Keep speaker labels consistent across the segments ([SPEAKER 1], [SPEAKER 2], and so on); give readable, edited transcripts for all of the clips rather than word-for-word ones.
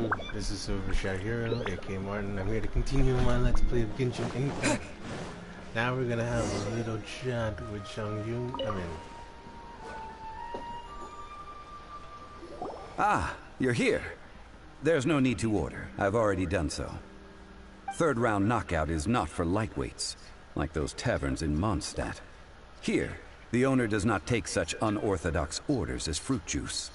[SPEAKER 1] everyone, this is Silver Shot Hero, aka Martin. I'm here to continue my Let's Play of Genshin Impact. Now we're gonna have a little chat with
[SPEAKER 2] Ah, you're here. There's no need to order. I've already done so. Third round knockout is not for lightweights, like those taverns in Mondstadt. Here, the owner does not take such unorthodox orders as fruit juice.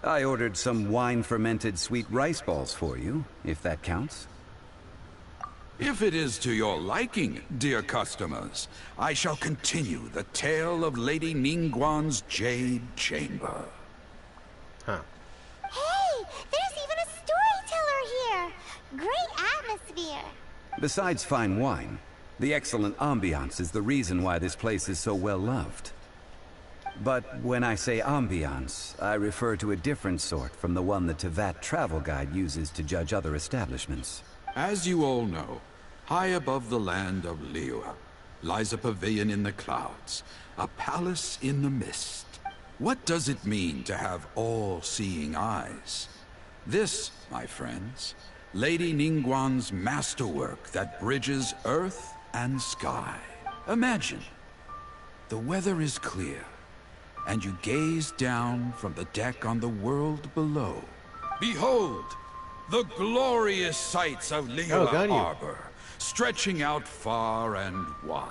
[SPEAKER 2] I ordered some wine-fermented sweet rice balls for you, if that counts.
[SPEAKER 3] If it is to your liking, dear customers, I shall continue the tale of Lady Ningguang's Jade Chamber.
[SPEAKER 1] Huh.
[SPEAKER 4] Hey, there's even a storyteller here! Great atmosphere!
[SPEAKER 2] Besides fine wine, the excellent ambiance is the reason why this place is so well loved. But when I say ambiance, I refer to a different sort from the one the Tevat travel guide uses to judge other establishments.
[SPEAKER 3] As you all know, high above the land of Liyue lies a pavilion in the clouds, a palace in the mist. What does it mean to have all-seeing eyes? This, my friends, Lady Ningguang's masterwork that bridges earth and sky. Imagine, the weather is clear, and you gaze down from the deck on the world below. Behold, the glorious sights of Liyue Harbor, stretching out far and wide.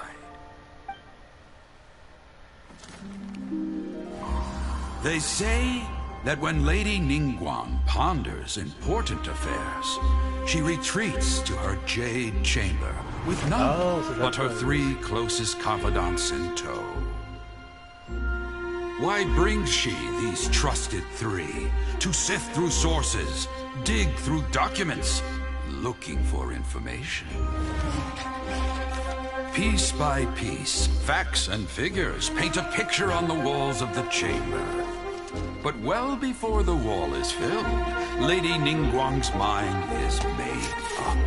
[SPEAKER 3] They say that when Lady Ningguang ponders important affairs, she retreats to her Jade Chamber with none but her three closest confidants in tow. Why brings she these trusted three to sift through sources, dig through documents, looking for information? Piece by piece, facts and figures paint a picture on the walls of the chamber. But well before the wall is filled, Lady Ningguang's mind is made up.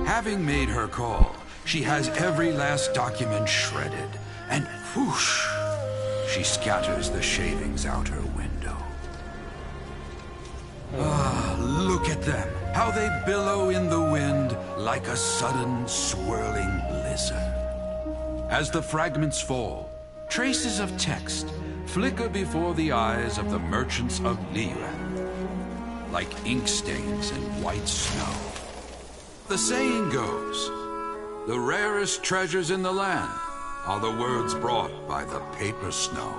[SPEAKER 3] Having made her call, she has every last document shredded, and whoosh, she scatters the shavings out her window. Ah, look at them, how they billow in the wind like a sudden swirling blizzard. As the fragments fall, traces of text flicker before the eyes of the merchants of Liyue, like ink stains in white snow. The saying goes, the rarest treasures in the land are the words brought by the paper snow.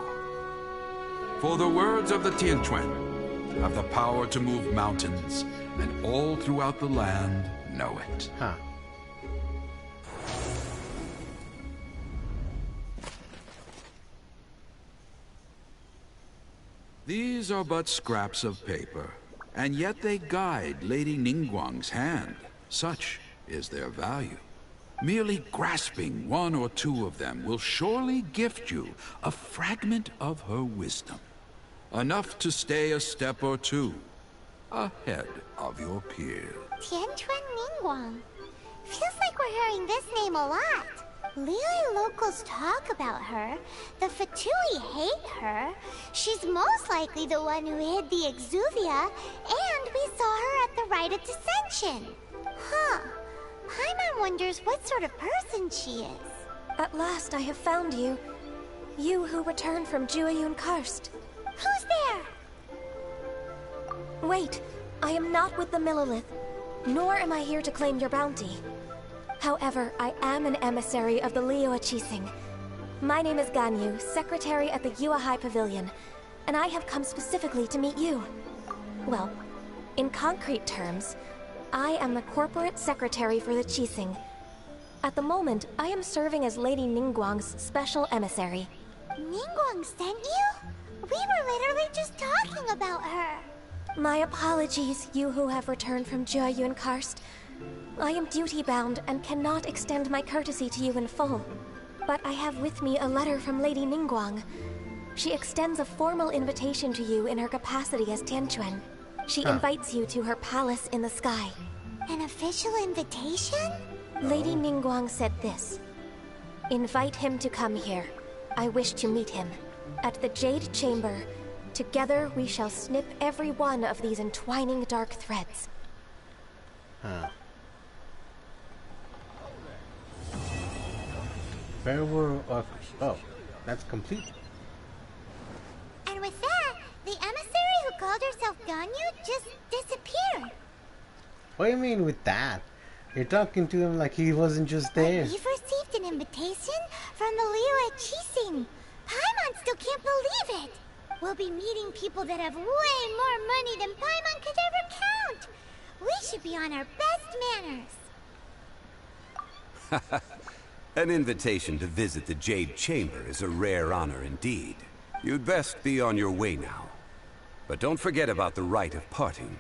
[SPEAKER 3] For the words of the Tianquan have the power to move mountains, and all throughout the land know it.
[SPEAKER 1] Huh.
[SPEAKER 3] These are but scraps of paper, and yet they guide Lady Ningguang's hand. Such is their value. Merely grasping one or two of them will surely gift you a fragment of her wisdom. Enough to stay a step or two ahead of your peers.
[SPEAKER 4] Tianquan Ningguang. Feels like we're hearing this name a lot. Liyue locals talk about her. The Fatui hate her. She's most likely the one who hid the Exuvia, and we saw her at the rite of dissension. Huh. Paimon wonders what sort of person she is.
[SPEAKER 5] At last I have found you. You who returned from Jueyun Karst.
[SPEAKER 4] Who's there?
[SPEAKER 5] Wait, I am not with the Millelith, nor am I here to claim your bounty. However, I am an emissary of the Liyue Qixing. My name is Ganyu, secretary at the Yuehai Pavilion, and I have come specifically to meet you. Well, in concrete terms, I am the corporate secretary for the Qixing. At the moment, I am serving as Lady Ningguang's special emissary.
[SPEAKER 4] Ningguang sent you? We were literally just talking about her.
[SPEAKER 5] My apologies, you who have returned from Jueyun Karst. I am duty-bound and cannot extend my courtesy to you in full. But I have with me a letter from Lady Ningguang. She extends a formal invitation to you in her capacity as Tianquan. She invites you to her palace in the sky.
[SPEAKER 4] An official invitation?
[SPEAKER 5] Lady Ningguang said this. Invite him to come here. I wish to meet him. At the Jade Chamber, Together, we shall snip every one of these entwining dark threads.
[SPEAKER 1] Huh. Farewell of... Oh, that's complete.
[SPEAKER 4] And with that, the emissary who called herself Ganyu just disappeared.
[SPEAKER 1] What do you mean with that? You're talking to him like he wasn't just there.
[SPEAKER 4] We've received an invitation from the Liyue Qixing. Paimon still can't believe it. We'll be meeting people that have way more money than Paimon could ever count. We should be on our best manners.
[SPEAKER 2] An invitation to visit the Jade Chamber is a rare honor indeed. You'd best be on your way now. But don't forget about the rite of parting.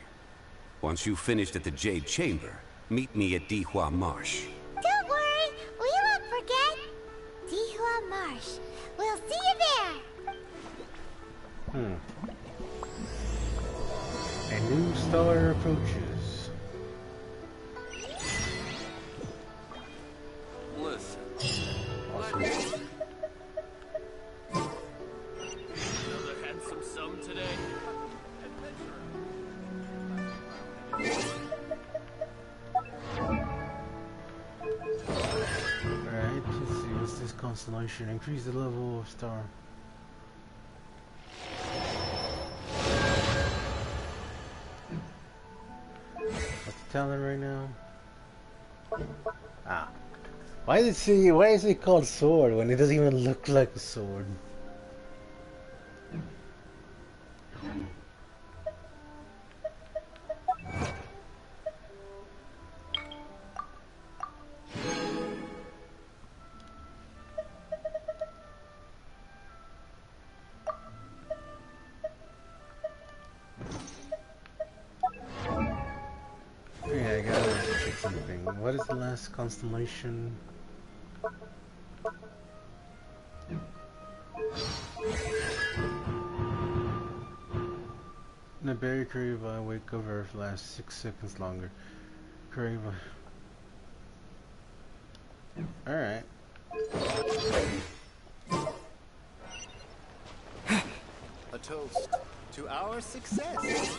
[SPEAKER 2] Once you've finished at the Jade Chamber, meet me at Dihua Marsh.
[SPEAKER 4] Don't worry, we won't forget. Dihua Marsh. We'll see you there.
[SPEAKER 1] A new star approaches.
[SPEAKER 6] Listen.
[SPEAKER 1] Awesome.
[SPEAKER 6] Another handsome sum today.
[SPEAKER 1] Alright, let's see, what's this constellation? Increase the level of star. What's the talent right now? Ah. Why is it called sword when it doesn't even look like a sword? Yeah, I gotta check something. What is the last constellation? The berry Kariba wake of Earth lasts 6 seconds longer. Kariba. Alright.
[SPEAKER 7] A toast to our success.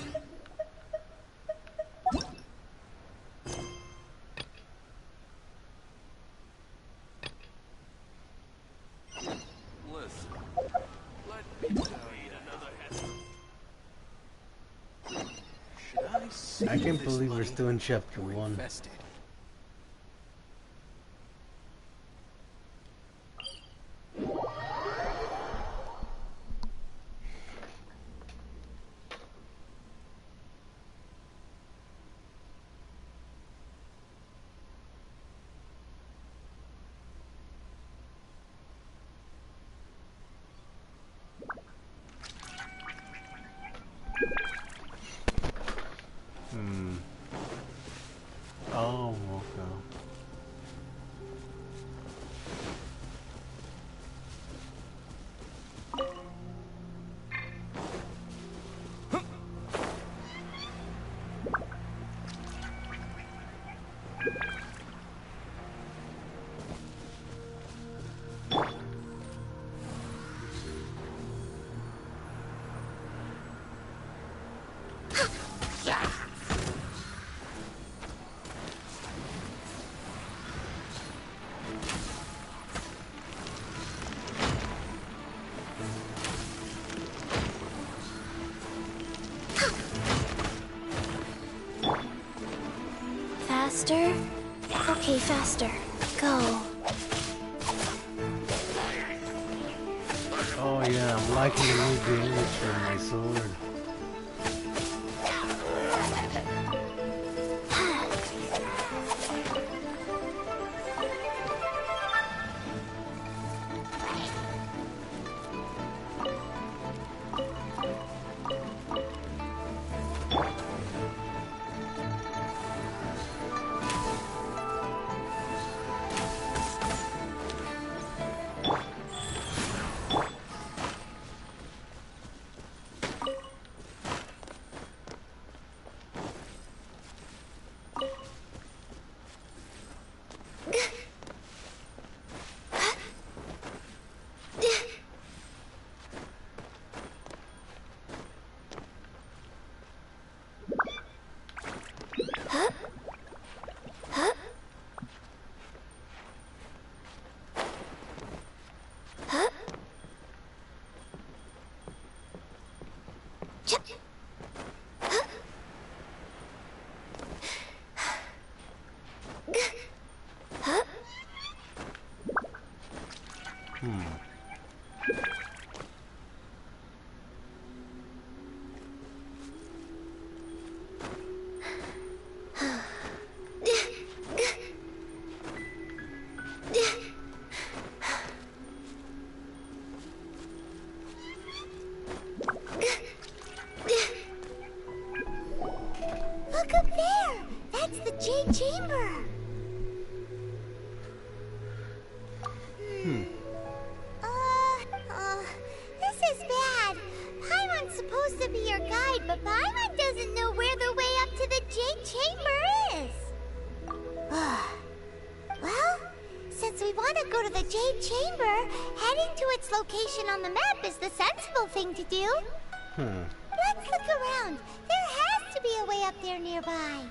[SPEAKER 6] Listen. Let me tell you another handsome.
[SPEAKER 7] Should I see
[SPEAKER 1] I can't
[SPEAKER 7] this
[SPEAKER 1] believe we're
[SPEAKER 7] money
[SPEAKER 1] still in chapter
[SPEAKER 7] or
[SPEAKER 1] 1.
[SPEAKER 7] invest it?
[SPEAKER 1] Oh, okay.
[SPEAKER 5] Faster? Okay, faster. Go.
[SPEAKER 1] Oh yeah, I'm liking the new damage for my sword.
[SPEAKER 4] Look up there! That's the Jade Chamber! This is bad. Paimon's supposed to be your guide, but Paimon doesn't know where the way up to the Jade Chamber is. Well, since we want to go to the Jade Chamber, heading to its location on the map is the sensible thing to do. Let's look around. There has to be a way up there nearby.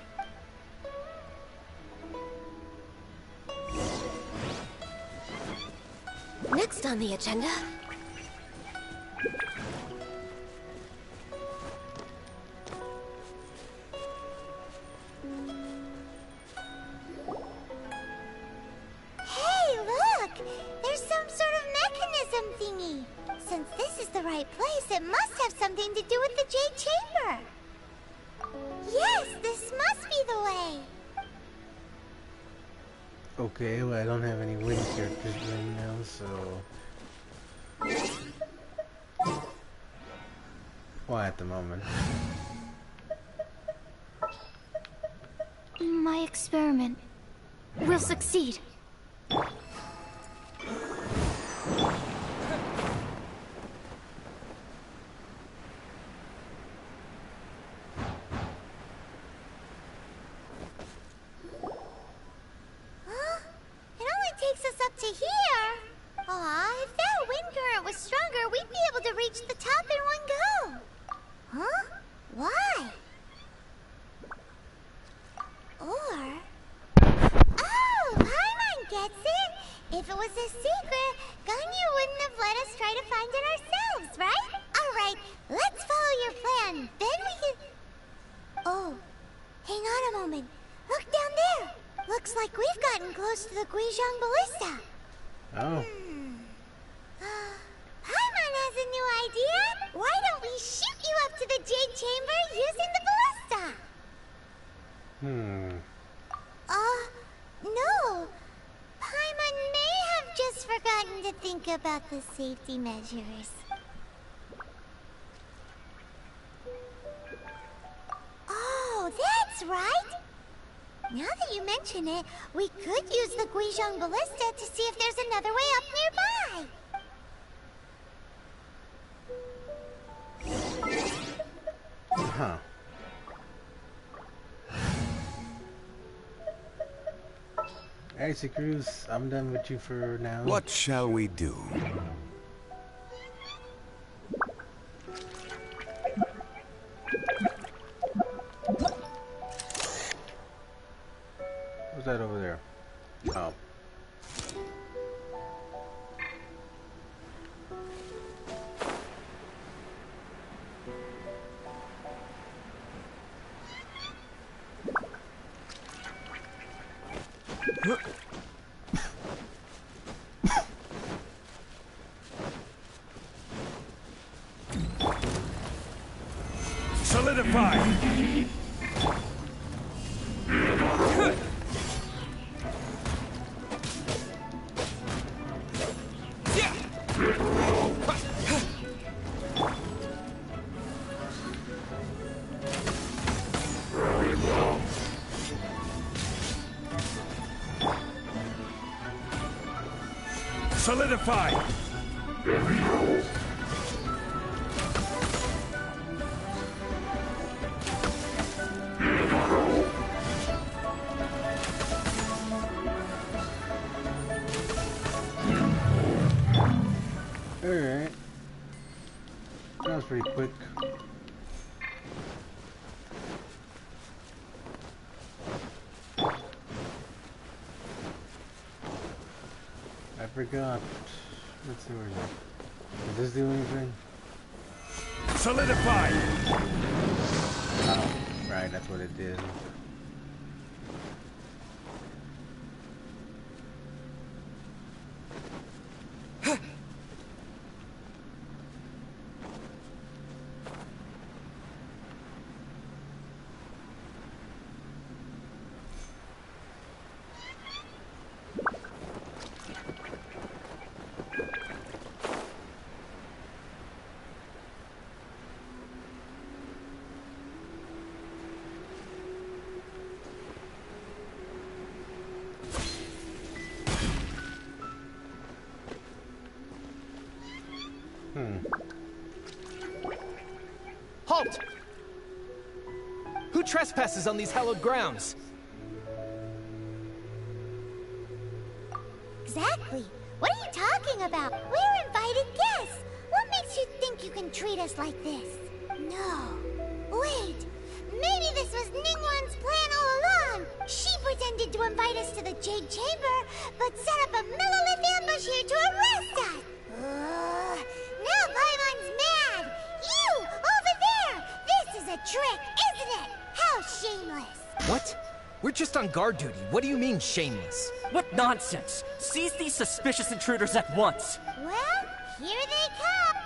[SPEAKER 5] Next on the agenda.
[SPEAKER 4] Hey, look! There's some sort of mechanism thingy. Since this is the right place, it must have something to do with the Jade Chamber. Yes, this must be the way.
[SPEAKER 1] Okay, well I don't have any wind characters right now, so... Well, at the moment.
[SPEAKER 4] My experiment will succeed. Takes us up to here. Aw, if that wind current was stronger, we'd be able to reach the top in one go. Huh? Why? Or... Oh, Paimon gets it. If it was a secret, Ganyu wouldn't have let us try to find it ourselves, right? Alright, let's follow your plan. Then we can... Oh, hang on a moment. Look down there. Looks like we've gotten close to the Guizhong Ballista.
[SPEAKER 1] Oh.
[SPEAKER 4] Paimon has a new idea. Why don't we shoot you up to the Jade Chamber using the ballista? No. Paimon may have just forgotten to think about the safety measures. Oh, that's right. Now that you mention it, we could use the Guizhong Ballista to see if there's another way up nearby.
[SPEAKER 1] Huh. Alright, Cruz, I'm done with you for now.
[SPEAKER 2] What shall we do?
[SPEAKER 1] What's that over there? Oh.
[SPEAKER 2] Solidify! Solidify!
[SPEAKER 1] Alright. That was pretty quick. I forgot. Let's see where it is. Does this do anything?
[SPEAKER 8] Solidify!
[SPEAKER 1] Oh, right, that's what it did.
[SPEAKER 9] Halt! Who trespasses on these hallowed grounds?
[SPEAKER 4] Exactly. What are you talking about? We're invited guests. What makes you think you can treat us like this? No. Wait. Maybe this was Ningguang's plan all along. She pretended to invite us to the Jade Chamber, but set up a Millilith ambush here to arrest us. Now Paimon's mad. You, over there! This is a trick, isn't it? How shameless.
[SPEAKER 9] What? We're just on guard duty. What do you mean, shameless?
[SPEAKER 10] What nonsense! Seize these suspicious intruders at once!
[SPEAKER 4] Well, here they come.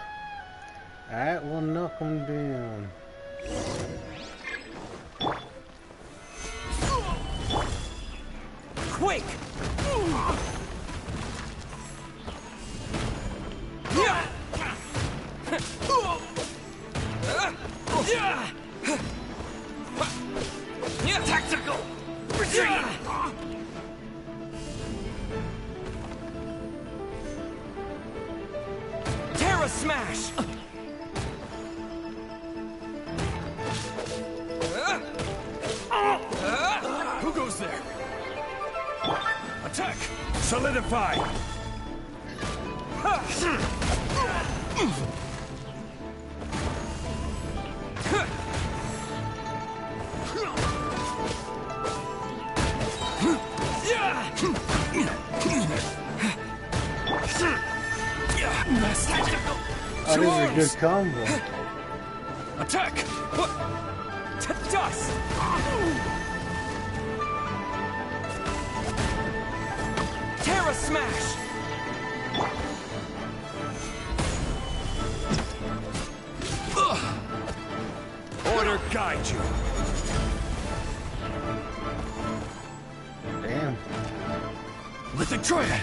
[SPEAKER 1] Alright, we'll knock them down.
[SPEAKER 10] Quick! Tactical! Retreat! Terra Smash!
[SPEAKER 8] Who goes there? Attack! Solidify!
[SPEAKER 1] Oh, this is a good combo.
[SPEAKER 8] Attack!
[SPEAKER 10] To dust! Terra Smash!
[SPEAKER 8] Order guide you.
[SPEAKER 1] Damn.
[SPEAKER 8] With the Triad.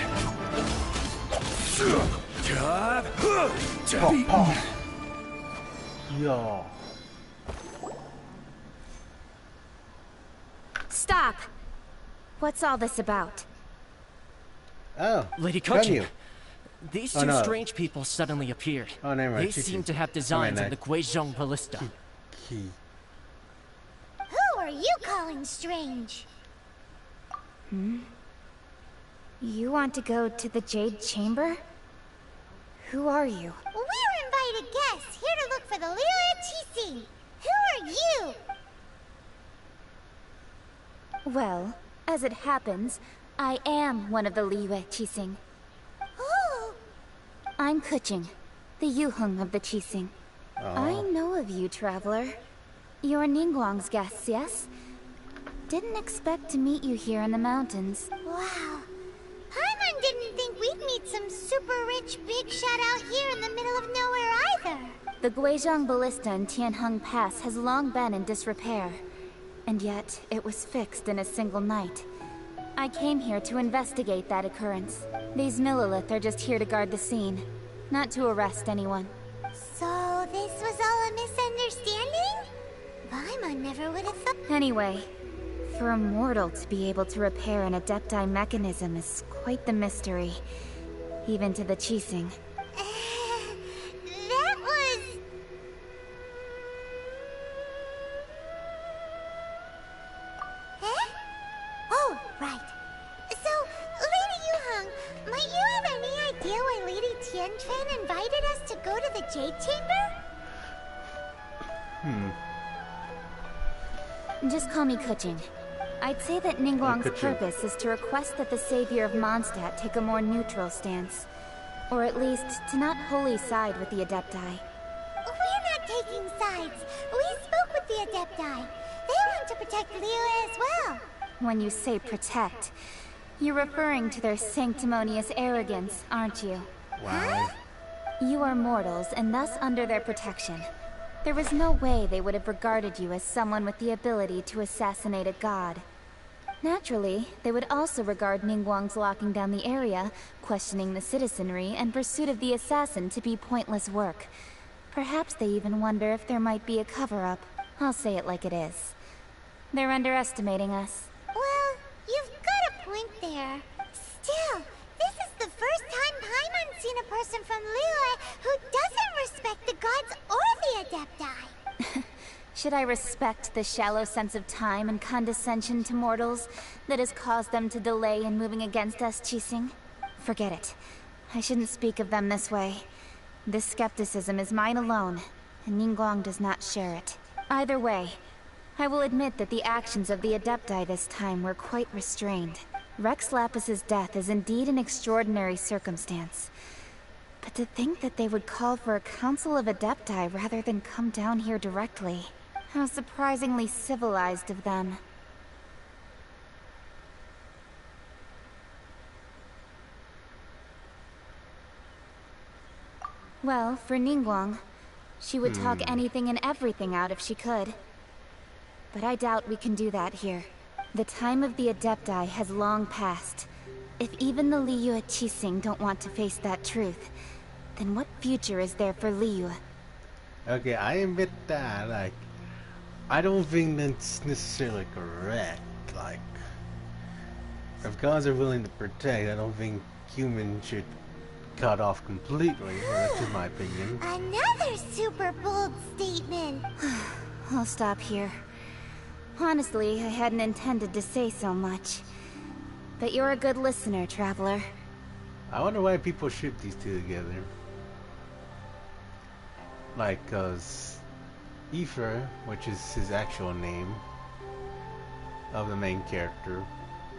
[SPEAKER 1] Pop, pop. Yo.
[SPEAKER 5] Stop! What's all this about?
[SPEAKER 1] Oh,
[SPEAKER 10] Lady
[SPEAKER 1] can
[SPEAKER 10] Kochi,
[SPEAKER 1] you?
[SPEAKER 10] these
[SPEAKER 1] Oh,
[SPEAKER 10] two
[SPEAKER 1] no.
[SPEAKER 10] strange people suddenly appeared.
[SPEAKER 1] Oh, never mind.
[SPEAKER 10] They
[SPEAKER 1] Chi-Chi.
[SPEAKER 10] seem to have designs
[SPEAKER 1] Never
[SPEAKER 10] of the Guizhong Ballista.
[SPEAKER 1] Key.
[SPEAKER 4] Who are you calling strange?
[SPEAKER 5] You want to go to the Jade Chamber? Who are you?
[SPEAKER 4] We're invited guests here to look for the Liyue Qixing. Who are you?
[SPEAKER 5] Well, as it happens, I am one of the Liyue Qixing.
[SPEAKER 4] Oh,
[SPEAKER 5] I'm Kuching, the Yuheng of the Qixing. I
[SPEAKER 1] Oh.
[SPEAKER 5] know of you, traveler. You're Ningguang's guests, yes? Didn't expect to meet you here in the mountains.
[SPEAKER 4] wow. Paimon didn't think we'd meet some super rich big shot out here in the middle of nowhere either.
[SPEAKER 5] The Guizhong Ballista in Tianheng Pass has long been in disrepair. And yet, it was fixed in a single night. I came here to investigate that occurrence. These Millilith are just here to guard the scene, not to arrest anyone.
[SPEAKER 4] So this was all a misunderstanding? Paimon never would have thought.
[SPEAKER 5] Anyway, for a mortal to be able to repair an Adepti mechanism is quite the mystery, even to the Qixing.
[SPEAKER 4] That was... Eh? Oh, right. So, Lady Yuheng, might you have any idea why Lady Tianquan invited us to go to the Jade Chamber?
[SPEAKER 5] Just call me Kuching. I'd say that Ningguang's
[SPEAKER 1] Kuching.
[SPEAKER 5] purpose is to request that the savior of Mondstadt take a more neutral stance. Or at least, to not wholly side with the Adepti.
[SPEAKER 4] We're not taking conflicting sides. We spoke with the Adepti. They want to protect Liyue as well.
[SPEAKER 11] When you say protect, you're referring to their sanctimonious arrogance, aren't you?
[SPEAKER 1] Wow.
[SPEAKER 11] You are mortals, and thus under their protection. There was no way they would have regarded you as someone with the ability to assassinate a god. Naturally, they would also regard Ningguang's locking down the area, questioning the citizenry, and pursuit of the assassin to be pointless work. Perhaps they even wonder if there might be a cover-up. I'll say it like it is. They're underestimating us.
[SPEAKER 4] Well, you've got a point there. Still, this is the first time Paimon's seen a person from Liyue who doesn't respect the gods or the Adepti.
[SPEAKER 11] Should I respect the shallow sense of time and condescension to mortals that has caused them to delay in moving against us, Qixing? Forget it. I shouldn't speak of them this way. This skepticism is mine alone, and Ningguang does not share it. Either way, I will admit that the actions of the Adepti this time were quite restrained. Rex Lapis's death is indeed an extraordinary circumstance. But to think that they would call for a council of Adepti rather than come down here directly. How surprisingly civilized of them. Well, for Ningguang, she would talk anything and everything out if she could. But I doubt we can do that here. The time of the Adepti has long passed. If even the Liyue Qixing don't want to face that truth, then what future is there for Liyue?
[SPEAKER 1] Okay, I admit that, like, I don't think that's necessarily correct. Like, if gods are willing to protect, I don't think humans should cut off completely. That's just my opinion.
[SPEAKER 4] Another super bold statement.
[SPEAKER 11] I'll stop here. Honestly, I hadn't intended to say so much. But you're a good listener, Traveler.
[SPEAKER 1] I wonder why people ship these two together. Like, cause Aether, which is his actual name of the main character,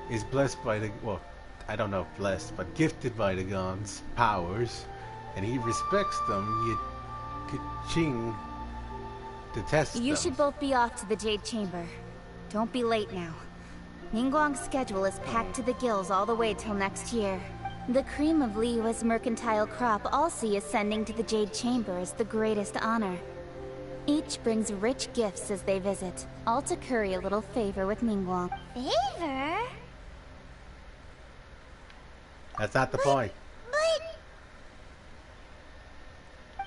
[SPEAKER 1] is blessed by the, well, I don't know if blessed, but gifted by the gods' powers, and he respects them, yet Qixing detests them.
[SPEAKER 11] You should both be off to the Jade Chamber. Don't be late now. Ningguang's schedule is packed to the gills all the way till next year. The cream of Liyue's mercantile crop all see ascending to the Jade Chamber as the greatest honor. Each brings rich gifts as they visit, all to curry a little favor with Ningguang.
[SPEAKER 4] Favor?
[SPEAKER 1] That's not the point.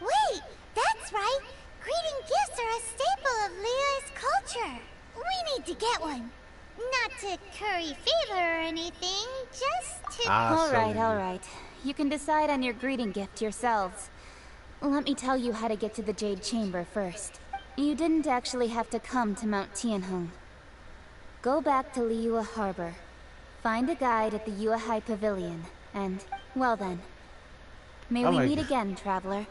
[SPEAKER 4] Wait, that's right. Greeting gifts are a staple of Liyue's culture. We need to get one. Not to curry favor or anything, just to...
[SPEAKER 11] All right. You can decide on your greeting gift yourselves. Let me tell you how to get to the Jade Chamber first. You didn't actually have to come to Mount Tianheng. Go back to Liyue Harbor. Find a guide at the Yuehai Pavilion, and, well then. May we meet again, Traveler.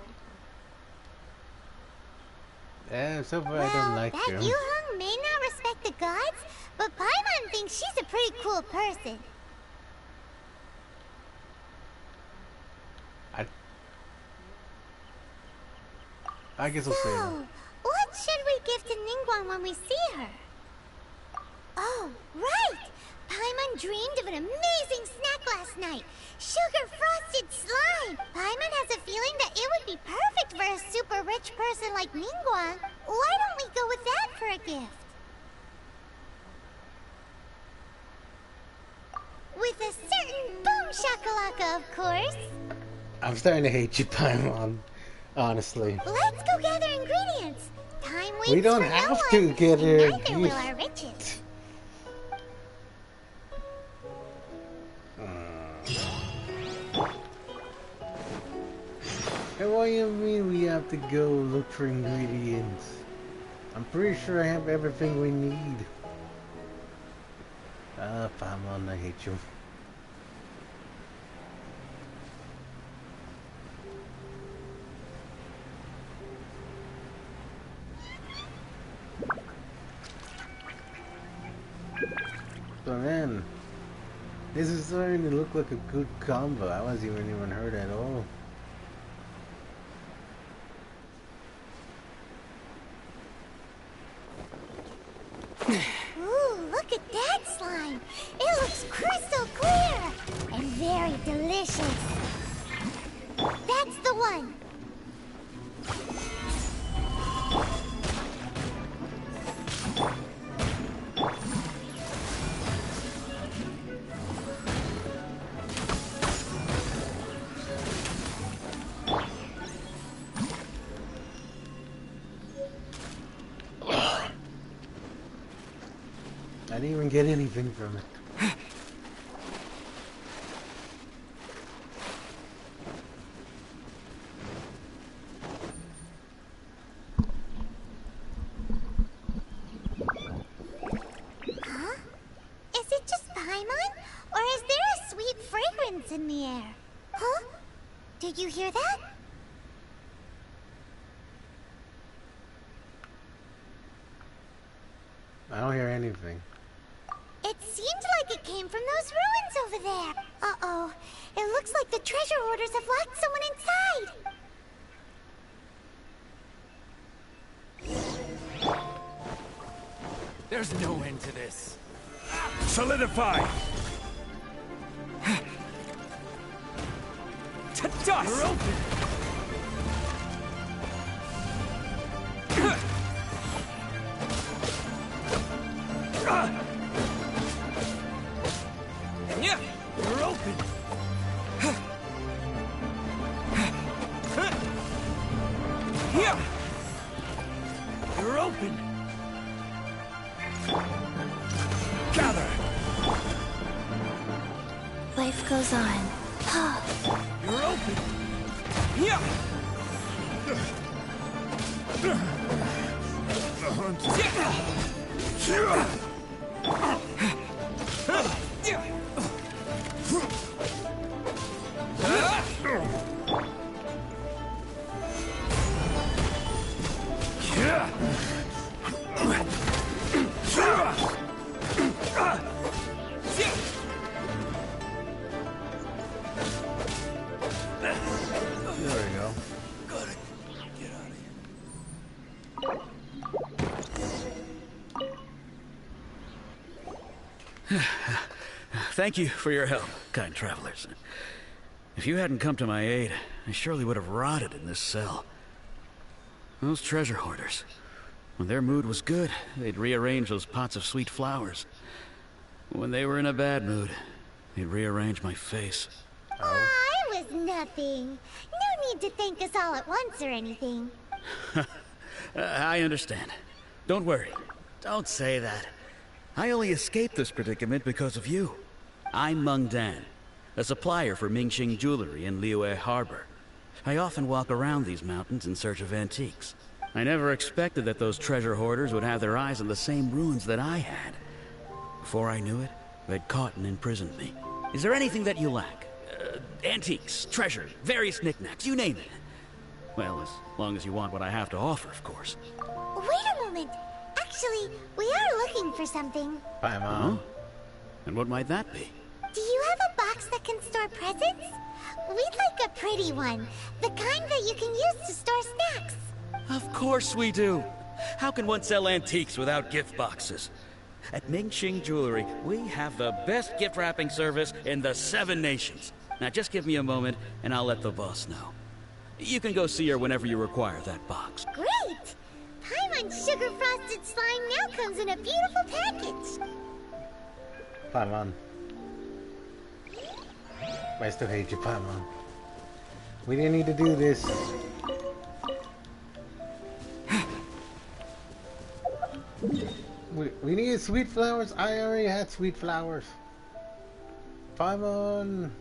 [SPEAKER 1] So far I don't like
[SPEAKER 4] that
[SPEAKER 1] her.
[SPEAKER 4] Yuheng may not respect the gods, but Paimon thinks she's a pretty cool person.
[SPEAKER 1] I guess I'll say that.
[SPEAKER 4] So, what should we give to Ningguang when we see her? Oh, right! Paimon dreamed of an amazing snack last night. Sugar-frosted slime! Paimon has a feeling that it would be perfect for a super rich person like Ningguang. Why don't we go with that for a gift? With a certain boom shakalaka, of course.
[SPEAKER 1] I'm starting to hate you, Paimon. Honestly.
[SPEAKER 4] Let's go gather ingredients. Time waits
[SPEAKER 1] we don't
[SPEAKER 4] for
[SPEAKER 1] have
[SPEAKER 4] no
[SPEAKER 1] to
[SPEAKER 4] one,
[SPEAKER 1] get
[SPEAKER 4] and
[SPEAKER 1] her.
[SPEAKER 4] neither will our riches.
[SPEAKER 1] And what do you mean we have to go look for ingredients? I'm pretty sure I have everything we need. Paimon, I hate you. So man, this is starting to look like a good combo. I wasn't even hurt at all.
[SPEAKER 4] Ooh, look at that slime. It looks crystal clear and very delicious. That's the one.
[SPEAKER 1] I didn't even get anything from it.
[SPEAKER 4] Huh? Is it just Paimon? Or is there a sweet fragrance in the air? Huh? Did you hear that?
[SPEAKER 1] I don't hear anything.
[SPEAKER 4] It seemed like it came from those ruins over there. Uh-oh. It looks like the treasure hoarders have locked someone inside.
[SPEAKER 9] There's no end to this.
[SPEAKER 8] Solidify!
[SPEAKER 9] To dust! You're open! You're open! You're open!
[SPEAKER 8] Gather!
[SPEAKER 11] Life goes on.
[SPEAKER 9] You're open!
[SPEAKER 8] The hunt
[SPEAKER 1] There we go.
[SPEAKER 12] Thank you for your help, kind travelers. If you hadn't come to my aid, I surely would have rotted in this cell. Those treasure hoarders, when their mood was good, they'd rearrange those pots of sweet flowers. When they were in a bad mood, they'd rearrange my face.
[SPEAKER 4] Oh, I was nothing. No need to thank us all at once or anything.
[SPEAKER 12] I understand. Don't worry. Don't say that. I only escaped this predicament because of you. I'm Meng Dan, a supplier for Mingxing jewelry in Liyue Harbor. I often walk around these mountains in search of antiques. I never expected that those treasure hoarders would have their eyes on the same ruins that I had. Before I knew it, they'd caught and imprisoned me. Is there anything that you lack? Antiques, treasure, various knickknacks, you name it. Well, as long as you want what I have to offer, of course.
[SPEAKER 4] Wait a moment. Actually, we are looking for something.
[SPEAKER 1] Bye, Mom.
[SPEAKER 12] Huh? And what might that be?
[SPEAKER 4] Do you have a box that can store presents? We'd like a pretty one. The kind that you can use to store snacks.
[SPEAKER 12] Of course we do. How can one sell antiques without gift boxes? At Mingxing Jewelry, we have the best gift wrapping service in the 7 nations. Now just give me a moment, and I'll let the boss know. You can go see her whenever you require that box.
[SPEAKER 4] Great! Paimon's sugar frosted slime now comes in a beautiful package.
[SPEAKER 1] Paimon. I still hate you, Paimon. We didn't need to do this. We needed sweet flowers. I already had sweet flowers. Paimon.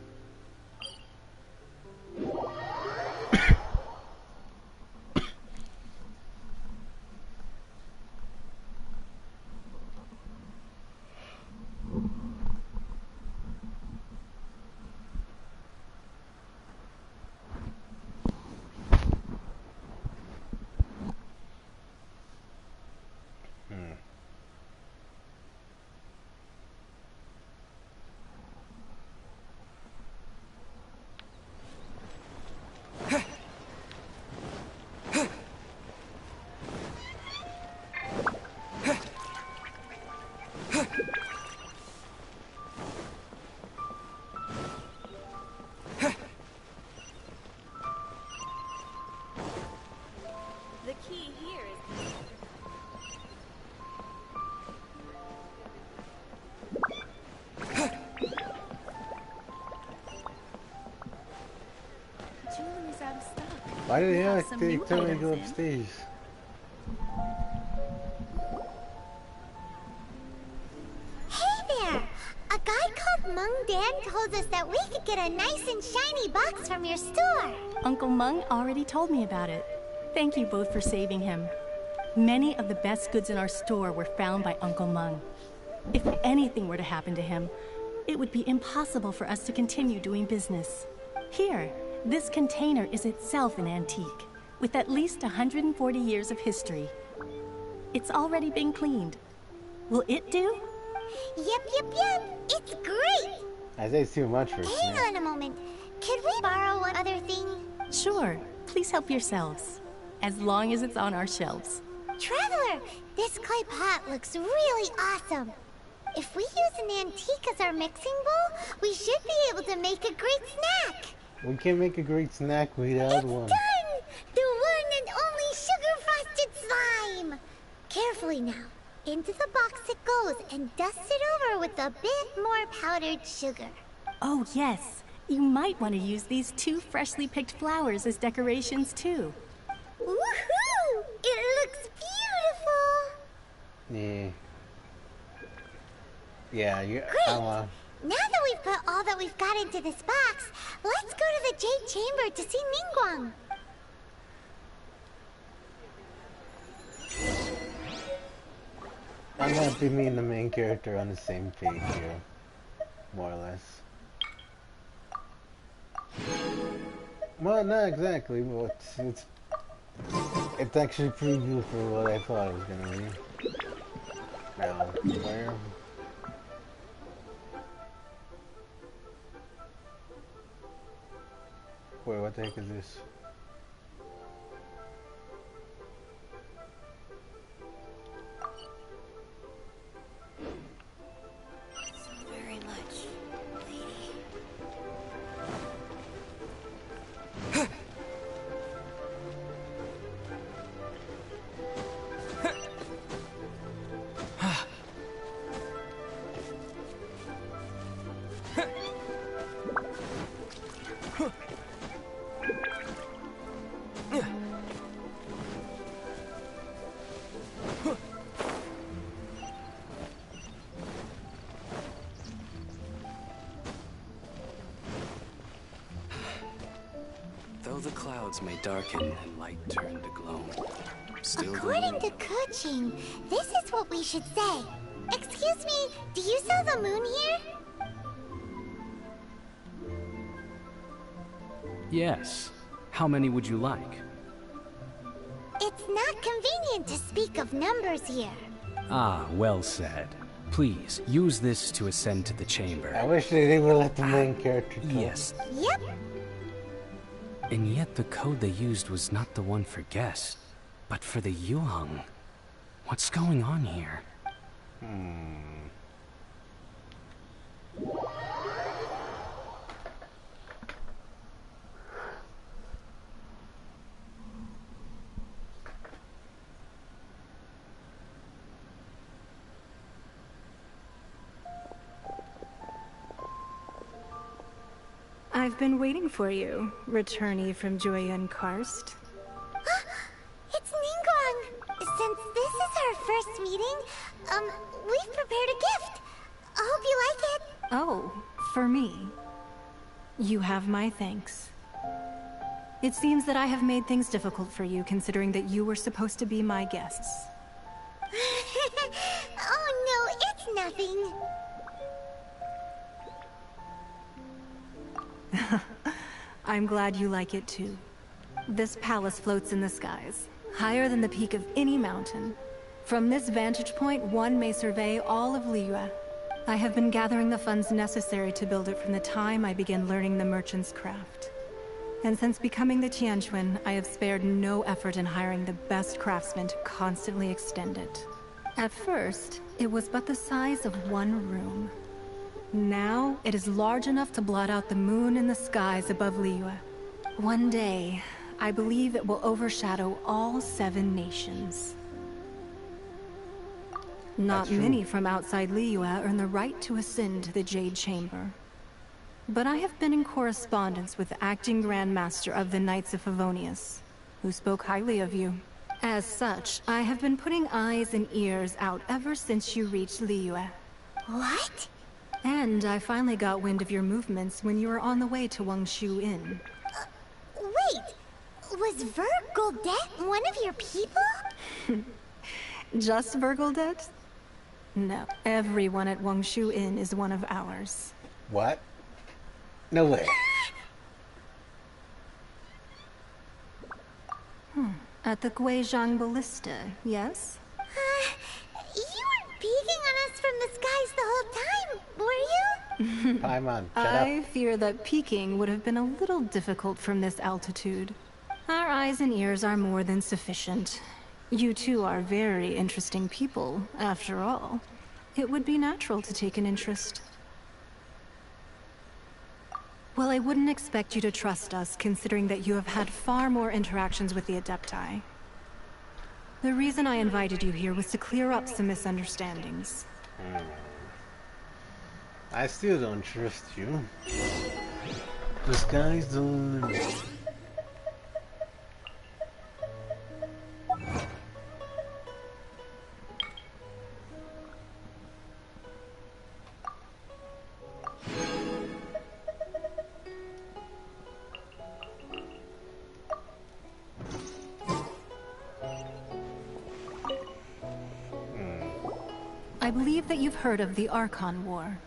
[SPEAKER 1] Why did
[SPEAKER 13] have some
[SPEAKER 1] they
[SPEAKER 13] new
[SPEAKER 1] tell me to
[SPEAKER 13] items
[SPEAKER 1] go
[SPEAKER 13] in.
[SPEAKER 1] upstairs?
[SPEAKER 4] Hey there! A guy called Mung Dan told us that we could get a nice and shiny box from your store.
[SPEAKER 13] Uncle Mung already told me about it. Thank you both for saving him. Many of the best goods in our store were found by Uncle Mung. If anything were to happen to him, it would be impossible for us to continue doing business. Here, this container is itself an antique, with at least 140 years of history. It's already been cleaned. Will it do?
[SPEAKER 4] Yep. It's great!
[SPEAKER 1] I say it's too much for
[SPEAKER 4] Hang on a moment. Could we borrow one other thing?
[SPEAKER 13] Sure. Please help yourselves. As long as it's on our shelves.
[SPEAKER 4] Traveler, this clay pot looks really awesome. If we use an antique as our mixing bowl, we should be able to make a great snack.
[SPEAKER 1] We can make a great snack without one.
[SPEAKER 4] Done! The one and only sugar-frosted slime! Carefully now. Into the box it goes and dust it over with a bit more powdered sugar.
[SPEAKER 13] Oh, yes. You might want to use these 2 freshly picked flowers as decorations, too.
[SPEAKER 4] Woohoo! It looks beautiful!
[SPEAKER 1] Yeah. Yeah,
[SPEAKER 4] Great! Now that we've put all that we've got into this box, let's go to the Jade Chamber to see Ningguang.
[SPEAKER 1] I'm happy me and the main character on the same page here. More or less. Well, not exactly, but it's actually pretty good for what I thought it was gonna be. Now, where? Wait, what the heck is this?
[SPEAKER 4] So very much, lady.
[SPEAKER 6] Though the clouds may darken and light turn to gloom, still
[SPEAKER 4] According to Kuching, this is what we should say. Excuse me, do you sell the moon here?
[SPEAKER 14] Yes. How many would you like?
[SPEAKER 4] It's not convenient to speak of numbers here.
[SPEAKER 14] Ah, well said. Please, use this to ascend to the chamber.
[SPEAKER 1] I wish they would let the main character talk.
[SPEAKER 14] Yes.
[SPEAKER 4] Yep.
[SPEAKER 14] And yet the code they used was not the one for guests, but for the Yuheng. What's going on here?
[SPEAKER 15] I've been waiting for you, returnee from Joyun Karst.
[SPEAKER 4] It's Ningguang. Since this is our first meeting, we've prepared a gift. I hope you like it.
[SPEAKER 15] Oh, for me. You have my thanks. It seems that I have made things difficult for you, considering that you were supposed to be my guests.
[SPEAKER 4] Oh no, it's nothing.
[SPEAKER 15] I'm glad you like it too. This palace floats in the skies, higher than the peak of any mountain. From this vantage point, one may survey all of Liyue. I have been gathering the funds necessary to build it from the time I began learning the merchant's craft. And since becoming the Tianquan, I have spared no effort in hiring the best craftsmen to constantly extend it. At first, it was but the size of one room. Now, it is large enough to blot out the moon in the skies above Liyue. One day, I believe it will overshadow all 7 nations. Not many from outside Liyue earn the right to ascend to the Jade Chamber. But I have been in correspondence with the acting Grand Master of the Knights of Favonius. who spoke highly of you. As such, I have been putting eyes and ears out ever since you reached Liyue.
[SPEAKER 4] What?
[SPEAKER 15] And I finally got wind of your movements when you were on the way to Wangshu Inn.
[SPEAKER 4] Wait! Was Vergoldet one of your people?
[SPEAKER 15] Just Vergoldet? No, everyone at Wangshu Inn is one of ours.
[SPEAKER 1] What? No way.
[SPEAKER 15] At the Guizhang Ballista, yes?
[SPEAKER 4] You weren't peeking on us from the skies the whole time, were you?
[SPEAKER 1] Paimon, shut up.
[SPEAKER 15] I fear that peeking would have been a little difficult from this altitude. Our eyes and ears are more than sufficient. You two are very interesting people, after all. It would be natural to take an interest. Well, I wouldn't expect you to trust us, considering that you have had far more interactions with the Adepti. The reason I invited you here was to clear up some misunderstandings.
[SPEAKER 1] I still don't trust you. The sky's the limit.
[SPEAKER 15] I believe that you've heard of the Archon War.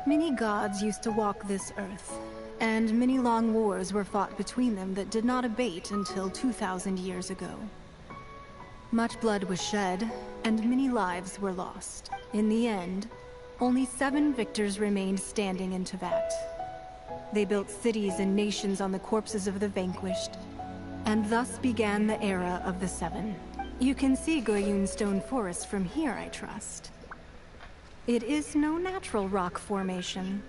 [SPEAKER 15] Many gods used to walk this earth, and many long wars were fought between them that did not abate until 2,000 years ago. Much blood was shed, and many lives were lost. In the end, only 7 victors remained standing in Teyvat. They built cities and nations on the corpses of the vanquished, and thus began the era of the 7. You can see Goyun Stone Forest from here, I trust. It is no natural rock formation.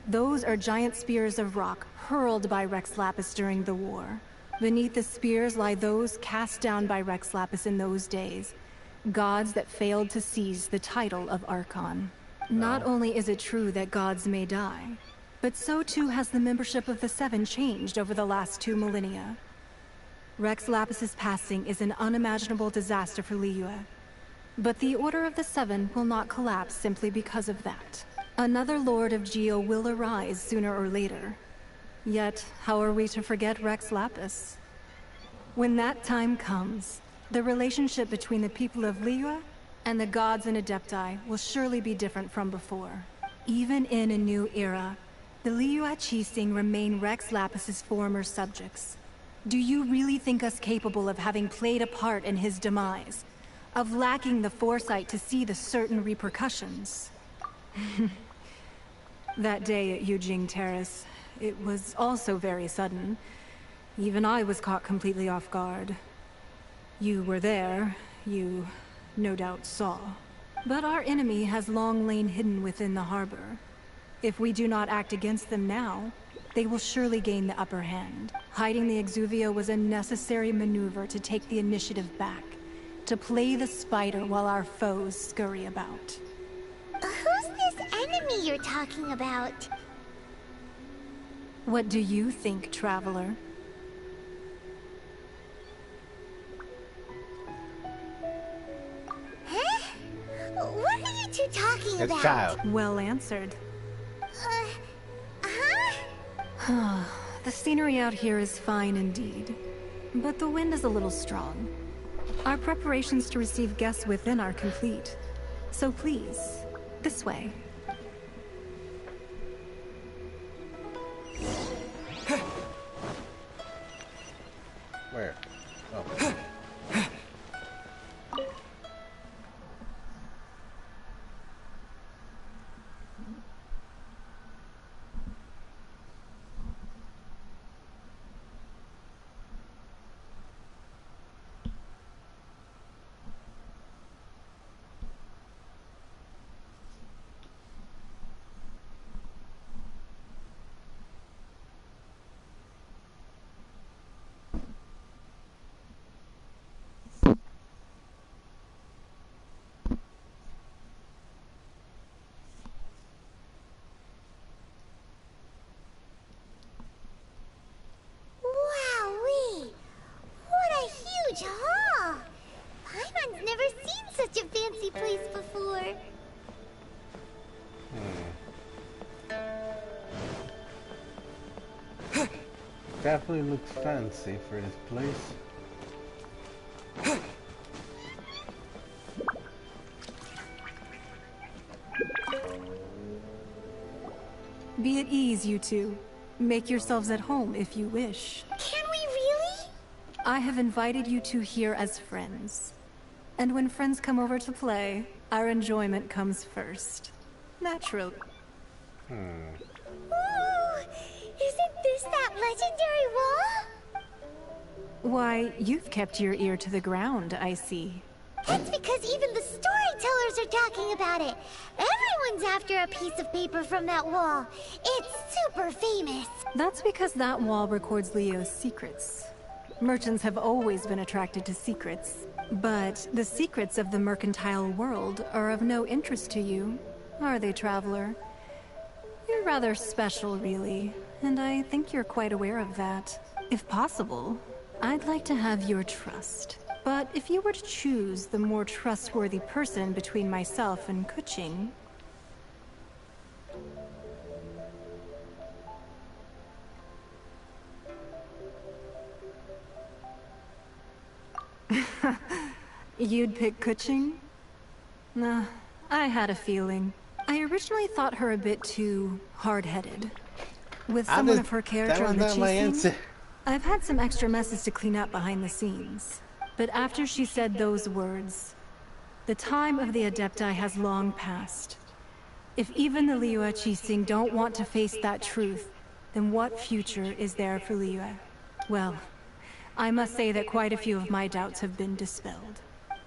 [SPEAKER 15] Those are giant spears of rock hurled by Rex Lapis during the war. Beneath the spears lie those cast down by Rex Lapis in those days, gods that failed to seize the title of Archon. Not only is it true that gods may die, but so too has the membership of the 7 changed over the last 2 millennia. Rex Lapis's passing is an unimaginable disaster for Liyue. But the Order of the 7 will not collapse simply because of that. Another Lord of Geo will arise sooner or later. Yet, how are we to forget Rex Lapis? When that time comes, the relationship between the people of Liyue and the gods and Adepti will surely be different from before. Even in a new era, the Liyue Qixing remain Rex Lapis's former subjects. Do you really think us capable of having played a part in his demise? Of lacking the foresight to see the certain repercussions? That day at Yujing Terrace, it was also very sudden. Even I was caught completely off guard. You were there, you no doubt saw. But our enemy has long lain hidden within the harbor. If we do not act against them now, they will surely gain the upper hand. Hiding the Exuvia was a necessary maneuver to take the initiative back, to play the spider while our foes scurry about.
[SPEAKER 4] Who's this enemy you're talking about?
[SPEAKER 15] What do you think, Traveler?
[SPEAKER 4] Huh? What are you two talking about?
[SPEAKER 1] Child.
[SPEAKER 15] Well answered.
[SPEAKER 4] Huh?
[SPEAKER 15] The scenery out here is fine indeed, but the wind is a little strong. Our preparations to receive guests within are complete. So please, this way.
[SPEAKER 1] Where? Oh. definitely looks fancy for this place.
[SPEAKER 15] Be at ease, you two. Make yourselves at home if you wish.
[SPEAKER 4] Can we really?
[SPEAKER 15] I have invited you two here as friends. And when friends come over to play, our enjoyment comes first. Naturally.
[SPEAKER 4] Ooh, isn't this that legendary wall?
[SPEAKER 15] Why, you've kept your ear to the ground, I see.
[SPEAKER 4] That's because even the storytellers are talking about it. Everyone's after a piece of paper from that wall. It's super famous.
[SPEAKER 15] That's because that wall records Leo's secrets. Merchants have always been attracted to secrets. But the secrets of the mercantile world are of no interest to you, are they, traveler? You're rather special, really, and I think you're quite aware of that. If possible, I'd like to have your trust. But if you were to choose the more trustworthy person between myself and Kuching... You'd pick Kuching? Nah, I had a feeling. I originally thought her a bit too hard-headed. With someone of her character on the chasing, I've had some extra messes to clean up behind the scenes. But after she said those words, the time of the Adepti has long passed. If even the Liyue Qixing don't want to face that truth, then what future is there for Liyue? Well, I must say that quite a few of my doubts have been dispelled.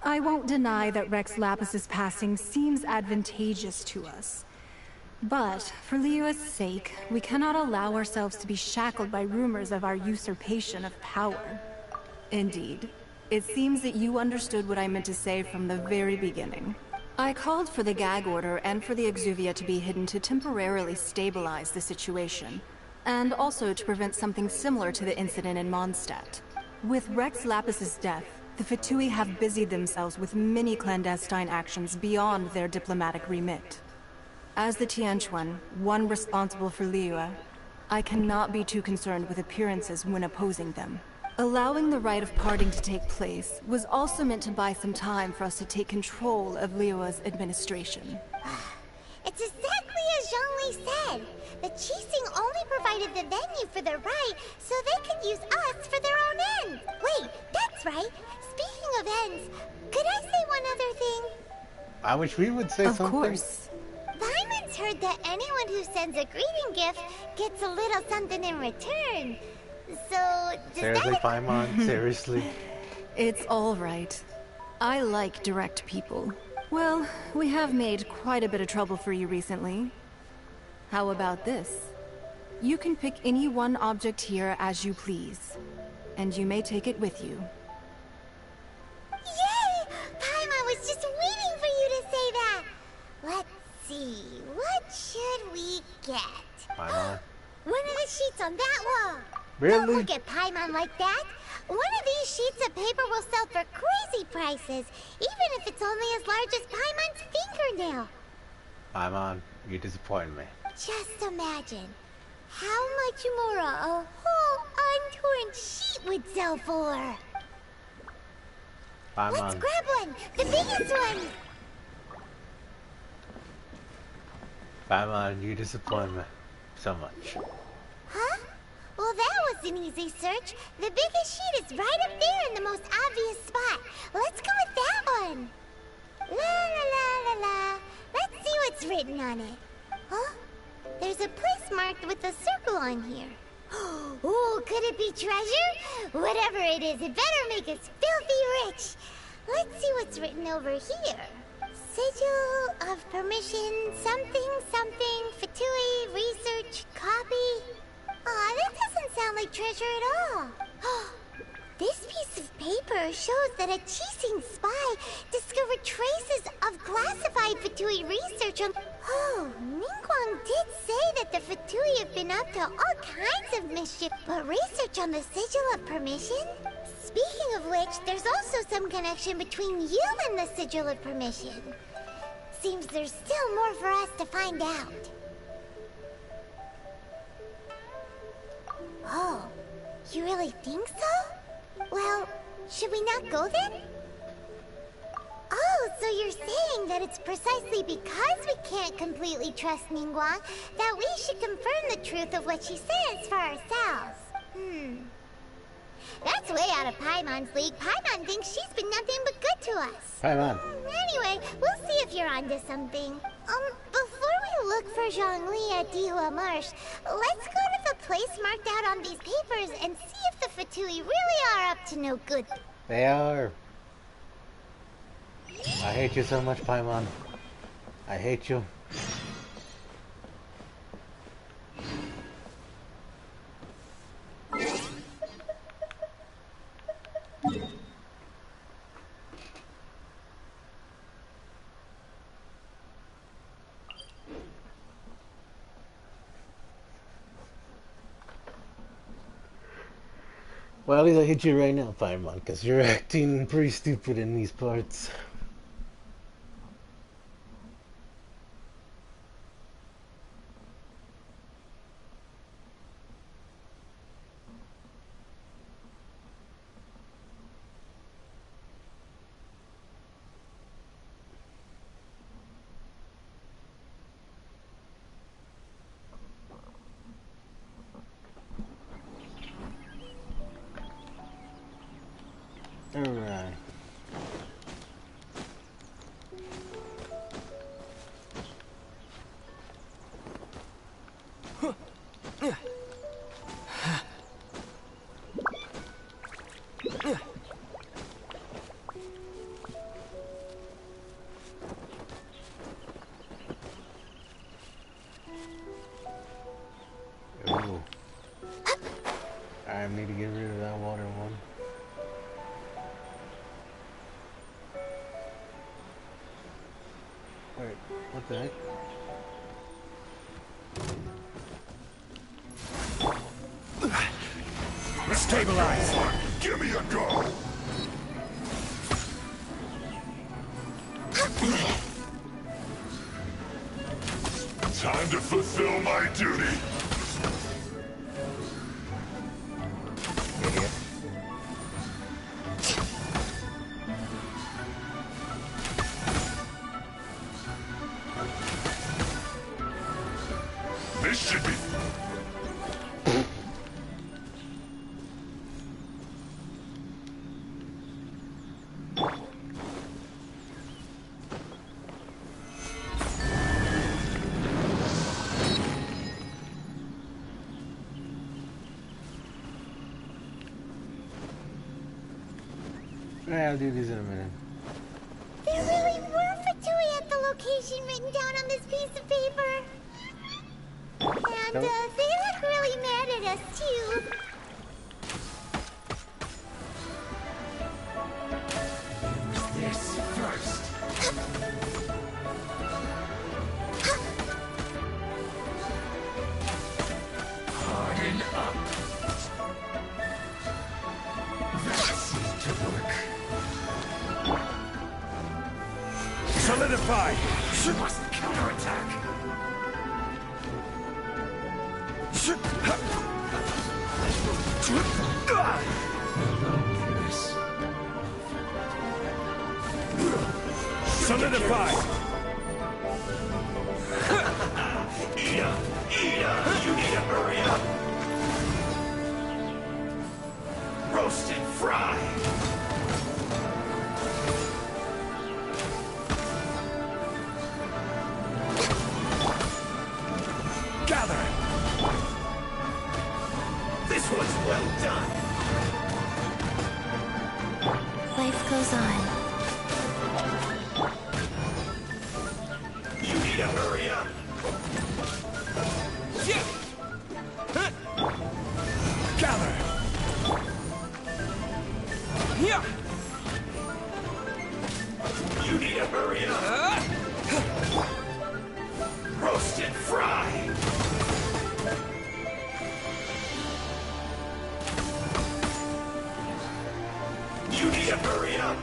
[SPEAKER 15] I won't deny that Rex Lapis's passing seems advantageous to us. But, for Liyue's sake, we cannot allow ourselves to be shackled by rumors of our usurpation of power. Indeed. It seems that you understood what I meant to say from the very beginning. I called for the gag order and for the Exuvia to be hidden to temporarily stabilize the situation, and also to prevent something similar to the incident in Mondstadt. With Rex Lapis's death, the Fatui have busied themselves with many clandestine actions beyond their diplomatic remit. As the Tianquan, one responsible for Liyue, I cannot be too concerned with appearances when opposing them. Allowing the rite of parting to take place was also meant to buy some time for us to take control of Liyue's administration.
[SPEAKER 4] It's exactly as Zhongli said. The Qixing only provided the venue for the rite so they could use us for their own ends. Wait, that's right. Speaking of ends, could I say one other thing?
[SPEAKER 1] I wish we would say something.
[SPEAKER 15] Of course.
[SPEAKER 4] Vyman's heard that anyone who sends a greeting gift gets a little something in return. So,
[SPEAKER 1] seriously, Paimon? Seriously?
[SPEAKER 15] It's all right. I like direct people. Well, we have made quite a bit of trouble for you recently. How about this? You can pick any one object here as you please, and you may take it with you.
[SPEAKER 4] Yay! Paimon was just waiting for you to say that! Let's see, what should we get?
[SPEAKER 1] Paimon?
[SPEAKER 4] One of the sheets on that wall!
[SPEAKER 1] Really?
[SPEAKER 4] Don't look at Paimon like that! One of these sheets of paper will sell for crazy prices, even if it's only as large as Paimon's fingernail.
[SPEAKER 1] Paimon, you disappoint me.
[SPEAKER 4] Just imagine how much more a whole untorn sheet would sell for.
[SPEAKER 1] Paimon.
[SPEAKER 4] Let's grab one! The biggest one!
[SPEAKER 1] Paimon, you disappoint me so much.
[SPEAKER 4] Huh? Well, that was an easy search. The biggest sheet is right up there in the most obvious spot. Let's go with that one. La la la la la. Let's see what's written on it. Huh? There's a place marked with a circle on here. Oh, could it be treasure? Whatever it is, it better make us filthy rich. Let's see what's written over here. Sigil of permission, something, something, Fatui, research, copy. Aw, that doesn't sound like treasure at all. This piece of paper shows that a Qixing spy discovered traces of classified Fatui research on... Oh, Ningguang did say that the Fatui have been up to all kinds of mischief, but research on the Sigil of Permission? Speaking of which, there's also some connection between you and the Sigil of Permission. Seems there's still more for us to find out. Oh, You really think so? Well, should we not go then? Oh, so you're saying that it's precisely because we can't completely trust Ningguang that we should confirm the truth of what she says for ourselves. That's way out of Paimon's league. Paimon thinks she's been nothing but good to us.
[SPEAKER 1] Paimon.
[SPEAKER 4] Anyway, we'll see if you're onto something. Before we look for Zhongli at Dihua Marsh, let's go to the place marked out on these papers and see if the Fatui really are up to no good.
[SPEAKER 1] They are. I hate you so much, Paimon. I hate you. Well, at least I hit you right now, Paimon, because you're acting pretty stupid in these parts. Alright. Ooh. I need to get rid of that water one. Wait, what the heck?
[SPEAKER 8] Stabilize! Give me a go! Time to fulfill my duty!
[SPEAKER 1] Idiot.
[SPEAKER 8] This should be...
[SPEAKER 1] Yeah, I'll do these in a minute.
[SPEAKER 4] There really were Fatui at the location written down on this piece of paper. And,
[SPEAKER 1] Nope.
[SPEAKER 4] they look really mad at us, too.
[SPEAKER 8] This first! Harden up! That seemed to work. Solidify! She must counterattack! Solidify! Ida! Ida! You need to hurry up! Roast and fry! Gather! This was well done!
[SPEAKER 5] Life goes on.
[SPEAKER 8] You need to hurry up! Gather! You need to hurry up! Roast and fry! You need to hurry up!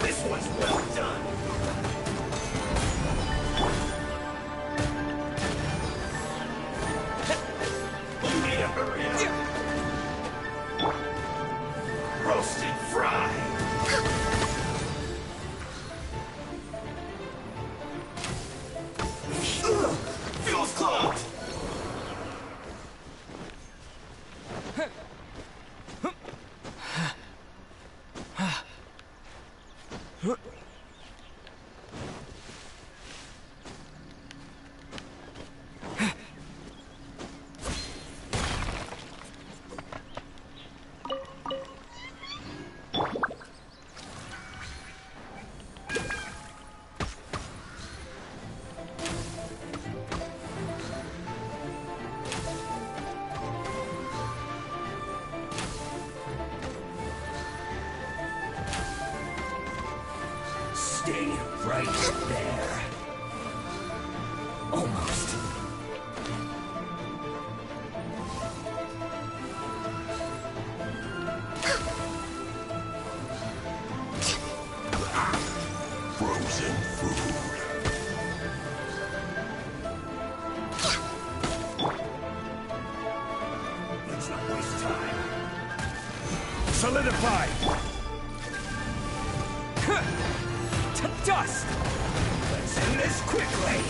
[SPEAKER 8] This one's well done! You need to Roasted fry! Feels clogged! Stay right there. Almost. Frozen food. Let's not waste time.
[SPEAKER 16] Solidify!
[SPEAKER 8] To dust! Let's end this quickly!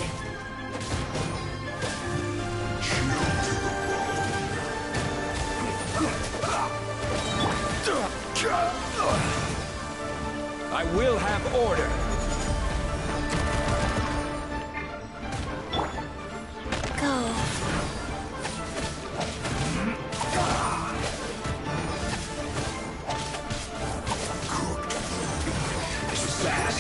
[SPEAKER 16] I will have order.
[SPEAKER 5] Go.
[SPEAKER 8] This is bad.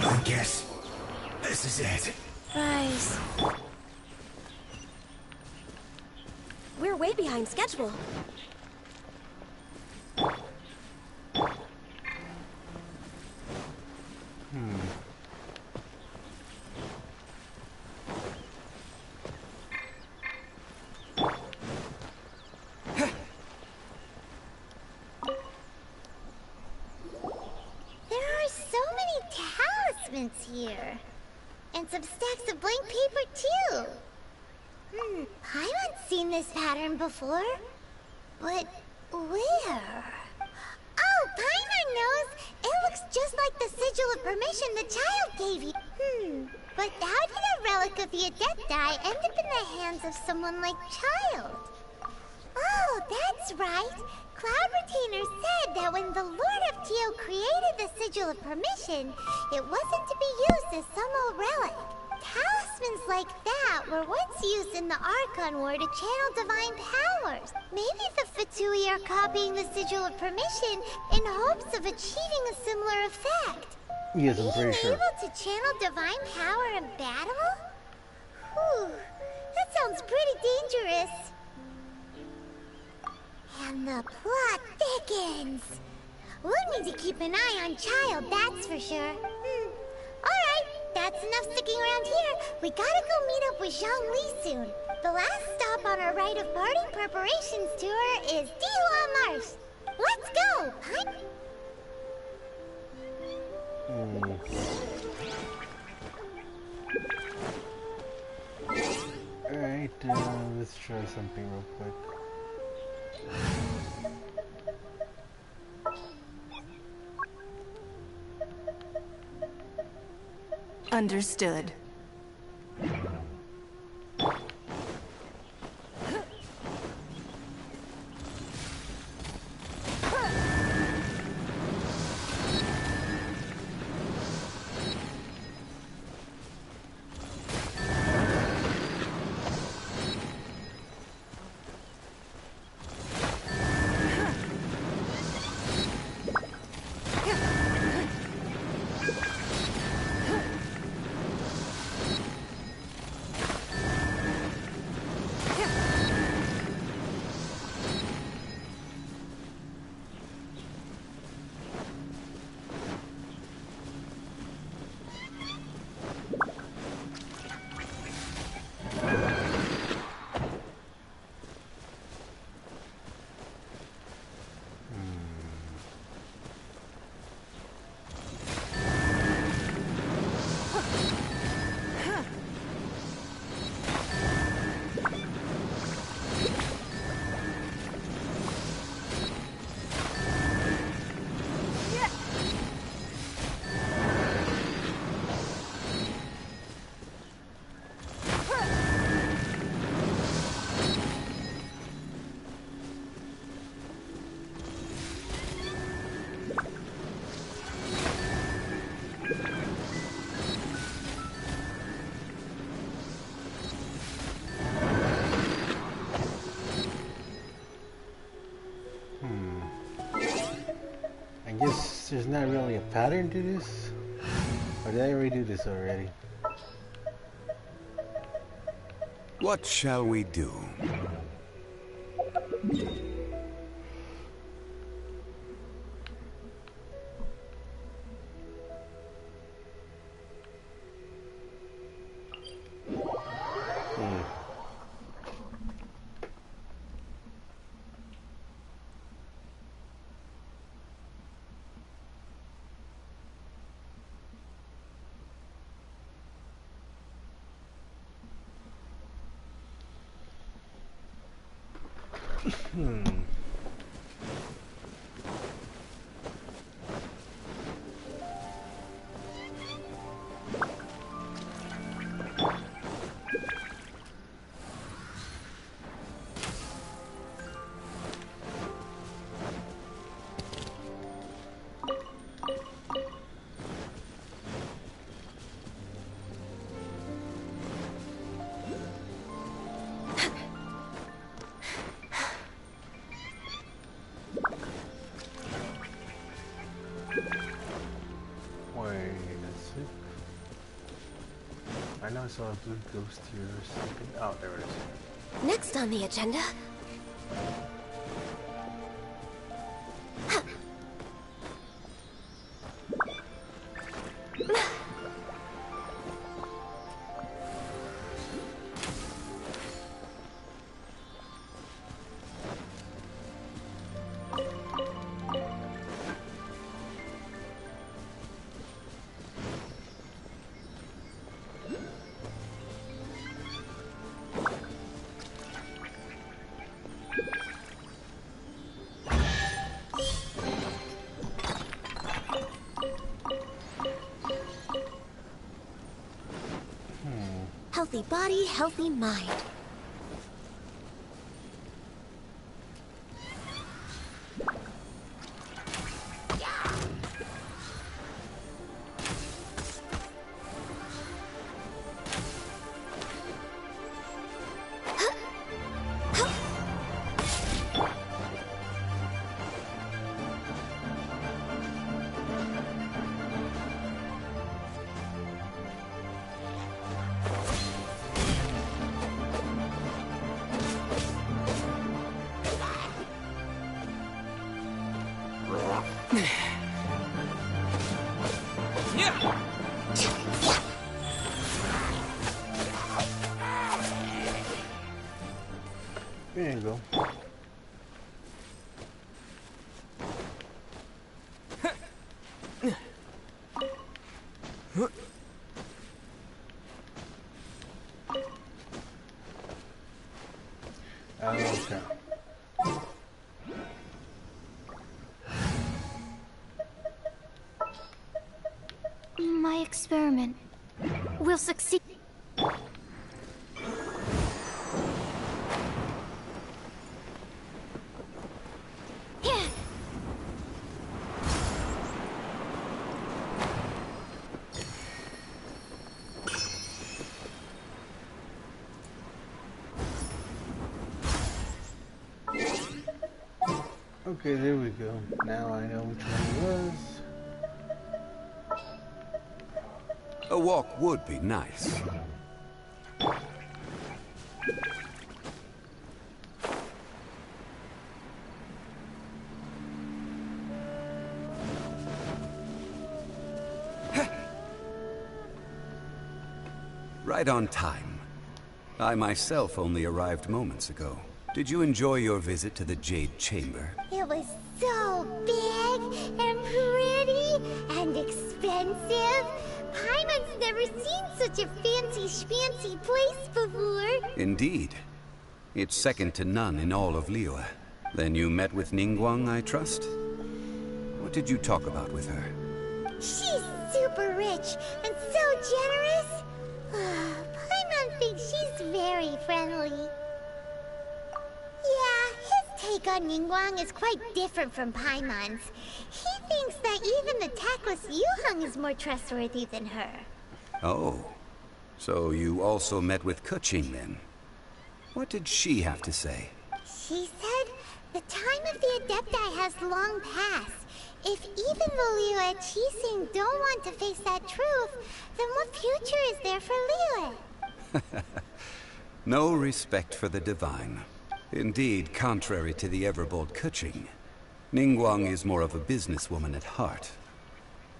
[SPEAKER 8] I guess this is it.
[SPEAKER 5] Rise. We're way behind schedule.
[SPEAKER 4] Here. And some stacks of blank paper, too. I haven't seen this pattern before. But where? Oh, Paimon knows! It looks just like the sigil of permission the child gave you. But how did a relic of the Adepti end up in the hands of someone like Child? Oh, that's right. Cloud Retainer said that when the Lord of Tio created the Sigil of Permission, it wasn't to be used as some old relic. Talismans like that were once used in the Archon War to channel divine powers. Maybe the Fatui are copying the Sigil of Permission in hopes of achieving a similar effect.
[SPEAKER 1] Yes, I'm pretty sure.
[SPEAKER 4] Being able to channel divine power in battle? Whew, that sounds pretty dangerous. And the plot thickens. We'll need to keep an eye on Child, that's for sure. Alright, that's enough sticking around here. We gotta go meet up with Zhongli soon. The last stop on our rite of parting preparations tour is Dihua Marsh. Let's go, huh?
[SPEAKER 1] Alright, let's try something real quick.
[SPEAKER 13] Understood.
[SPEAKER 1] guess there's not really a pattern to this. Or did I already do this already?
[SPEAKER 2] What shall we do?
[SPEAKER 1] I know I saw a blue ghost here or something. Oh, there it is.
[SPEAKER 5] Next on the agenda. Healthy body, healthy mind.
[SPEAKER 1] There you go. Okay.
[SPEAKER 11] My experiment will succeed.
[SPEAKER 1] Okay, there we go. Now I know which one it was.
[SPEAKER 2] A walk would be nice. Right on time. I myself only arrived moments ago. Did you enjoy your visit to the Jade Chamber?
[SPEAKER 4] It was so big and pretty and expensive. Paimon's never seen such a fancy place before.
[SPEAKER 2] Indeed. It's second to none in all of Liyue. Then you met with Ningguang, I trust? What did you talk about with her?
[SPEAKER 4] She's super rich and so generous. Paimon thinks she's very friendly. Yeah, his take on Ningguang is quite different from Paimon's. He thinks that even the tactless Yuheng is more trustworthy than her.
[SPEAKER 2] Oh. So you also met with Keqing then? What did she have to say?
[SPEAKER 4] She said the time of the Adepti has long passed. If even the Liyue Qixing don't want to face that truth, then what future is there for Liyue?
[SPEAKER 2] No respect for the divine. Indeed, contrary to the ever-bold Keqing, Ningguang is more of a businesswoman at heart.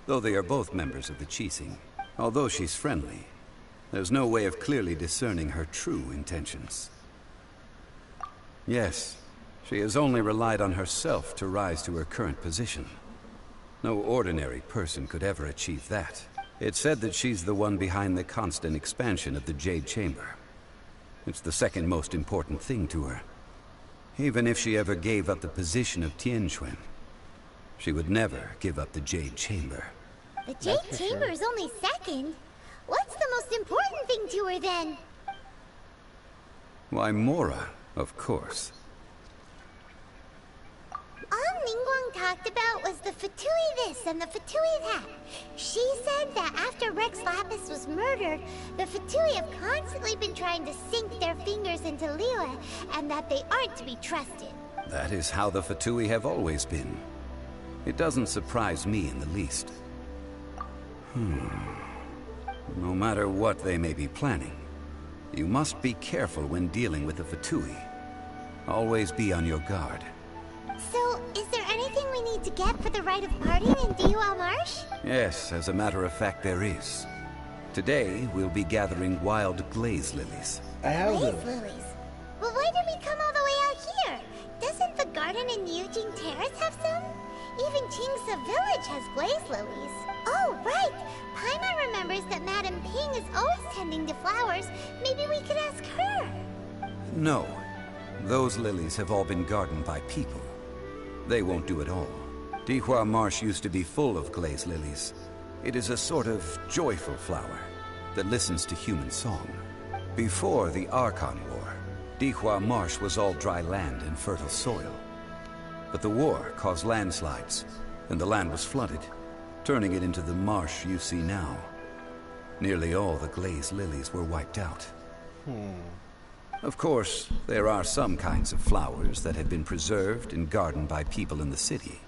[SPEAKER 2] Though they are both members of the Qixing, although she's friendly, there's no way of clearly discerning her true intentions. Yes, she has only relied on herself to rise to her current position. No ordinary person could ever achieve that. It's said that she's the one behind the constant expansion of the Jade Chamber. It's the second most important thing to her. Even if she ever gave up the position of Tianquan, she would never give up the Jade Chamber.
[SPEAKER 4] The Jade Chamber is only second. What's the most important thing to her then?
[SPEAKER 2] Why, Mora, of course.
[SPEAKER 4] All Ningguang talked about was the Fatui this and the Fatui that. She said that after Rex Lapis was murdered, the Fatui have constantly been trying to sink their fingers into Liyue, and that they aren't to be trusted.
[SPEAKER 2] That is how the Fatui have always been. It doesn't surprise me in the least. No matter what they may be planning, you must be careful when dealing with the Fatui. Always be on your guard.
[SPEAKER 4] So, is there anything we need to get for the rite of parting in Dihua Marsh?
[SPEAKER 2] Yes, as a matter of fact, there is. Today, we'll be gathering wild glaze lilies.
[SPEAKER 4] Glaze lilies? Well, why did we come all the way out here? Doesn't the garden in Yujing Terrace have some? Even Qingce Village has glaze lilies. Oh, right! Paimon remembers that Madame Ping is always tending to flowers. Maybe we could ask her.
[SPEAKER 2] No. Those lilies have all been gardened by people. They won't do it all. Dihua Marsh used to be full of glaze lilies. It is a sort of joyful flower that listens to human song. Before the Archon War, Dihua Marsh was all dry land and fertile soil. But the war caused landslides, and the land was flooded, turning it into the marsh you see now. Nearly all the glaze lilies were wiped out. Of course, there are some kinds of flowers that have been preserved and gardened by people in the city.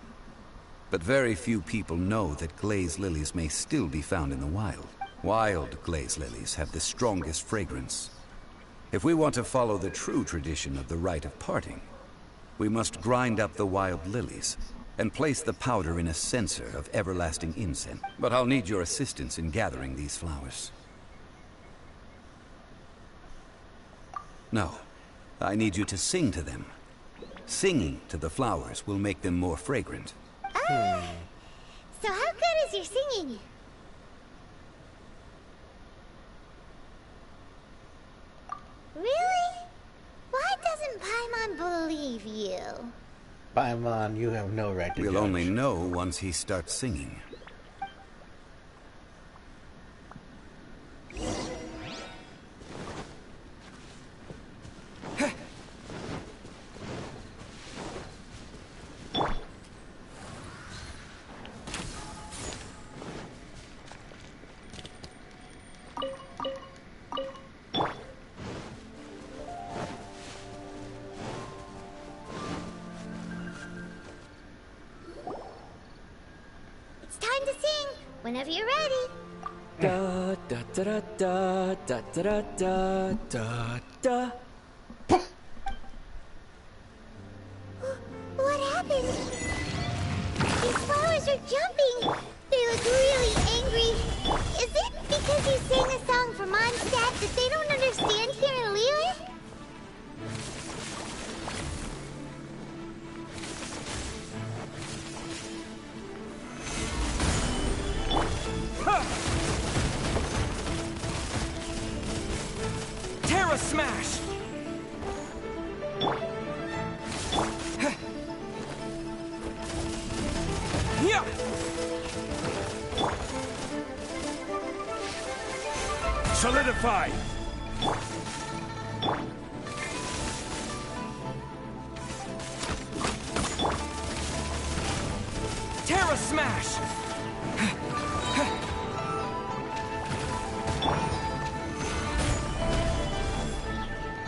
[SPEAKER 2] But very few people know that glaze lilies may still be found in the wild. Wild glaze lilies have the strongest fragrance. If we want to follow the true tradition of the rite of parting, we must grind up the wild lilies and place the powder in a censer of everlasting incense. But I'll need your assistance in gathering these flowers. No, I need you to sing to them. Singing to the flowers will make them more fragrant.
[SPEAKER 4] So how good is your singing? Really? Why doesn't Paimon believe you?
[SPEAKER 1] Paimon, you have no right to
[SPEAKER 2] We'll
[SPEAKER 1] judge.
[SPEAKER 2] only know once he starts singing.
[SPEAKER 4] It's time to sing, whenever you're ready.
[SPEAKER 6] Da da da da da da da da da.
[SPEAKER 4] What happened? These flowers are jumping. They look really angry. Is it because you sang a song for Mondstadt that they don't understand here in Liyue?
[SPEAKER 10] Terra Smash! Yeah!
[SPEAKER 8] Solidify!
[SPEAKER 10] Terra Smash!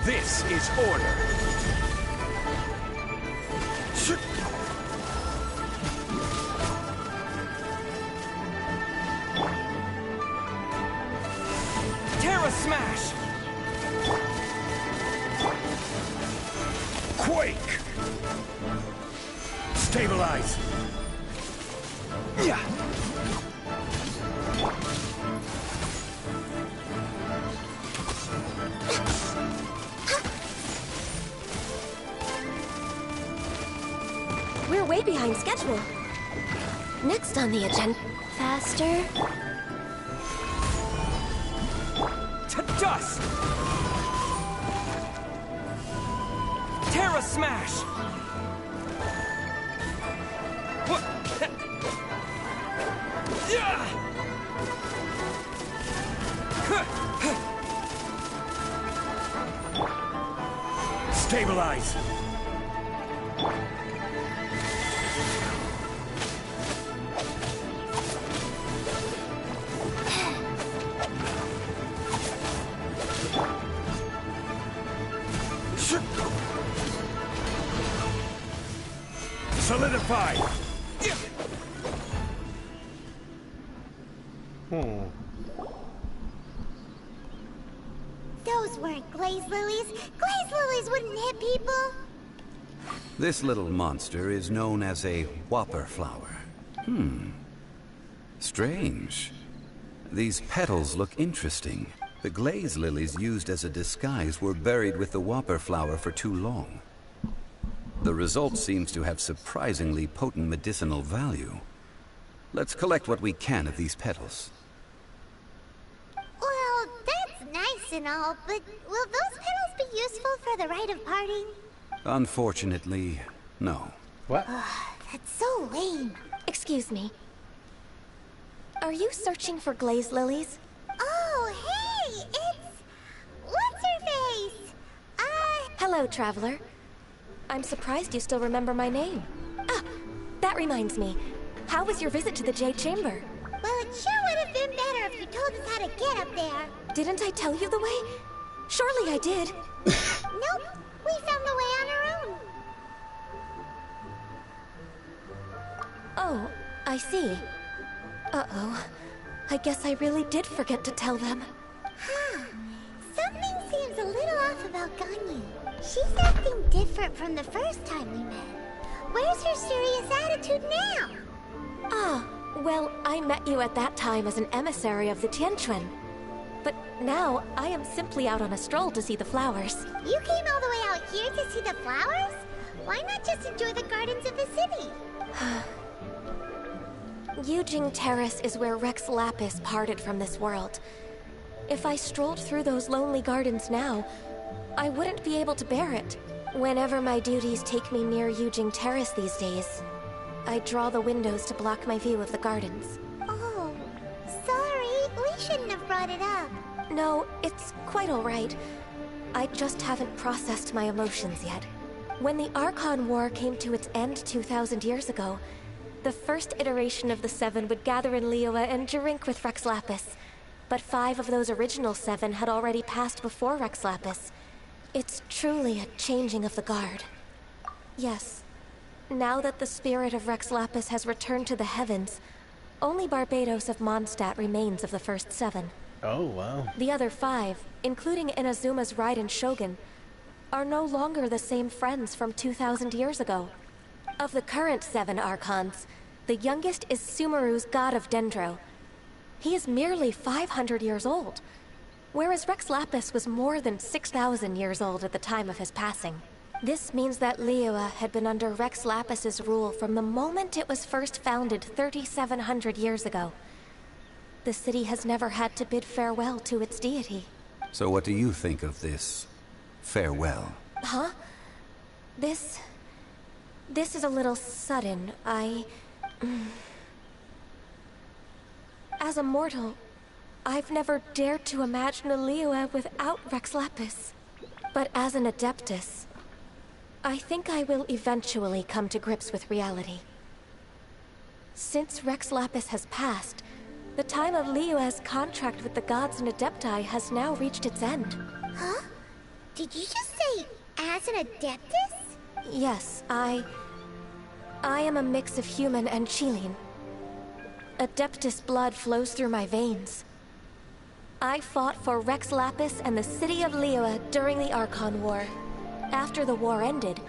[SPEAKER 8] This is order.
[SPEAKER 16] Stabilize!
[SPEAKER 9] Yeah.
[SPEAKER 5] We're way behind schedule. Next on the agenda... Faster?
[SPEAKER 10] To dust! Terra Smash! What? Yeah!
[SPEAKER 16] Stabilize! Solidify!
[SPEAKER 4] Those weren't glaze lilies. Glaze lilies wouldn't hit people.
[SPEAKER 2] This little monster is known as a whopper flower. Strange. These petals look interesting. The glaze lilies used as a disguise were buried with the whopper flower for too long. The result seems to have surprisingly potent medicinal value. Let's collect what we can of these petals.
[SPEAKER 4] Well, that's nice and all, but will those petals be useful for the rite of parting?
[SPEAKER 2] Unfortunately, no.
[SPEAKER 1] What?
[SPEAKER 4] That's so lame.
[SPEAKER 5] Excuse me. Are you searching for glaze lilies?
[SPEAKER 4] Oh, hey! It's... What's-her-face?
[SPEAKER 5] Hello, traveler. I'm surprised you still remember my name. Ah, that reminds me. How was your visit to the Jade Chamber?
[SPEAKER 4] Well, it sure would have been better if you told us how to get up there.
[SPEAKER 5] Didn't I tell you the way? Surely I did.
[SPEAKER 4] Nope. We found the way on our own.
[SPEAKER 5] Oh, I see. Uh-oh. I guess I really did forget to tell them.
[SPEAKER 4] Huh. Something seems a little off about Ganyu. She's acting different from the first time we met. Where's her serious attitude now?
[SPEAKER 5] Ah, well, I met you at that time as an emissary of the Tianquan. But now, I am simply out on a stroll to see the flowers.
[SPEAKER 4] You came all the way out here to see the flowers? Why not just enjoy the gardens of the city?
[SPEAKER 5] Yujing Terrace is where Rex Lapis parted from this world. If I strolled through those lonely gardens now, I wouldn't be able to bear it. Whenever my duties take me near Yujing Terrace these days, I draw the windows to block my view of the gardens.
[SPEAKER 4] Oh, sorry. We shouldn't have brought it up.
[SPEAKER 5] No, it's quite all right. I just haven't processed my emotions yet. When the Archon War came to its end 2,000 years ago, the first iteration of the Seven would gather in Liyue and drink with Rex Lapis. But 5 of those original 7 had already passed before Rex Lapis. It's truly a changing of the guard. Yes. Now that the spirit of Rex Lapis has returned to the heavens, only Barbados of Mondstadt remains of the first 7.
[SPEAKER 1] Oh, wow.
[SPEAKER 5] The other 5, including Inazuma's Raiden Shogun, are no longer the same friends from 2,000 years ago. Of the current 7 Archons, the youngest is Sumeru's god of Dendro. He is merely 500 years old, whereas Rex Lapis was more than 6,000 years old at the time of his passing. This means that Liyue had been under Rex Lapis's rule from the moment it was first founded 3,700 years ago. The city has never had to bid farewell to its deity.
[SPEAKER 2] So what do you think of this farewell?
[SPEAKER 5] Huh? This is a little sudden. As a mortal, I've never dared to imagine a Liyue without Rex Lapis. But as an Adeptus, I think I will eventually come to grips with reality. Since Rex Lapis has passed, the time of Liyue's contract with the gods and Adepti has now reached its end.
[SPEAKER 4] Huh? Did you just say, as an Adeptus?
[SPEAKER 5] Yes, I am a mix of human and Qilin. Adeptus blood flows through my veins. I fought for Rex Lapis and the city of Liyue during the Archon War. After the war ended,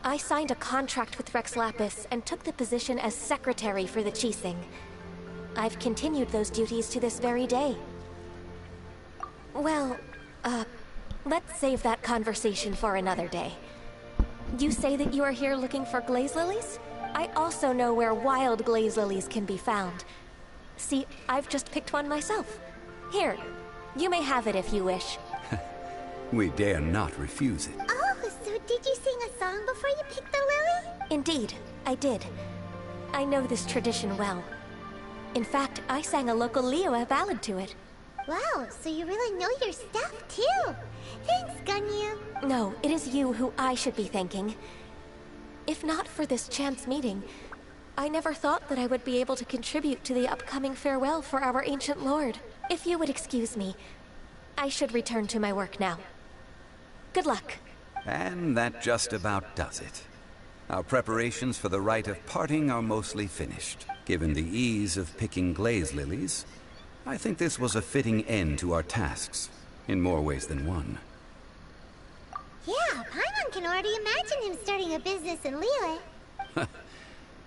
[SPEAKER 5] I signed a contract with Rex Lapis and took the position as secretary for the Qixing. I've continued those duties to this very day. Well, let's save that conversation for another day. You say that you are here looking for glaze lilies? I also know where wild glaze lilies can be found. See, I've just picked one myself. Here, you may have it if you wish.
[SPEAKER 2] We dare not refuse it.
[SPEAKER 4] Oh, so did you sing a song before you picked the lily?
[SPEAKER 5] Indeed, I did. I know this tradition well. In fact, I sang a local Liyue ballad to it.
[SPEAKER 4] Wow, so you really know your stuff, too. Thanks, Ganyu.
[SPEAKER 5] No, it is you who I should be thanking. If not for this chance meeting, I never thought that I would be able to contribute to the upcoming farewell for our ancient lord. If you would excuse me, I should return to my work now. Good luck.
[SPEAKER 2] And that just about does it. Our preparations for the rite of parting are mostly finished. Given the ease of picking glaze lilies, I think this was a fitting end to our tasks, in more ways than one.
[SPEAKER 4] Yeah, Paimon can already imagine him starting a business in Liyue.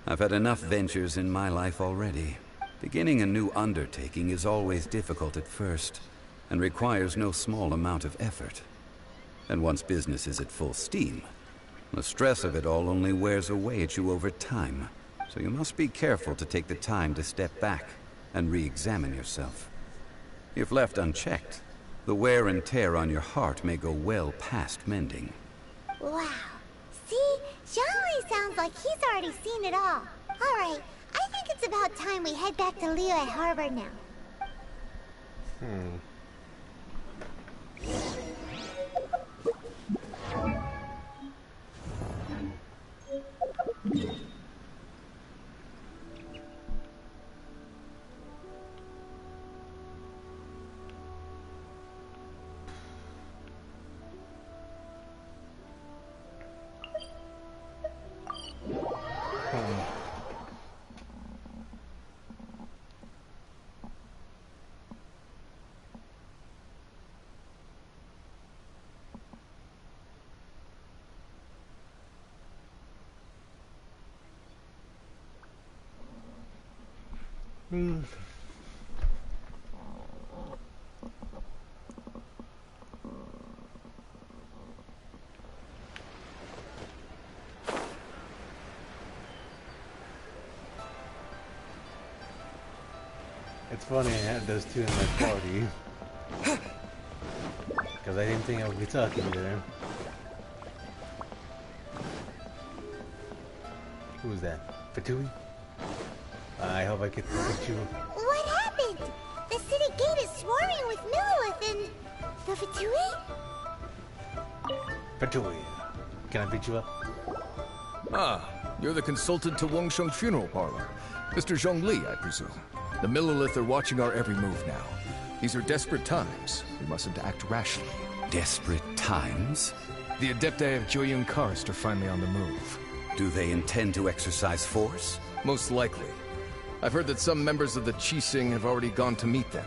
[SPEAKER 2] I've had enough ventures in my life already. Beginning a new undertaking is always difficult at first, and requires no small amount of effort. And once business is at full steam, the stress of it all only wears away at you over time. So you must be careful to take the time to step back and re-examine yourself. If left unchecked, the wear and tear on your heart may go well past mending.
[SPEAKER 4] Wow. See? Zhongli sounds like he's already seen it all. Alright, I think it's about time we head back to Liyue Harbor now.
[SPEAKER 1] It's funny I had those two in my party. Because I didn't think I would be talking to them. Who's that? Fatui? I hope I get to meet you.
[SPEAKER 4] What happened? The city gate is swarming with Millilith and... the Fatui?
[SPEAKER 1] Fatui, can I beat you up?
[SPEAKER 17] Ah, you're the consultant to Wangsheng Funeral Parlor. Mr. Zhongli, I presume. The Millilith are watching our every move now. These are desperate times. We mustn't act rashly.
[SPEAKER 2] Desperate times?
[SPEAKER 17] The Adepti of Joyun Karst are finally on the move.
[SPEAKER 2] Do they intend to exercise force?
[SPEAKER 17] Most likely. I've heard that some members of the Qixing have already gone to meet them.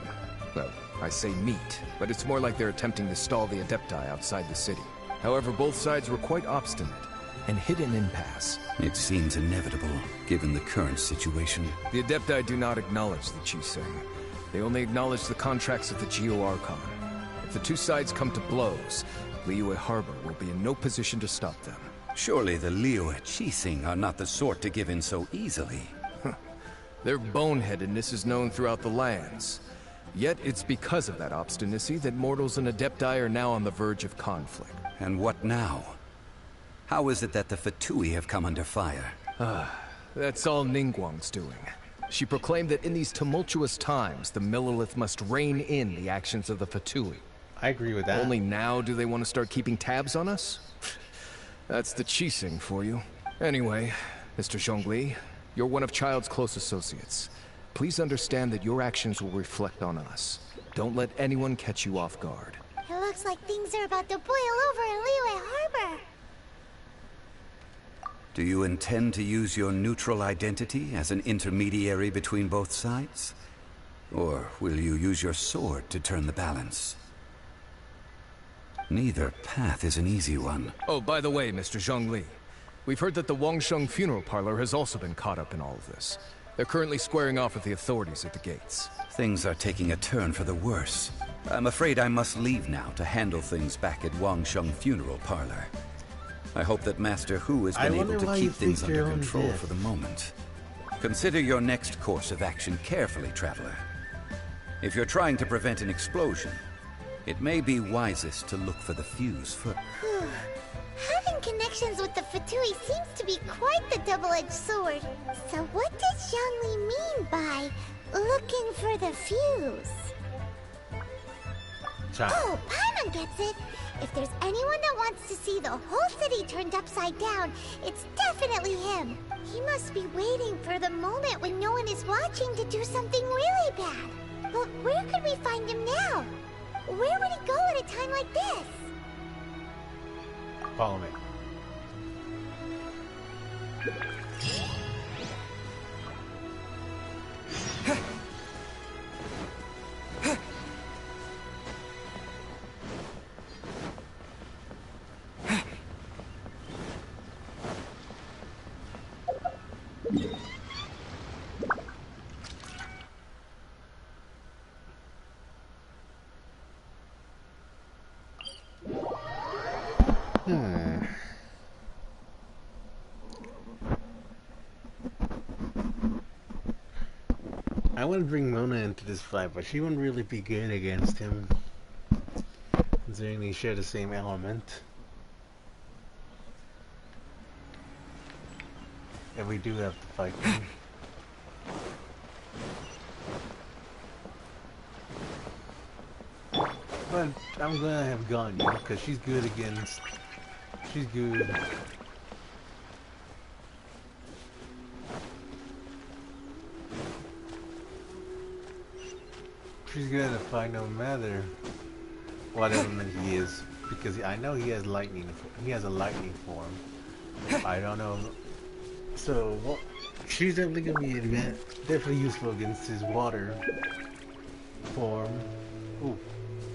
[SPEAKER 17] Well, I say meet, but it's more like they're attempting to stall the Adepti outside the city. However, both sides were quite obstinate and hit an impasse.
[SPEAKER 2] It seems inevitable, given the current situation.
[SPEAKER 17] The Adepti do not acknowledge the Qixing. They only acknowledge the contracts of the Geo-Archon. If the two sides come to blows, Liyue Harbor will be in no position to stop them.
[SPEAKER 2] Surely the Liyue Qixing are not the sort to give in so easily.
[SPEAKER 17] Their boneheadedness is known throughout the lands. Yet it's because of that obstinacy that mortals and Adepti are now on the verge of conflict.
[SPEAKER 2] And what now? How is it that the Fatui have come under fire?
[SPEAKER 17] That's all Ningguang's doing. She proclaimed that in these tumultuous times, the Millilith must rein in the actions of the Fatui.
[SPEAKER 1] I agree with that.
[SPEAKER 17] Only now do they want to start keeping tabs on us? That's the Qixing for you. Anyway, Mr. Zhongli, you're one of Child's close associates. Please understand that your actions will reflect on us. Don't let anyone catch you off guard.
[SPEAKER 4] It looks like things are about to boil over in Liyue Harbor.
[SPEAKER 2] Do you intend to use your neutral identity as an intermediary between both sides? Or will you use your sword to turn the balance? Neither path is an easy one.
[SPEAKER 17] Oh, by the way, Mr. Zhongli, We've heard that the Wangsheng funeral parlor has also been caught up in all of this. They're currently squaring off with the authorities at the gates.
[SPEAKER 2] Things are taking a turn for the worse. I'm afraid I must leave now to handle things back at Wangsheng funeral parlor. I hope that Master Hu has been able to keep things under control for the moment. Consider your next course of action carefully, Traveler. If you're trying to prevent an explosion, it may be wisest to look for the fuse first.
[SPEAKER 4] Having connections with the Fatui seems to be quite the double-edged sword. So what does Zhongli mean by looking for the fuse? Oh, Paimon gets it! If there's anyone that wants to see the whole city turned upside down, it's definitely him. He must be waiting for the moment when no one is watching to do something really bad. But where could we find him now? Where would he go at a time like this?
[SPEAKER 1] Follow me. I want to bring Mona into this fight, but she wouldn't really be good against him, considering they share the same element. And we do have to fight them. But I'm gonna have Ganyu, because she's good against... She's good. She's gonna fight no matter what element he is, because I know he has lightning. He has a lightning form. I don't know. So well, she's definitely gonna be definitely useful against his water form. Ooh,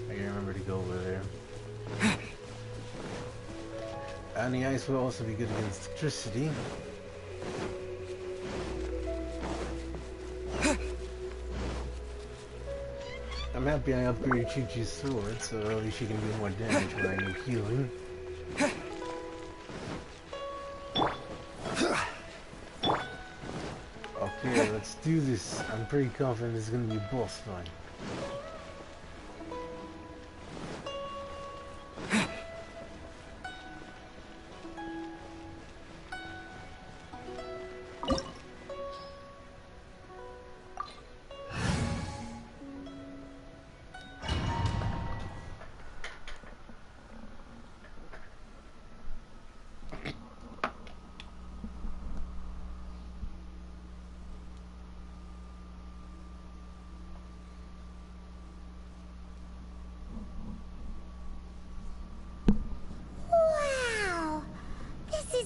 [SPEAKER 1] I can remember to go over there. And the ice will also be good against electricity. I'm happy I upgraded Chi-Chi's sword, so at least she can do more damage when I need healing. Okay, let's do this. I'm pretty confident it's gonna be a boss fight.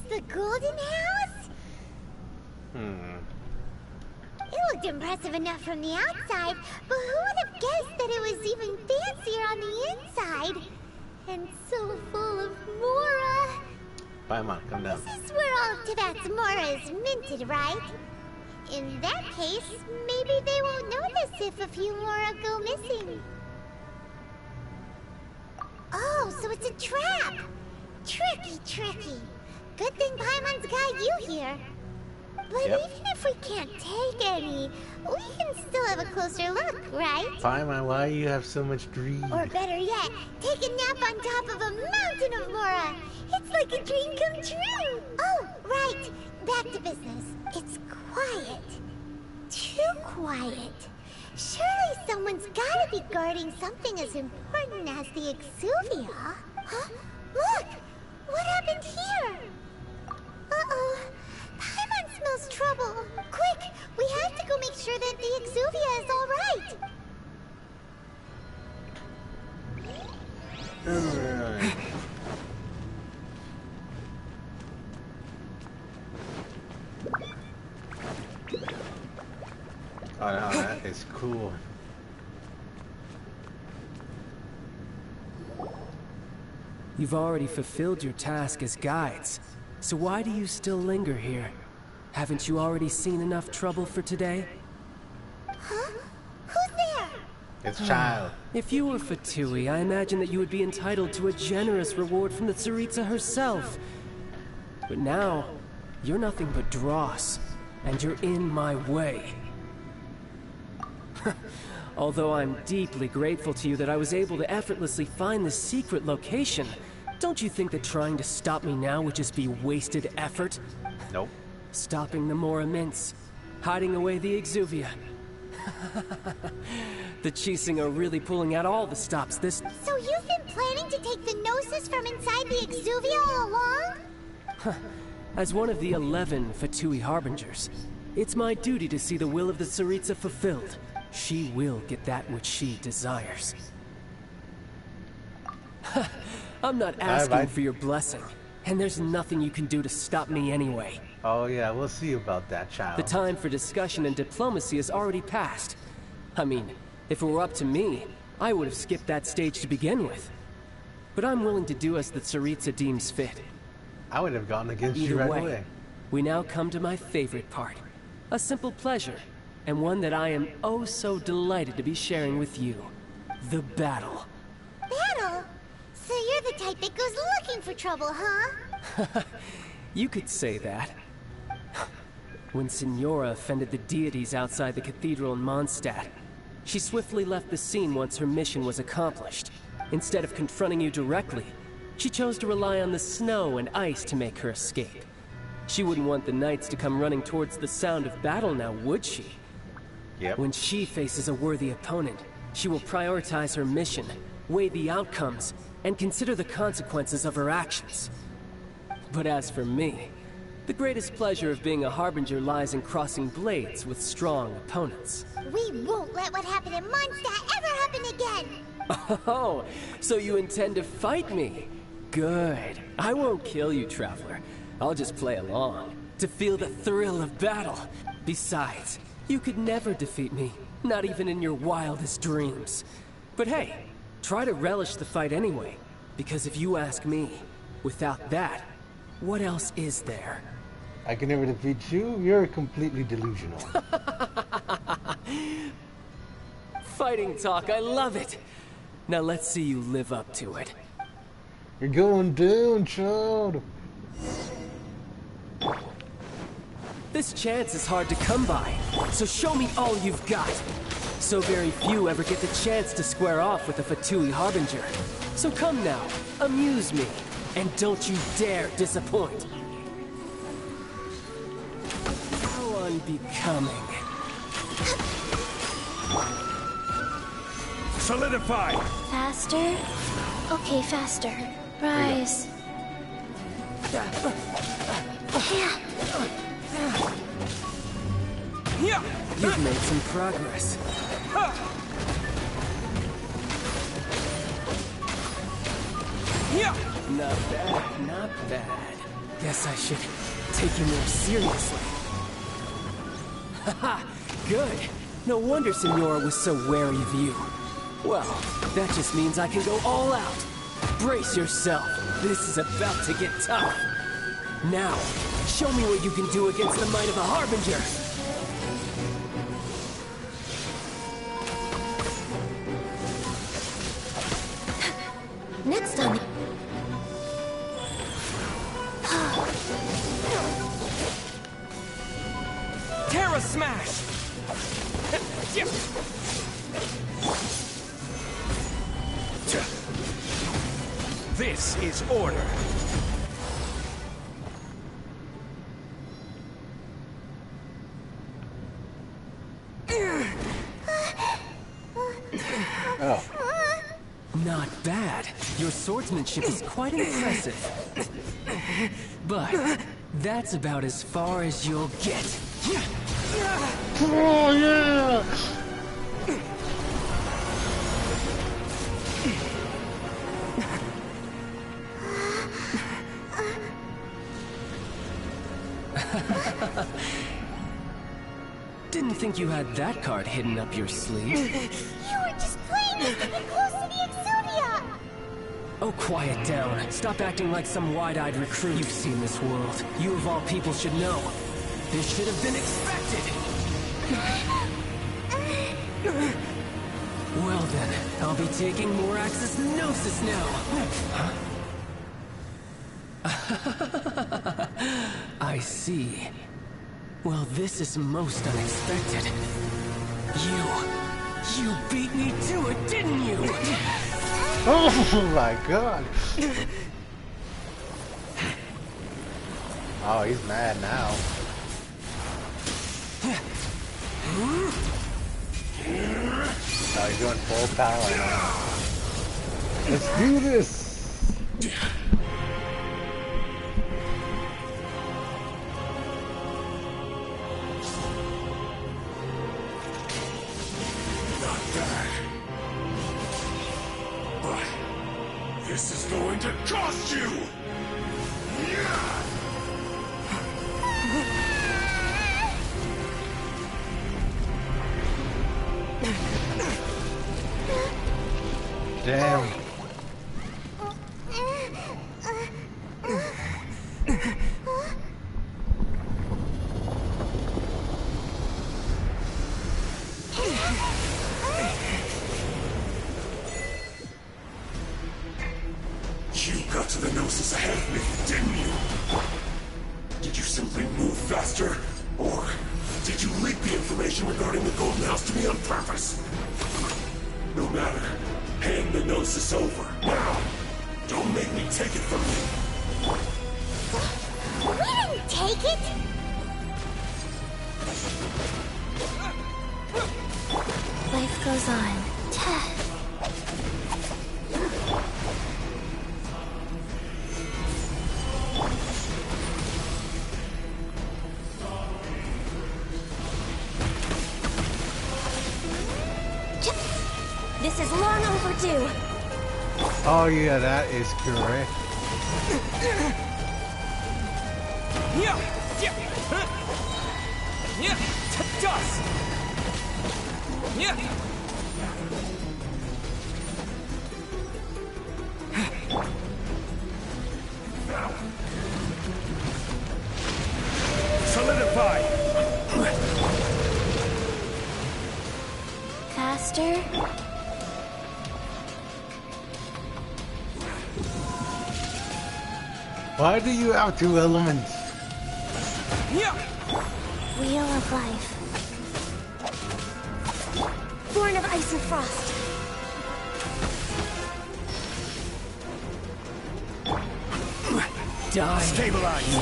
[SPEAKER 4] The Golden House? It looked impressive enough from the outside, but who would have guessed that it was even fancier on the inside? And so full of Mora.
[SPEAKER 1] Paimon, come down.
[SPEAKER 4] This is where all of Tibet's Mora is minted, right? In that case, maybe they won't notice if a few Mora go missing. Oh, so it's a trap! Tricky, tricky. Good thing Paimon's got you here. But even if we can't take any, we can still have a closer look, right?
[SPEAKER 1] Paimon, why do you have so much greed?
[SPEAKER 4] Or better yet, take a nap on top of a mountain of Mora. It's like a dream come true. Oh, right. Back to business. It's quiet. Too quiet. Surely someone's gotta be guarding something as important as the Exuvia. Huh? Look! What happened here? Uh-oh. Paimon smells trouble. Quick! We have to go make sure that the Exuvia is all right.
[SPEAKER 1] Alright. Oh no, that is cool.
[SPEAKER 9] You've already fulfilled your task as guides.
[SPEAKER 18] So why do you still linger here? Haven't you already seen enough trouble for today?
[SPEAKER 4] Huh? Who's there?
[SPEAKER 1] It's Child.
[SPEAKER 18] If you were Fatui, I imagine that you would be entitled to a generous reward from the Tsaritsa herself. But now, you're nothing but dross, and you're in my way. Although I'm deeply grateful to you that I was able to effortlessly find this secret location, don't you think that trying to stop me now would just be wasted effort?
[SPEAKER 1] Nope.
[SPEAKER 18] Stopping the Mora Mints, hiding away the Exuvia. The Chising are really pulling out all the stops this...
[SPEAKER 4] So you've been planning to take the Gnosis from inside the Exuvia all along?
[SPEAKER 18] As one of the 11 Fatui Harbingers, it's my duty to see the will of the Tsaritsa fulfilled. She will get that which she desires. I'm not asking for your blessing, and there's nothing you can do to stop me anyway.
[SPEAKER 1] Oh yeah, we'll see about that, Child.
[SPEAKER 18] The time for discussion and diplomacy has already passed. I mean, if it were up to me, I would have skipped that stage to begin with. But I'm willing to do as the Tsaritsa deems fit.
[SPEAKER 1] I would have gone against you right away.
[SPEAKER 18] We now come to my favorite part. A simple pleasure, and one that I am oh so delighted to be sharing with you. The battle.
[SPEAKER 4] Battle? So you're the type that goes looking for trouble, huh?
[SPEAKER 18] You could say that. When Signora offended the deities outside the cathedral in Mondstadt, she swiftly left the scene once her mission was accomplished. Instead of confronting you directly, she chose to rely on the snow and ice to make her escape. She wouldn't want the knights to come running towards the sound of battle now, would she?
[SPEAKER 1] Yep.
[SPEAKER 18] When she faces a worthy opponent, she will prioritize her mission, weigh the outcomes, and consider the consequences of her actions. But as for me, the greatest pleasure of being a Harbinger lies in crossing blades with strong opponents.
[SPEAKER 4] We won't let what happened in Mondstadt ever happen again!
[SPEAKER 18] Oh, so you intend to fight me? Good. I won't kill you, Traveler. I'll just play along, to feel the thrill of battle. Besides, you could never defeat me, not even in your wildest dreams. But hey, try to relish the fight anyway, because if you ask me, without that, what else is there?
[SPEAKER 1] I can never defeat you. You're completely delusional.
[SPEAKER 18] Fighting talk, I love it. Now let's see you live up to it.
[SPEAKER 1] You're going down, Child.
[SPEAKER 18] This chance is hard to come by, so show me all you've got. So very few ever get the chance to square off with a Fatui Harbinger. So come now, amuse me, and don't you dare disappoint. How unbecoming.
[SPEAKER 16] Solidify!
[SPEAKER 11] Faster? Okay, faster. Rise.
[SPEAKER 18] You've made some progress. Not bad, not bad. Guess I should take you more seriously. Haha, good. No wonder Signora was so wary of you. Well, that just means I can go all out. Brace yourself. This is about to get tough. Now, show me what you can do against the might of a Harbinger.
[SPEAKER 5] Next on...
[SPEAKER 9] Terra Smash!
[SPEAKER 16] This is order.
[SPEAKER 1] Oh.
[SPEAKER 18] Not bad. Your swordsmanship is quite impressive. But that's about as far as you'll get.
[SPEAKER 1] Oh, yeah!
[SPEAKER 18] Didn't think you had that card hidden up your sleeve.
[SPEAKER 4] You were just playing this to get close to the Exuvia!
[SPEAKER 18] Oh, quiet down. Stop acting like some wide-eyed recruit. You've seen this world. You of all people should know. This should have been expected! Well then, I'll be taking more Axis Gnosis now! Huh? I see. Well, this is most unexpected. You beat me to it, didn't you?
[SPEAKER 1] Oh my god! Oh, he's mad now. Oh, he's going full power now. Let's do this!
[SPEAKER 8] Not bad. But this is going to cost you!
[SPEAKER 1] Damn.
[SPEAKER 8] You got to the Gnosis ahead of me, didn't you? Did you simply move faster? Or did you leak the information regarding the Golden House to me on purpose? No matter. Hand the Gnosis over, now! Don't make me take it from you!
[SPEAKER 4] We didn't take it!
[SPEAKER 11] Life goes on.
[SPEAKER 5] This is long overdue.
[SPEAKER 1] Oh yeah, that is correct.
[SPEAKER 10] Yeah, dust. Yeah.
[SPEAKER 16] Solidify.
[SPEAKER 11] Faster.
[SPEAKER 1] Why do you have two elements?
[SPEAKER 10] Yeah.
[SPEAKER 11] Wheel of life.
[SPEAKER 5] Born of ice and frost.
[SPEAKER 18] Die.
[SPEAKER 16] Stabilize.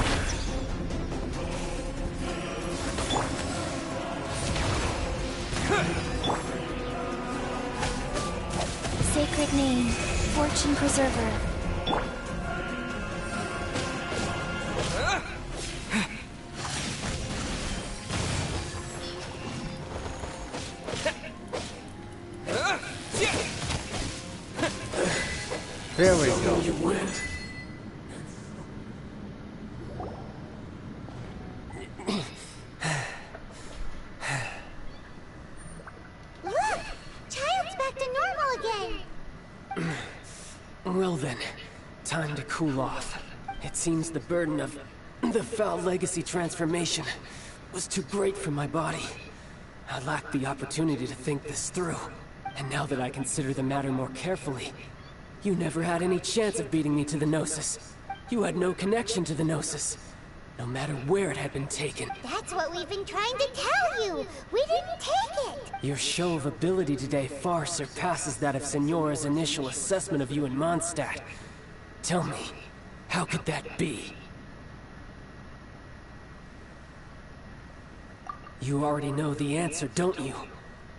[SPEAKER 11] Sacred name. Fortune preserver.
[SPEAKER 1] There we go.
[SPEAKER 8] You went.
[SPEAKER 4] Look! Child's back to normal again!
[SPEAKER 18] Well then, time to cool off. It seems the burden of the foul legacy transformation was too great for my body. I lacked the opportunity to think this through. And now that I consider the matter more carefully, you never had any chance of beating me to the Gnosis. You had no connection to the Gnosis, no matter where it had been taken.
[SPEAKER 4] That's what we've been trying to tell you! We didn't take it!
[SPEAKER 18] Your show of ability today far surpasses that of Signora's initial assessment of you in Mondstadt. Tell me, how could that be? You already know the answer, don't you?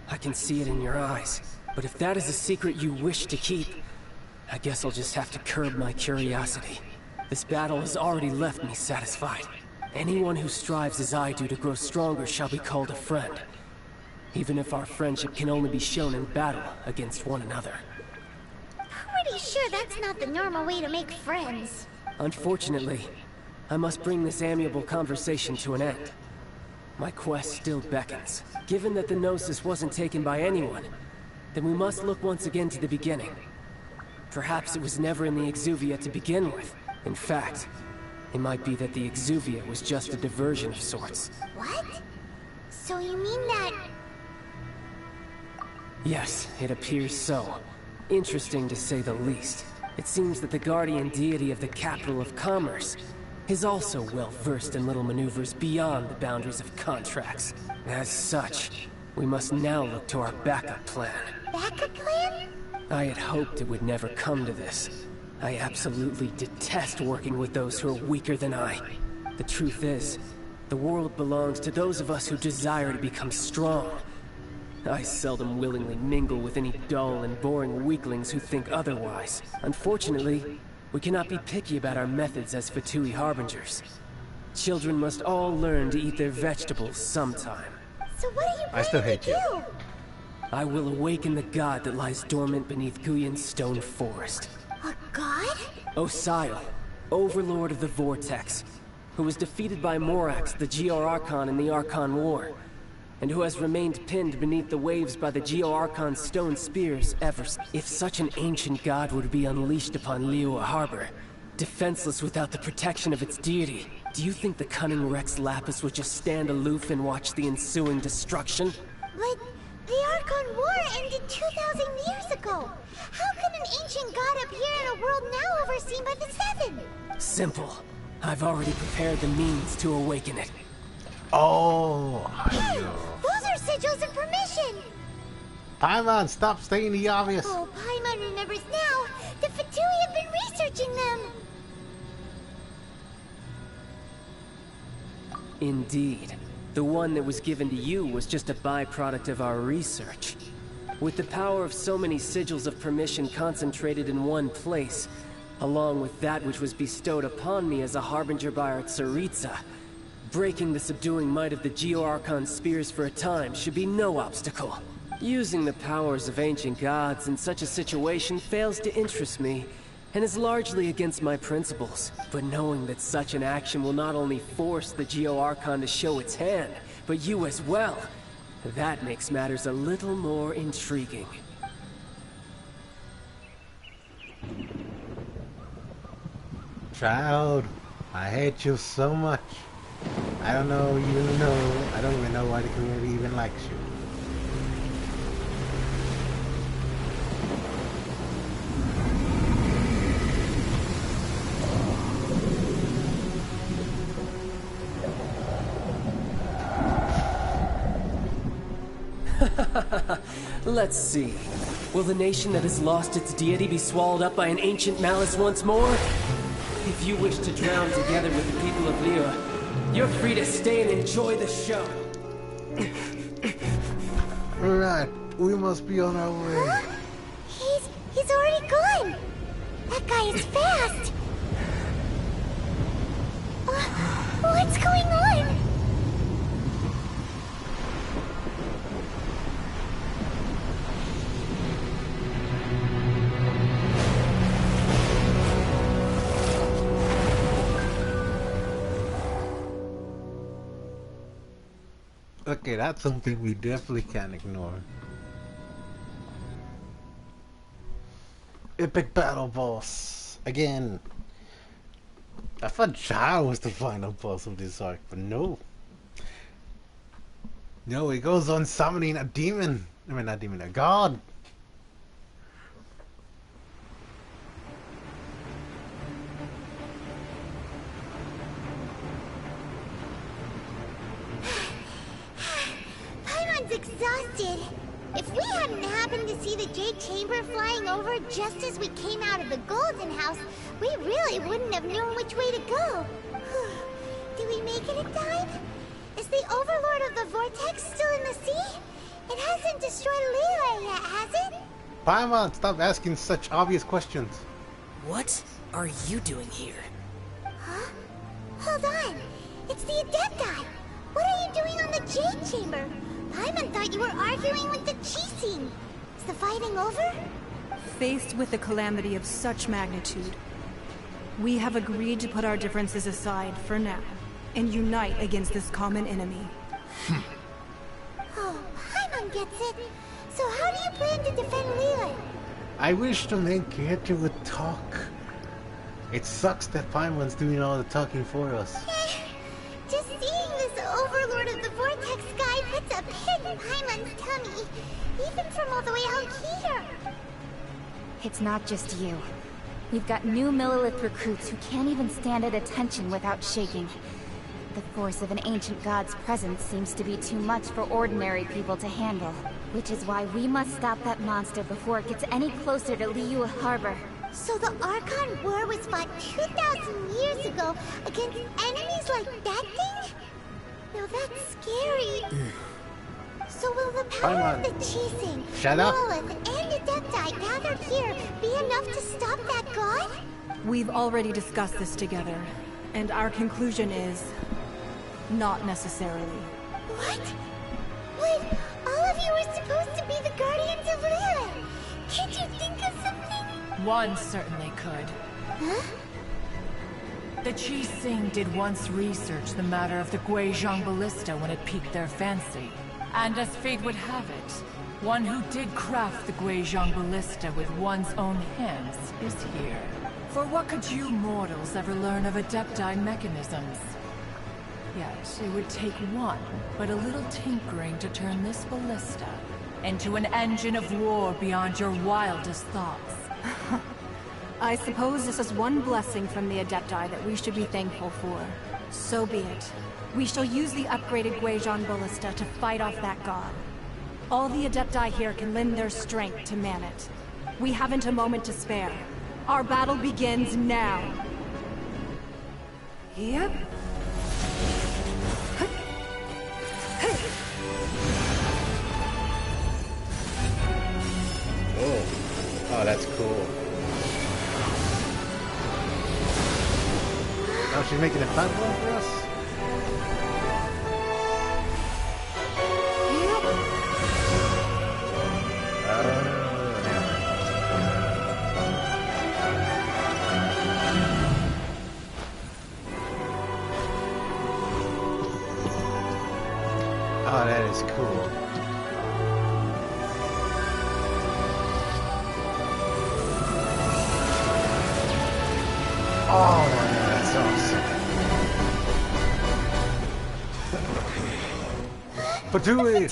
[SPEAKER 18] I can see it in your eyes. But if that is a secret you wish to keep, I guess I'll just have to curb my curiosity. This battle has already left me satisfied. Anyone who strives as I do to grow stronger shall be called a friend. Even if our friendship can only be shown in battle against one another.
[SPEAKER 4] Pretty sure that's not the normal way to make friends.
[SPEAKER 18] Unfortunately, I must bring this amiable conversation to an end. My quest still beckons. Given that the Gnosis wasn't taken by anyone, then we must look once again to the beginning. Perhaps it was never in the Exuvia to begin with. In fact, it might be that the Exuvia was just a diversion of sorts.
[SPEAKER 4] What? So you mean that...
[SPEAKER 18] Yes, it appears so. Interesting to say the least. It seems that the guardian deity of the capital of commerce is also well versed in little maneuvers beyond the boundaries of contracts. As such, we must now look to our backup plan.
[SPEAKER 4] Backup plan?
[SPEAKER 18] I had hoped it would never come to this. I absolutely detest working with those who are weaker than I. The truth is, the world belongs to those of us who desire to become strong. I seldom willingly mingle with any dull and boring weaklings who think otherwise. Unfortunately, we cannot be picky about our methods as Fatui Harbingers. Children must all learn to eat their vegetables sometime.
[SPEAKER 4] So what are you planning
[SPEAKER 1] I still hate
[SPEAKER 4] to
[SPEAKER 1] you.
[SPEAKER 4] do?
[SPEAKER 18] I will awaken the god that lies dormant beneath Guyon's stone forest.
[SPEAKER 4] A god?
[SPEAKER 18] Osial, overlord of the Vortex, who was defeated by Morax, the Geo-Archon in the Archon War, and who has remained pinned beneath the waves by the Geo-Archon's stone spears ever since. If such an ancient god were to be unleashed upon Liyue Harbor, defenseless without the protection of its deity, do you think the cunning Rex Lapis would just stand aloof and watch the ensuing destruction?
[SPEAKER 4] But the Archon War ended 2,000 years ago. How could an ancient god appear in a world now overseen by the Seven?
[SPEAKER 18] Simple. I've already prepared the means to awaken it.
[SPEAKER 1] Oh,
[SPEAKER 4] Hey, those are sigils of permission!
[SPEAKER 1] Paimon, stop stating the obvious.
[SPEAKER 4] Oh, Paimon remembers now. The Fatui have been researching them.
[SPEAKER 18] Indeed. The one that was given to you was just a byproduct of our research. With the power of so many sigils of permission concentrated in one place, along with that which was bestowed upon me as a harbinger by our Tsaritsa, breaking the subduing might of the Geo-Archon spears for a time should be no obstacle. Using the powers of ancient gods in such a situation fails to interest me, and is largely against my principles. But knowing that such an action will not only force the Geo-Archon to show its hand, but you as well, that makes matters a little more intriguing.
[SPEAKER 1] Child, I hate you so much. I don't even know why the community even likes you.
[SPEAKER 18] Let's see. Will the nation that has lost its deity be swallowed up by an ancient malice once more? If you wish to drown together with the people of Liyue, you're free to stay and enjoy the show.
[SPEAKER 1] Alright, we must be on our way.
[SPEAKER 4] Huh? He's already gone. That guy is fast. What's going on?
[SPEAKER 1] Okay, that's something we definitely can't ignore. Epic battle boss. Again. I thought Chao was the final boss of this arc, but no. No, he goes on summoning a demon. I mean, not demon, a god.
[SPEAKER 4] Exhausted. If we hadn't happened to see the Jade Chamber flying over just as we came out of the Golden House, we really wouldn't have known which way to go. Did we make it in time? Is the Overlord of the Vortex still in the sea? It hasn't destroyed Liyue yet, has it?
[SPEAKER 1] Paimon, stop asking such obvious questions.
[SPEAKER 10] What are you doing here?
[SPEAKER 4] Huh? Hold on. It's the Adepti. What are you doing on the Jade Chamber? Paimon thought you were arguing with the Qixing. Is the fighting over?
[SPEAKER 15] Faced with a calamity of such magnitude, we have agreed to put our differences aside for now and unite against this common enemy.
[SPEAKER 4] Oh, Paimon gets it. So how do you plan to defend Liyue?
[SPEAKER 1] I wish the main character would talk. It sucks that Paimon's doing all the talking for us.
[SPEAKER 4] Just seeing this Overlord of the Vortex guy puts a pit in Paimon's tummy, even from all the way out here.
[SPEAKER 11] It's not just you. We've got new Millilith recruits who can't even stand at attention without shaking. The force of an ancient god's presence seems to be too much for ordinary people to handle. Which is why we must stop that monster before it gets any closer to Liyue Harbor.
[SPEAKER 4] So the Archon War was fought 2,000 years ago against enemies like that thing? Now that's scary. So will the power of the Chising, Lilith, and Adepti gathered here be enough to stop that god?
[SPEAKER 15] We've already discussed this together, and our conclusion is... not necessarily.
[SPEAKER 4] What? But all of you were supposed to be the guardians of Lilith. Can't you think of something?
[SPEAKER 19] One certainly could.
[SPEAKER 4] Huh?
[SPEAKER 19] The Chising did once research the matter of the Guizhong Ballista when it piqued their fancy. And as fate would have it, one who did craft the Guizhong Ballista with one's own hands is here. For what could you mortals ever learn of Adepti mechanisms? Yet, it would take one, but a little tinkering to turn this ballista into an engine of war beyond your wildest thoughts.
[SPEAKER 15] I suppose this is one blessing from the Adepti that we should be thankful for. So be it. We shall use the upgraded Guizhong Ballista to fight off that god. All the Adepti here can lend their strength to man it. We haven't a moment to spare. Our battle begins now. Yep.
[SPEAKER 1] Oh, that's cool. Oh, she's making a platform for us? Oh, that is cool. Oh, man, that's awesome. Fatui!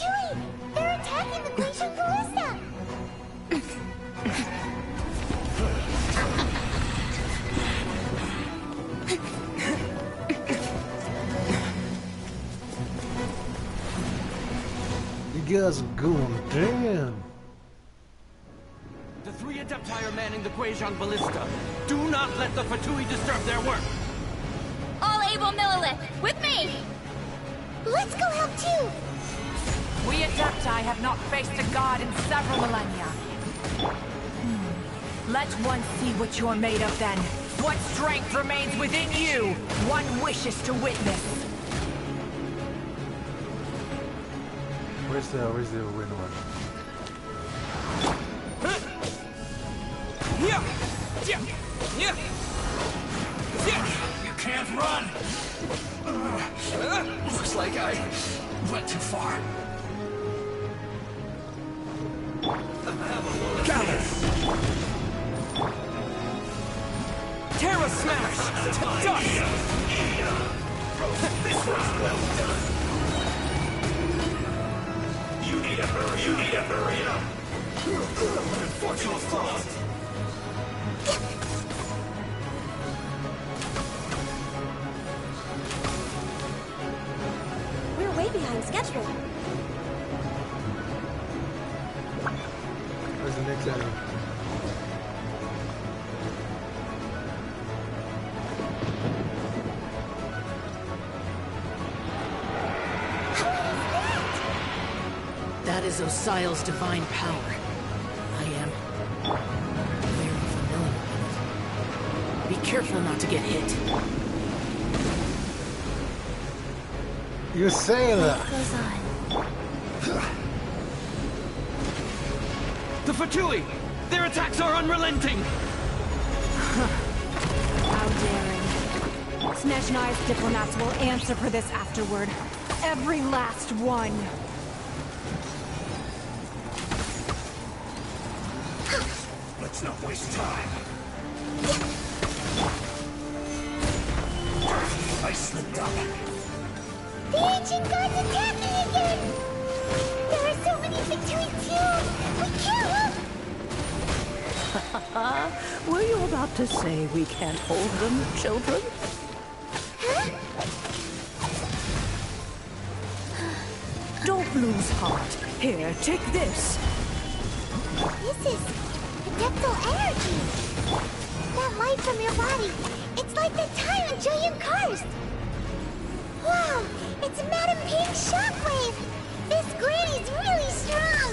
[SPEAKER 4] They're attacking the Guizhong Ballista!
[SPEAKER 1] You guys are going damn.
[SPEAKER 10] The three Adepti are manning the Guizhong Ballista. Do not let the Fatui disturb their work.
[SPEAKER 11] All able Millilith, with me!
[SPEAKER 4] Let's go help too!
[SPEAKER 19] We Adepti have not faced a god in several millennia. Let one see what you're made of then. What strength remains within you, one wishes to witness.
[SPEAKER 1] Where's the win one?
[SPEAKER 8] You can't run! Looks like I went too far.
[SPEAKER 10] Gather! Terra Smash! To dust!
[SPEAKER 8] This was well done. You need a hurry. You need a hurry up. Unfortunate flaws.
[SPEAKER 5] We're way behind schedule.
[SPEAKER 1] Where's the next enemy?
[SPEAKER 19] That is Osial's divine power. I am very familiar with it. Be careful not to get hit.
[SPEAKER 1] You say that.
[SPEAKER 11] Goes on.
[SPEAKER 10] The Fatui! Their attacks are unrelenting!
[SPEAKER 15] How daring. Snezhnai's diplomats will answer for this afterward. Every last one.
[SPEAKER 8] Let's not waste time. I slipped up.
[SPEAKER 4] The ancient gods attacking again! There are so many Fatui too! We can't look!
[SPEAKER 20] Were you about to say we can't hold them, children?
[SPEAKER 4] Huh?
[SPEAKER 20] Don't lose heart. Here, take this.
[SPEAKER 4] This is adeptal energy. That light from your body. It's like that time in Giant Cars. Wow, it's Madam Ping's shockwave. This granny's really strong.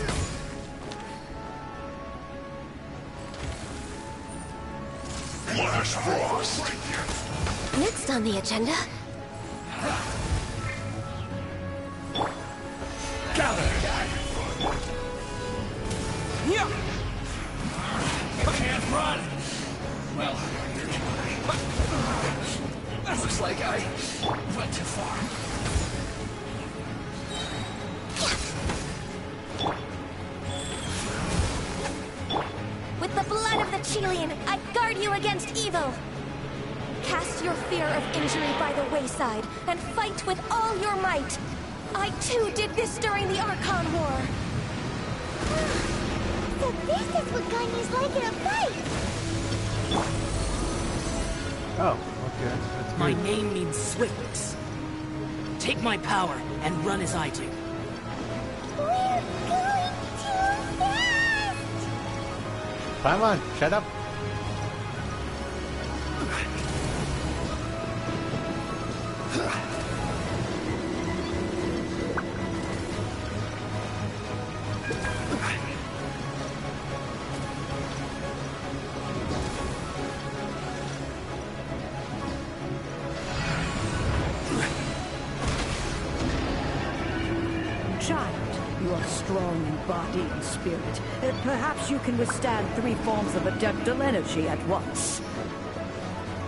[SPEAKER 8] Flash Frost.
[SPEAKER 5] Next on the agenda.
[SPEAKER 16] Gather! Yeah! Can't run! Well, looks like I went too far.
[SPEAKER 5] With the blood of the Chilean, I guard you against evil. Cast your fear of injury by the wayside and fight with all your might. I too did this during the Archon War.
[SPEAKER 4] So this is what Ganyu's like in a fight.
[SPEAKER 1] Oh, okay. That's
[SPEAKER 21] My
[SPEAKER 1] good.
[SPEAKER 21] name means swiftness. Take my power and run as I do.
[SPEAKER 4] We're going too fast.
[SPEAKER 1] Come on, shut up.
[SPEAKER 20] Child, you are strong in body and spirit. Perhaps you can withstand 3 forms of adeptal energy at once.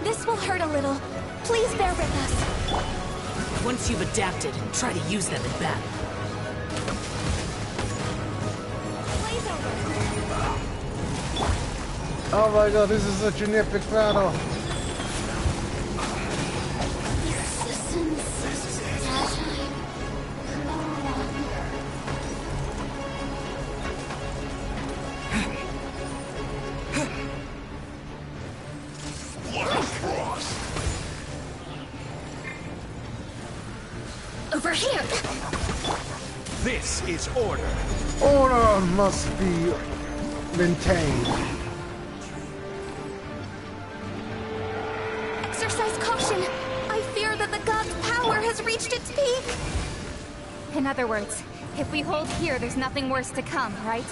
[SPEAKER 5] This will hurt a little. Please bear with us.
[SPEAKER 21] Once you've adapted, try to use them in battle.
[SPEAKER 1] Oh my god, this is such an epic battle.
[SPEAKER 5] Over here.
[SPEAKER 16] This is order.
[SPEAKER 1] Order must be maintained.
[SPEAKER 5] Exercise caution. I fear that the god's power has reached its peak.
[SPEAKER 11] In other words, if we hold here, there's nothing worse to come, right?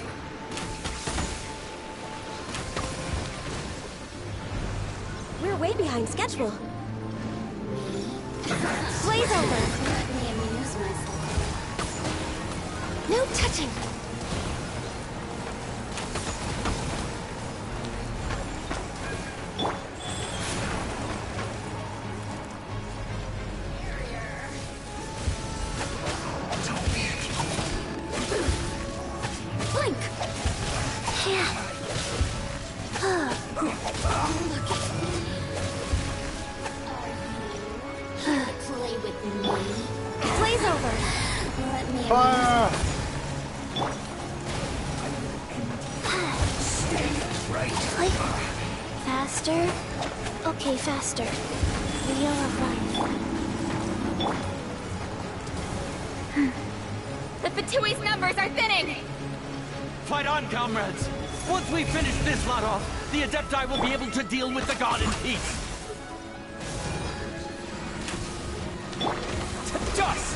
[SPEAKER 5] We're way behind schedule. Blaze over. No touching. Blink. Yeah.
[SPEAKER 4] Play with me.
[SPEAKER 5] Blaze over.
[SPEAKER 4] Let me.
[SPEAKER 1] Fire!
[SPEAKER 4] Like, faster? Okay, faster. We are running.
[SPEAKER 11] The Fatui's numbers are thinning!
[SPEAKER 10] Fight on, comrades! Once we finish this lot off, the Adepti will be able to deal with the god in peace! Dust!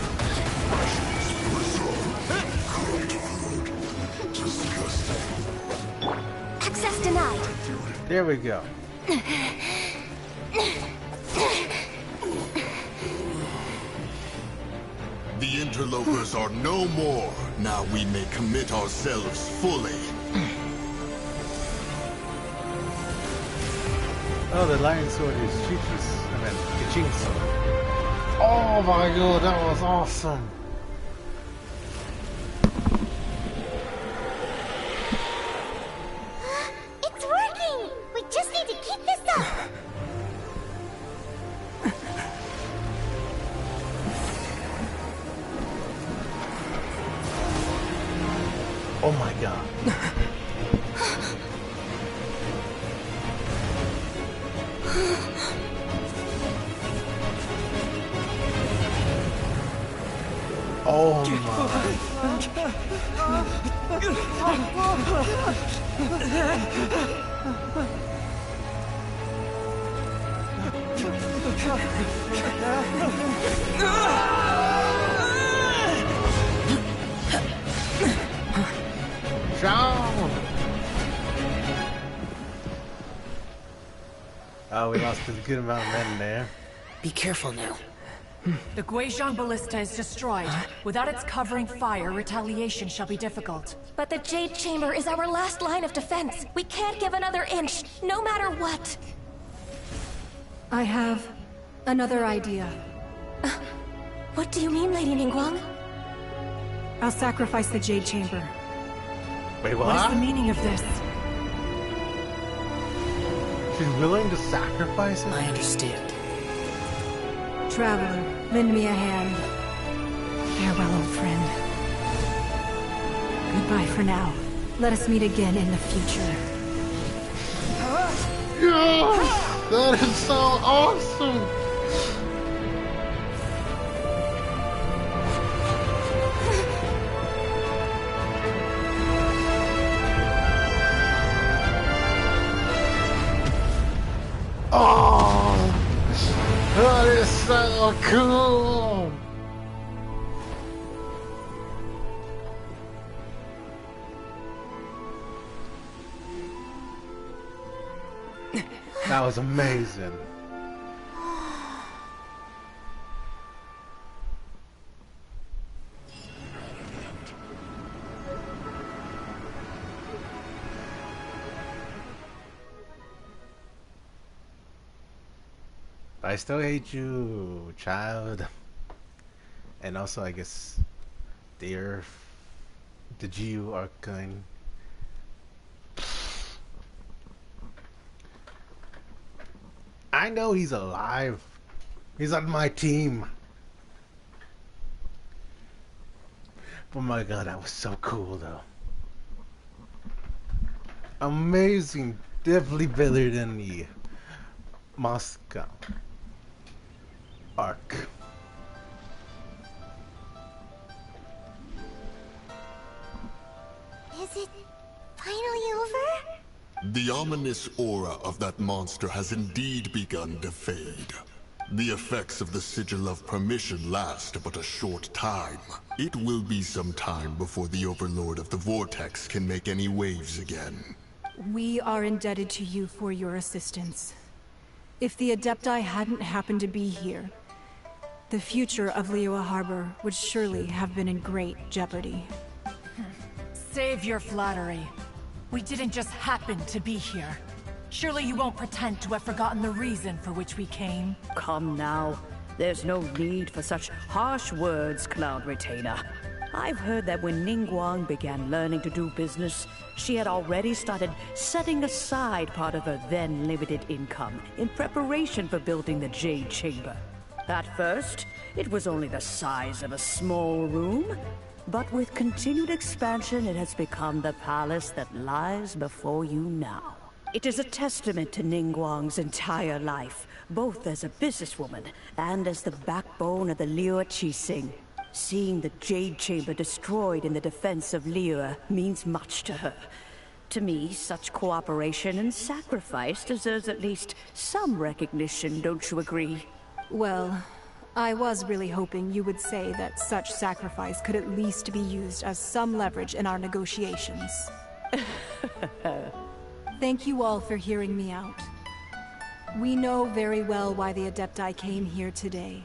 [SPEAKER 5] Access denied.
[SPEAKER 1] There we go.
[SPEAKER 8] The interlopers are no more. Now we may commit ourselves fully.
[SPEAKER 1] Oh, the lion sword is Kichin's sword. Oh my god, that was awesome.
[SPEAKER 4] It's working!
[SPEAKER 1] Oh my god. Oh Sean! Oh, we lost a good amount of men there.
[SPEAKER 21] Be careful now.
[SPEAKER 19] The Guizhong Ballista is destroyed. Without its covering fire, retaliation shall be difficult.
[SPEAKER 5] But the Jade Chamber is our last line of defense. We can't give another inch, no matter what.
[SPEAKER 15] I have another idea.
[SPEAKER 5] What do you mean, Lady Ningguang?
[SPEAKER 15] I'll sacrifice the Jade Chamber.
[SPEAKER 1] Wait, what?
[SPEAKER 19] What is the meaning of this?
[SPEAKER 1] She's willing to sacrifice it?
[SPEAKER 21] I understand.
[SPEAKER 15] Traveler, lend me a hand. Farewell, old friend. Goodbye for now. Let us meet again in the future.
[SPEAKER 1] Yes! That is so awesome! Oh! That is so cool! That was amazing. I still hate you, child. And also, I guess, dear, the Geo Arcane. I know he's alive. He's on my team. Oh my god, that was so cool though. Amazing. Definitely better than the Moscow arc.
[SPEAKER 4] Is it finally over?
[SPEAKER 8] The ominous aura of that monster has indeed begun to fade. The effects of the Sigil of Permission last but a short time. It will be some time before the Overlord of the Vortex can make any waves again.
[SPEAKER 15] We are indebted to you for your assistance. If the Adepti hadn't happened to be here, the future of Liyue Harbor would surely have been in great jeopardy.
[SPEAKER 19] Save your flattery. We didn't just happen to be here. Surely you won't pretend to have forgotten the reason for which we came.
[SPEAKER 20] Come now. There's no need for such harsh words, Cloud Retainer. I've heard that when Ningguang began learning to do business, she had already started setting aside part of her then limited income in preparation for building the Jade Chamber. At first, it was only the size of a small room, but with continued expansion, it has become the palace that lies before you now. It is a testament to Ningguang's entire life, both as a businesswoman and as the backbone of the Liyue Qixing. Seeing the Jade Chamber destroyed in the defense of Liyue means much to her. To me, such cooperation and sacrifice deserves at least some recognition, don't you agree?
[SPEAKER 15] Well, I was really hoping you would say that such sacrifice could at least be used as some leverage in our negotiations. Thank you all for hearing me out. We know very well why the Adepti came here today.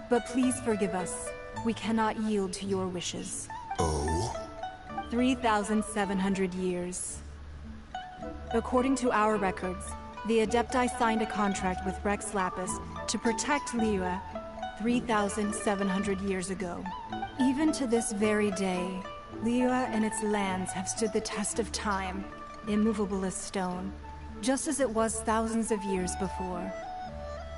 [SPEAKER 15] But please forgive us. We cannot yield to your wishes.
[SPEAKER 8] Oh?
[SPEAKER 15] 3,700 years. According to our records, the Adepti signed a contract with Rex Lapis to protect Liyue 3,700 years ago. Even to this very day, Liyue and its lands have stood the test of time, immovable as stone, just as it was thousands of years before.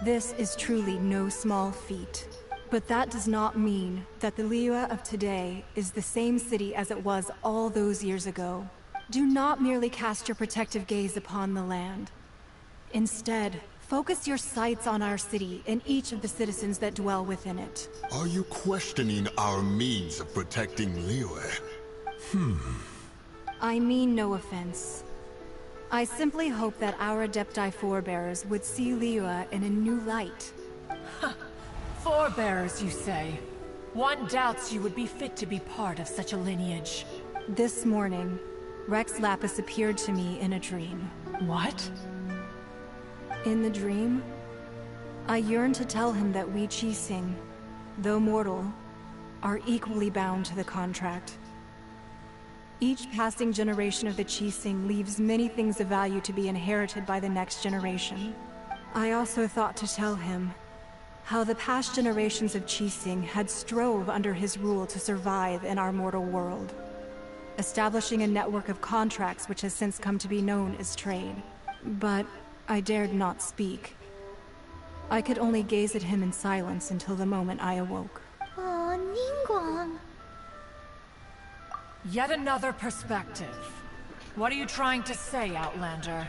[SPEAKER 15] This is truly no small feat. But that does not mean that the Liyue of today is the same city as it was all those years ago. Do not merely cast your protective gaze upon the land. Instead, focus your sights on our city and each of the citizens that dwell within it.
[SPEAKER 8] Are you questioning our means of protecting Liyue?
[SPEAKER 15] I mean no offense. I simply hope that our Adepti forebears would see Liyue in a new light.
[SPEAKER 19] Forebearers, you say? One doubts you would be fit to be part of such a lineage.
[SPEAKER 15] This morning, Rex Lapis appeared to me in a dream.
[SPEAKER 19] What?
[SPEAKER 15] In the dream, I yearned to tell him that we Qixing, though mortal, are equally bound to the contract. Each passing generation of the Qixing leaves many things of value to be inherited by the next generation. I also thought to tell him how the past generations of Qixing had strove under his rule to survive in our mortal world, establishing a network of contracts which has since come to be known as trade. But I dared not speak. I could only gaze at him in silence until the moment I awoke.
[SPEAKER 4] Oh, Ningguang.
[SPEAKER 19] Yet another perspective. What are you trying to say, Outlander?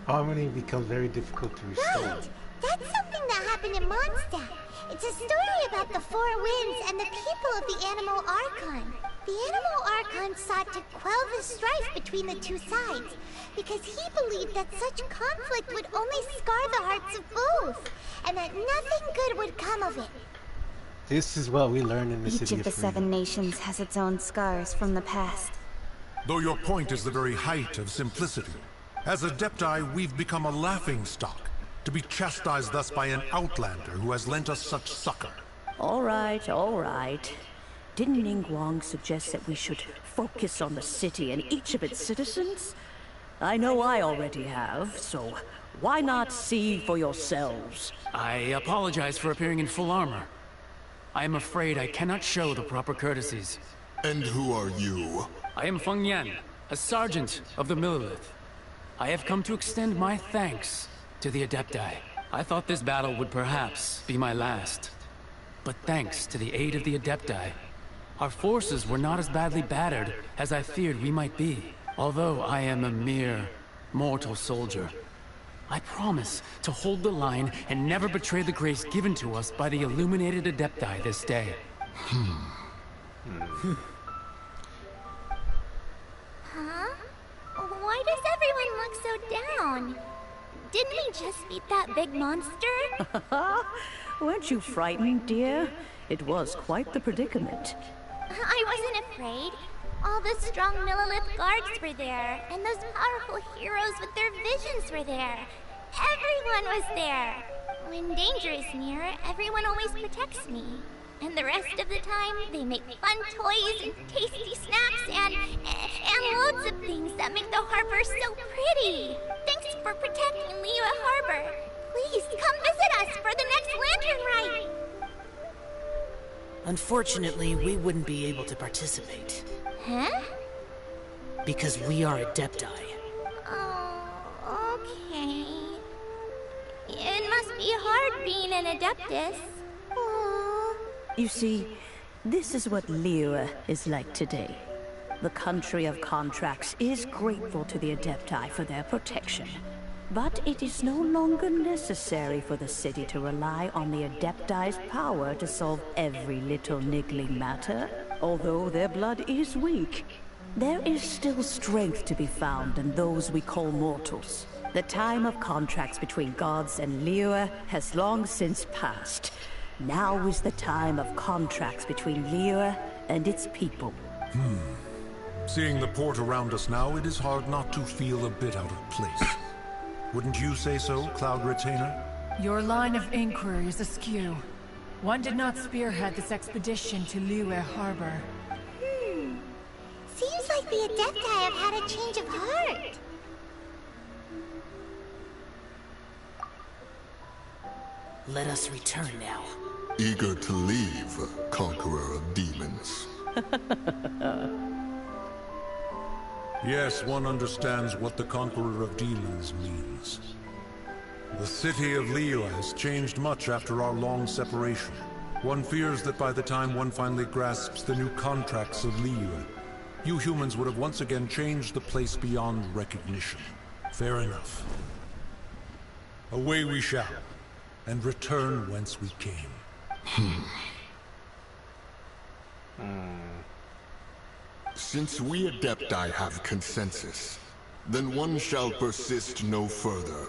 [SPEAKER 1] Harmony becomes very difficult to restore.
[SPEAKER 4] Right! That's something that happened in Mondstadt. It's a story about the Four Winds and the people of the Animal Archon. The Animal Archon sought to quell the strife between the two sides, because he believed that such conflict would only scar the hearts of both, and that nothing good would come of it.
[SPEAKER 1] This is what we learn in the
[SPEAKER 11] Each
[SPEAKER 1] City
[SPEAKER 11] of the
[SPEAKER 1] Freedom.
[SPEAKER 11] 7 nations has its own scars from the past.
[SPEAKER 3] Though your point is the very height of simplicity. As Adepti, we've become a laughingstock, to be chastised thus by an outlander who has lent us such succor.
[SPEAKER 20] All right, all right. Didn't Ningguang suggest that we should focus on the city and each of its citizens? I know I already have, so why not see for yourselves?
[SPEAKER 14] I apologize for appearing in full armor. I am afraid I cannot show the proper courtesies.
[SPEAKER 8] And who are you?
[SPEAKER 14] I am Feng Yan, a sergeant of the Millelith. I have come to extend my thanks to the Adepti. I thought this battle would perhaps be my last. But thanks to the aid of the Adepti, our forces were not as badly battered as I feared we might be. Although I am a mere mortal soldier, I promise to hold the line and never betray the grace given to us by the illuminated Adepti this day.
[SPEAKER 4] Huh? Why does everyone look so down? Didn't we just beat that big monster?
[SPEAKER 20] Weren't you frightened, dear? It was quite the predicament.
[SPEAKER 4] I wasn't afraid. All the strong Millelith guards were there, and those powerful heroes with their visions were there. Everyone was there. When danger is near, everyone always protects me. And the rest of the time, they make fun toys and tasty snacks and loads of things that make the harbor so pretty. Thanks for protecting Liyue Harbor. Please come visit us for the next lantern rite.
[SPEAKER 21] Unfortunately, we wouldn't be able to participate.
[SPEAKER 4] Huh?
[SPEAKER 21] Because we are Adepti.
[SPEAKER 4] Oh, okay. It must be hard being an Adeptus.
[SPEAKER 20] You see, this is what Liyue is like today. The country of contracts is grateful to the Adepti for their protection. But it is no longer necessary for the city to rely on the Adepti's power to solve every little niggling matter. Although their blood is weak, there is still strength to be found in those we call mortals. The time of contracts between gods and Liyue has long since passed. Now is the time of contracts between Liyue and its people.
[SPEAKER 3] Seeing the port around us now, it is hard not to feel a bit out of place. Wouldn't you say so, Cloud Retainer?
[SPEAKER 19] Your line of inquiry is askew. One did not spearhead this expedition to Liyue Harbor.
[SPEAKER 4] Seems like the Adepti have had a change of heart.
[SPEAKER 21] Let us return now.
[SPEAKER 8] Eager to leave, Conqueror of Demons.
[SPEAKER 3] Yes, one understands what the Conqueror of Demons means. The city of Liyue has changed much after our long separation. One fears that by the time one finally grasps the new contracts of Liyue, you humans would have once again changed the place beyond recognition. Fair enough. Away we shall, and return whence we came.
[SPEAKER 8] Since we Adepti have consensus, then one shall persist no further.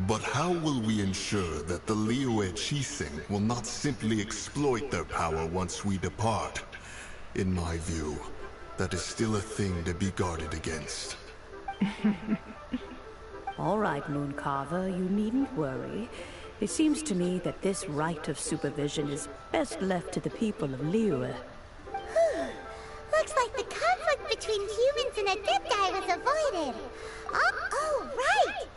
[SPEAKER 8] But how will we ensure that the Liyue Qixing will not simply exploit their power once we depart? In my view, that is still a thing to be guarded against.
[SPEAKER 20] All right, Mooncarver, you needn't worry. It seems to me that this right of supervision is best left to the people of Liyue.
[SPEAKER 4] Looks like the conflict between humans and Adepti was avoided. Oh, right!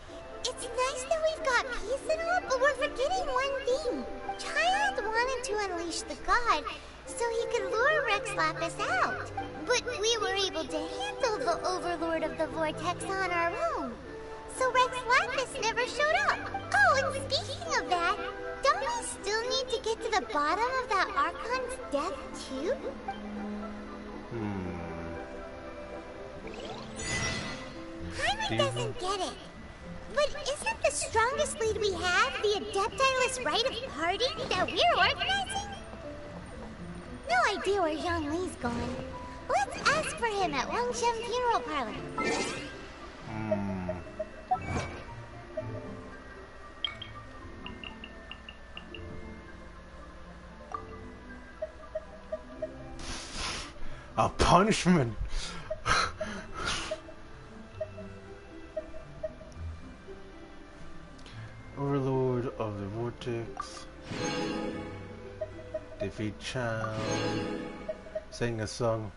[SPEAKER 4] It's nice that we've got peace and all, but we're forgetting one thing. Child wanted to unleash the god so he could lure Rex Lapis out. But we were able to handle the Overlord of the Vortex on our own. So Rex Lapis never showed up. Oh, and speaking of that, don't we still need to get to the bottom of that Archon's death too? Paimon doesn't get it. But isn't the strongest lead we have the Adepti-less rite of parting that we're organizing? No idea where Zhongli's going. Let's ask for him at Wangshen Funeral Parlor.
[SPEAKER 1] A punishment. Overlord of the Vortex. Defeat Child. Sing a song.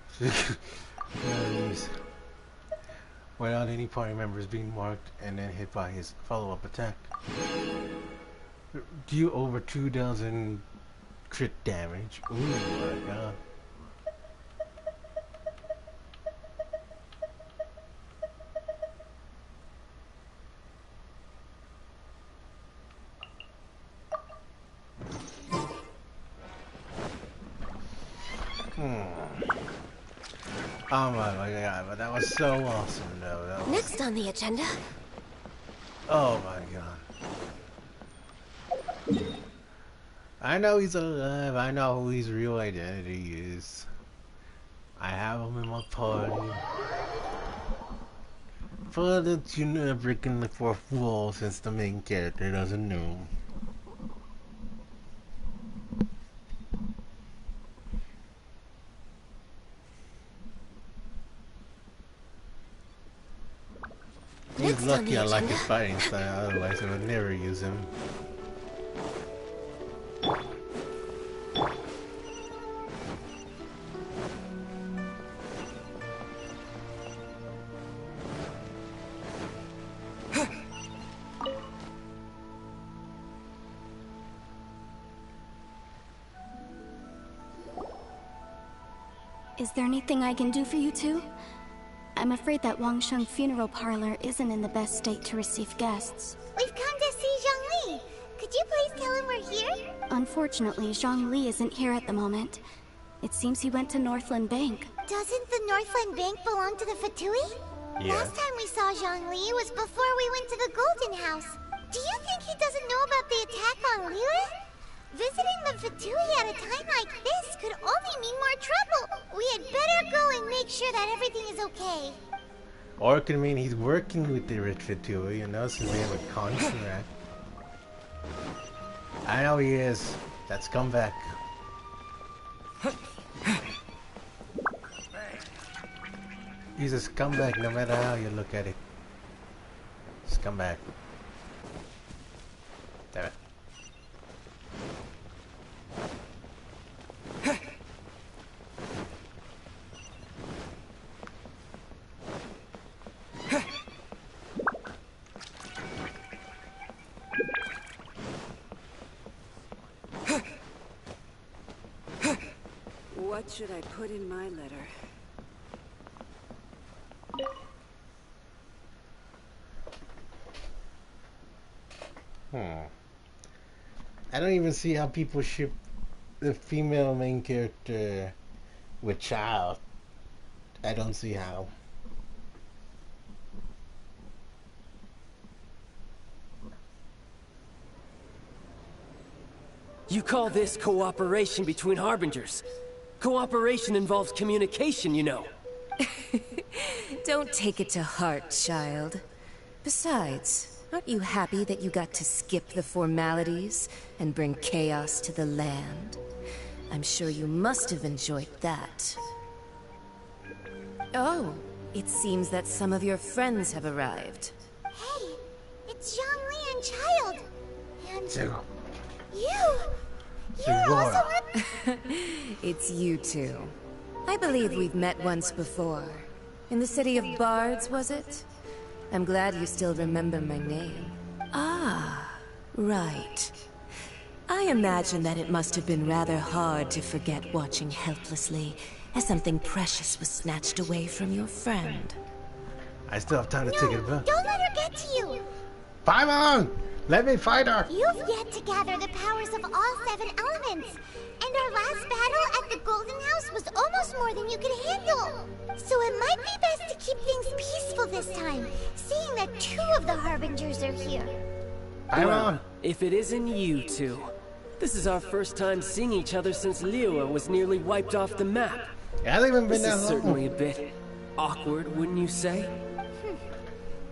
[SPEAKER 1] Without any party members being marked and then hit by his follow-up attack. Deal over 2,000 crit damage. Ooh my god. Oh my god, but that was so awesome though. That was...
[SPEAKER 5] Next on the agenda.
[SPEAKER 1] Oh my god. I know he's alive, I know who his real identity is. I have him in my party. But it's, you know, breaking the fourth wall since the main character doesn't know. He's lucky I like his fighting style, otherwise I would never use him.
[SPEAKER 7] Is there anything I can do for you two? I'm afraid that Wangshen Funeral Parlor isn't in the best state to receive guests.
[SPEAKER 4] We've come to see Zhongli. Could you please tell him we're here?
[SPEAKER 7] Unfortunately, Zhongli isn't here at the moment. It seems he went to Northland Bank.
[SPEAKER 4] Doesn't the Northland Bank belong to the Fatui?
[SPEAKER 1] Yeah.
[SPEAKER 4] Last time we saw Zhongli was before we went to the Golden House. Do you think he doesn't know about the attack on Liyue? Visiting the Fatui at a time like this could only mean more trouble. We had better go and make sure that everything is okay.
[SPEAKER 1] Or it could mean he's working with the Rich Fatui, you know, since they have a contract. I know he is. That's come back. He's a scumbag no matter how you look at it. Scumbag. Damn it.
[SPEAKER 22] What should I put in my letter?
[SPEAKER 1] I don't even see how people ship the female main character with child. I don't see how.
[SPEAKER 18] You call this cooperation between Harbingers? Cooperation involves communication, you know.
[SPEAKER 12] Don't take it to heart, child. Besides, aren't you happy that you got to skip the formalities and bring chaos to the land? I'm sure you must have enjoyed that. Oh, it seems that some of your friends have arrived.
[SPEAKER 4] Hey, it's Zhongli and Child. And
[SPEAKER 1] Zero.
[SPEAKER 4] you! You're also
[SPEAKER 12] It's you two. I believe we've met once before. In the city of Bards, was it? I'm glad you still remember my name. Ah, right. I imagine that it must have been rather hard to forget watching helplessly as something precious was snatched away from your friend.
[SPEAKER 1] I still have time to take it back.
[SPEAKER 4] Don't let her get to you!
[SPEAKER 1] Paimon! Let me fight her!
[SPEAKER 4] You've yet to gather the powers of all 7 elements. And our last battle at the Golden House was almost more than you could handle. So it might be best to keep things peaceful this time, seeing that 2 of the Harbingers are here.
[SPEAKER 18] Well, if it isn't you two. This is our first time seeing each other since Liyue was nearly wiped off the map.
[SPEAKER 1] It hasn't even been
[SPEAKER 18] This
[SPEAKER 1] that
[SPEAKER 18] is
[SPEAKER 1] long.
[SPEAKER 18] certainly a bit awkward, wouldn't you say?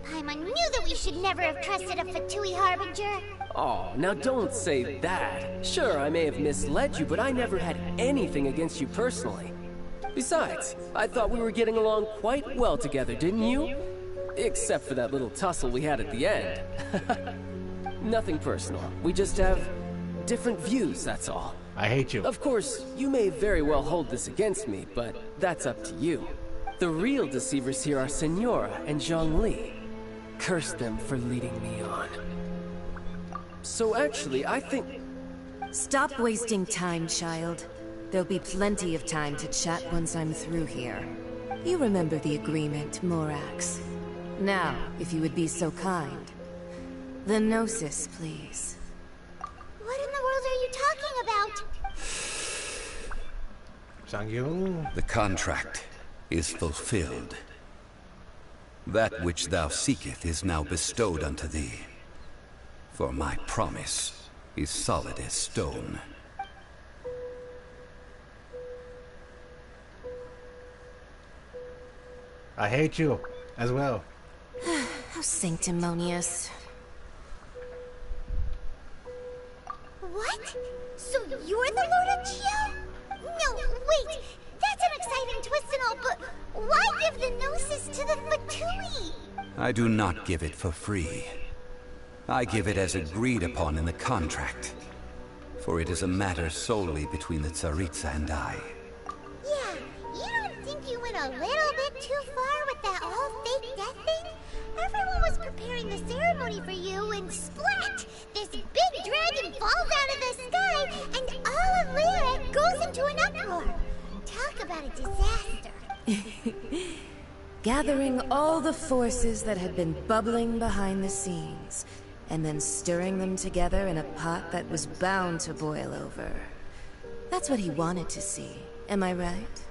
[SPEAKER 4] Paimon knew that we should never have trusted a Fatui Harbinger.
[SPEAKER 18] Oh, now don't say that. Sure, I may have misled you, but I never had anything against you personally. Besides, I thought we were getting along quite well together, didn't you? Except for that little tussle we had at the end. Nothing personal. We just have different views, that's all.
[SPEAKER 1] I hate you.
[SPEAKER 18] Of course, you may very well hold this against me, but that's up to you. The real deceivers here are Senora and Zhongli. Curse them for leading me on. So actually, I think...
[SPEAKER 12] Stop wasting time, child. There'll be plenty of time to chat once I'm through here. You remember the agreement, Morax. Now, if you would be so kind. The Gnosis, please.
[SPEAKER 4] What in the world are you talking about?
[SPEAKER 1] Sang-Yung?
[SPEAKER 2] The contract is fulfilled. That which thou seeketh is now bestowed unto thee. For my promise is solid as stone.
[SPEAKER 1] I hate you as well.
[SPEAKER 12] How sanctimonious.
[SPEAKER 4] What? So you're the Lord of Geo? No, wait! That's an exciting twist and all, but why give the Gnosis to the Fatui?
[SPEAKER 2] I do not give it for free. I give it as agreed upon in the contract. For it is a matter solely between the Tsaritsa and I.
[SPEAKER 4] Yeah, you don't think you went a little bit too far with that whole fake death thing? Everyone was preparing the ceremony for you, and splat! This big dragon falls out of the sky, and all of Lyra goes into an uproar. Talk about a disaster.
[SPEAKER 12] Gathering all the forces that had been bubbling behind the scenes, and then stirring them together in a pot that was bound to boil over. That's what he wanted to see, am I right?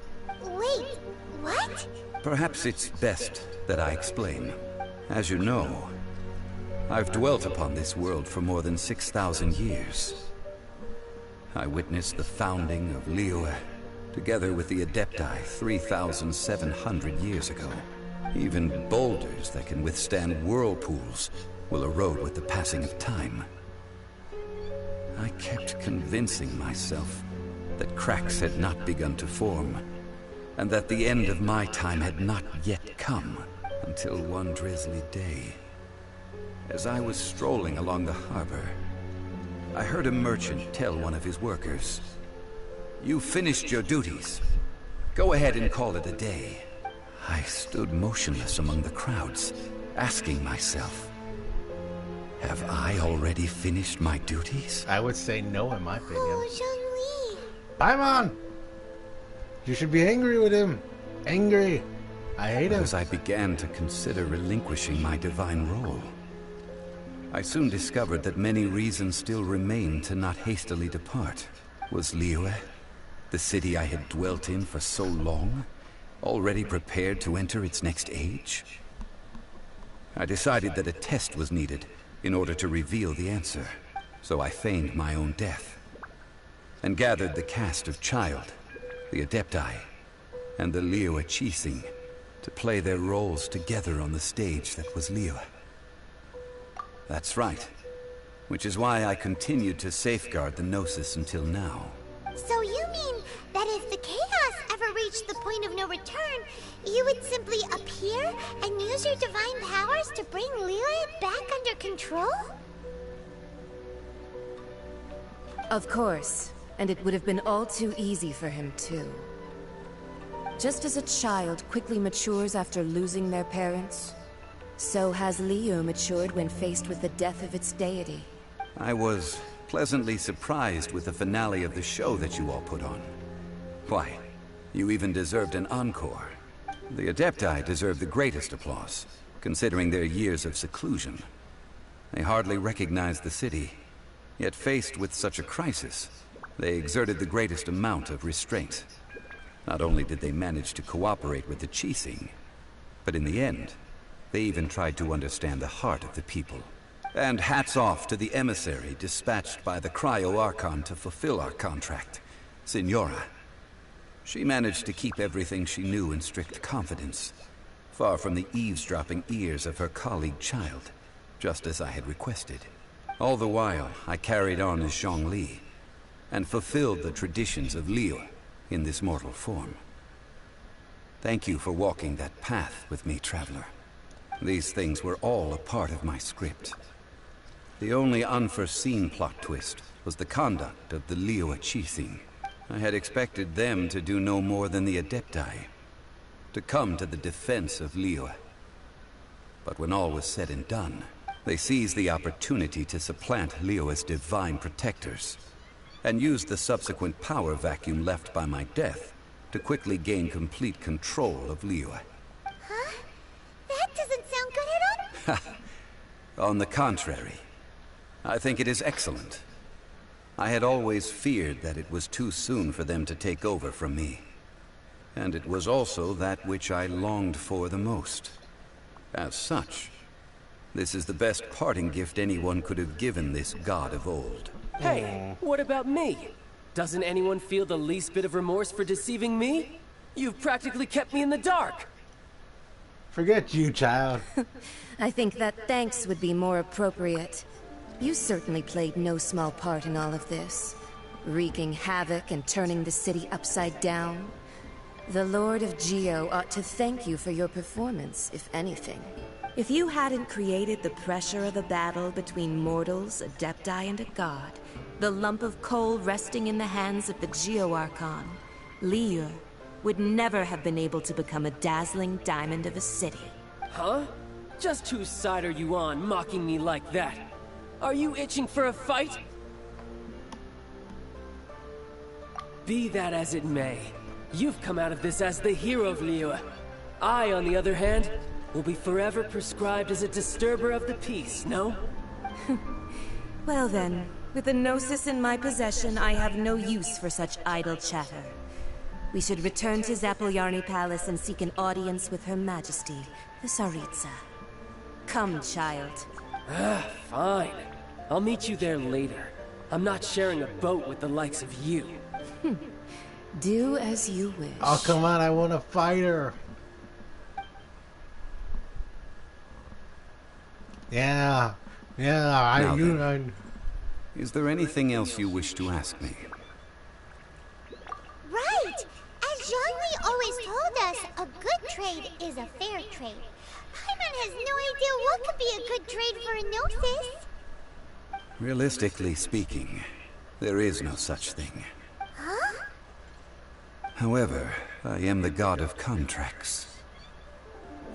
[SPEAKER 4] Wait, what?
[SPEAKER 2] Perhaps it's best that I explain. As you know, I've dwelt upon this world for more than 6,000 years. I witnessed the founding of Liyue, together with the Adepti 3,700 years ago. Even boulders that can withstand whirlpools will erode with the passing of time. I kept convincing myself that cracks had not begun to form, and that the end of my time had not yet come, until one drizzly day. As I was strolling along the harbor, I heard a merchant tell one of his workers, "You finished your duties. Go ahead and call it a day." I stood motionless among the crowds, asking myself, have I already finished my duties?
[SPEAKER 1] I would say no in my opinion.
[SPEAKER 4] Oh, Zhongli.
[SPEAKER 1] Paimon! You should be angry with him. Angry. I hate him.
[SPEAKER 2] As I began to consider relinquishing my divine role, I soon discovered that many reasons still remained to not hastily depart. Was Liyue, the city I had dwelt in for so long, already prepared to enter its next age? I decided that a test was needed in order to reveal the answer, so I feigned my own death, and gathered the cast of Child, the Adepti, and the Liyue Qixing to play their roles together on the stage that was Liyue. That's right, which is why I continued to safeguard the Gnosis until now.
[SPEAKER 4] So you mean that if the chaos ever reached the point of no return, you would simply appear and use your divine powers to bring Liyue back under control?
[SPEAKER 12] Of course, and it would have been all too easy for him too. Just as a child quickly matures after losing their parents, so has Liyue matured when faced with the death of its deity.
[SPEAKER 2] I was pleasantly surprised with the finale of the show that you all put on. Why, you even deserved an encore. The Adepti deserve the greatest applause, considering their years of seclusion. They hardly recognized the city, yet faced with such a crisis, they exerted the greatest amount of restraint. Not only did they manage to cooperate with the Qixing, but in the end, they even tried to understand the heart of the people. And hats off to the emissary dispatched by the Cryo-Archon to fulfill our contract, Signora. She managed to keep everything she knew in strict confidence, far from the eavesdropping ears of her colleague Child, just as I had requested. All the while, I carried on as Zhongli, and fulfilled the traditions of Liyue in this mortal form. Thank you for walking that path with me, Traveler. These things were all a part of my script. The only unforeseen plot twist was the conduct of the Liyue Qixing. I had expected them to do no more than the Adepti, to come to the defense of Liyue. But when all was said and done, they seized the opportunity to supplant Liyue as divine protectors, and used the subsequent power vacuum left by my death to quickly gain complete control of Liyue.
[SPEAKER 4] Huh? That doesn't sound good at all.
[SPEAKER 2] On the contrary, I think it is excellent. I had always feared that it was too soon for them to take over from me. And it was also that which I longed for the most. As such, this is the best parting gift anyone could have given this god of old.
[SPEAKER 18] Hey, what about me? Doesn't anyone feel the least bit of remorse for deceiving me? You've practically kept me in the dark.
[SPEAKER 1] Forget you, Child.
[SPEAKER 12] I think that thanks would be more appropriate. You certainly played no small part in all of this, wreaking havoc and turning the city upside down. The Lord of Geo ought to thank you for your performance, if anything. If you hadn't created the pressure of a battle between mortals, Adepti, and a god, the lump of coal resting in the hands of the Geo-Archon, Liyue would never have been able to become a dazzling diamond of a city.
[SPEAKER 18] Huh? Just whose side are you on, mocking me like that? Are you itching for a fight? Be that as it may, you've come out of this as the hero of Liyue. I, on the other hand, will be forever prescribed as a disturber of the peace, no?
[SPEAKER 12] Well then, with the Gnosis in my possession, I have no use for such idle chatter. We should return to Zapolyarny Palace and seek an audience with Her Majesty, the Tsaritsa. Come, Child.
[SPEAKER 18] Fine. I'll meet you there later. I'm not sharing a boat with the likes of you.
[SPEAKER 12] Do as you wish.
[SPEAKER 1] Oh, come on, I want to fight her. Yeah,
[SPEAKER 2] Is there anything else you wish to ask me?
[SPEAKER 4] Right! As Zhongli always told us, a good trade is a fair trade. Paimon has no idea what could be a good trade for a Gnosis.
[SPEAKER 2] Realistically speaking, there is no such thing.
[SPEAKER 4] Huh?
[SPEAKER 2] However, I am the god of contracts.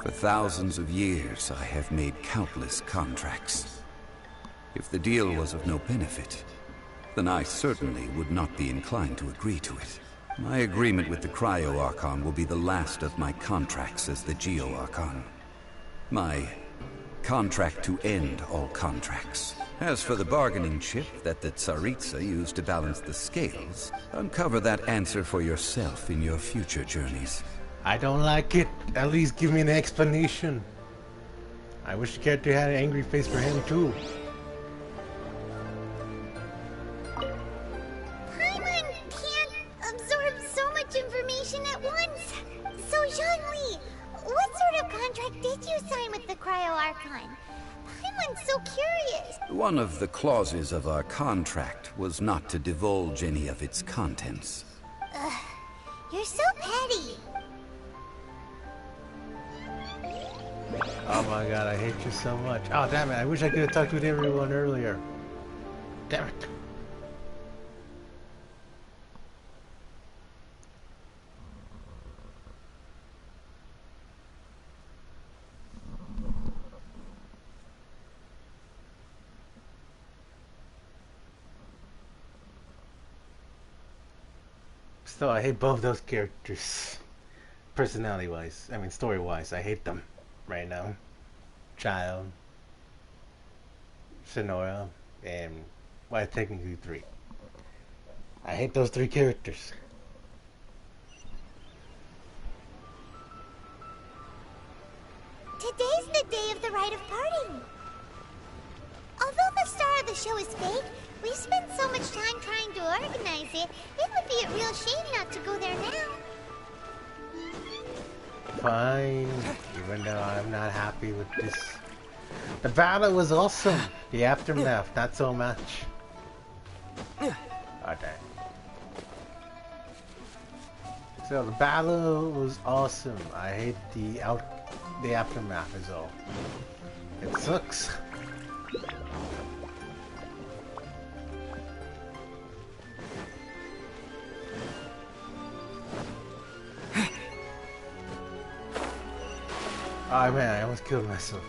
[SPEAKER 2] For thousands of years, I have made countless contracts. If the deal was of no benefit, then I certainly would not be inclined to agree to it. My agreement with the Cryo-Archon will be the last of my contracts as the Geo-Archon. My contract to end all contracts. As for the bargaining chip that the Tsaritsa used to balance the scales, uncover that answer for yourself in your future journeys.
[SPEAKER 1] I don't like it. At least give me an explanation. I wish the character had an angry face for him too.
[SPEAKER 4] Paimon can't absorb so much information at once. So Zhongli, what sort of contract did you sign with the Cryo Archon? Paimon's so curious.
[SPEAKER 2] One of the clauses of our contract was not to divulge any of its contents.
[SPEAKER 4] Ugh, you're so petty.
[SPEAKER 1] Oh my god, I hate you so much. Oh damn it, I wish I could have talked with everyone earlier. Damn it. Still, I hate both those characters. Personality-wise. I mean, story-wise, I hate them right now. Child, Sonora, and, well, technically 3. I hate those 3 characters.
[SPEAKER 4] Today's the day of the rite of parting. Although the star of the show is fake, we spent so much time trying to organize it, it would be a real shame not to go there now.
[SPEAKER 1] Fine, even though I'm not happy with this. The battle was awesome. The aftermath, not so much. Okay. So the battle was awesome. I hate the aftermath is all. It sucks. Oh man, I almost killed myself.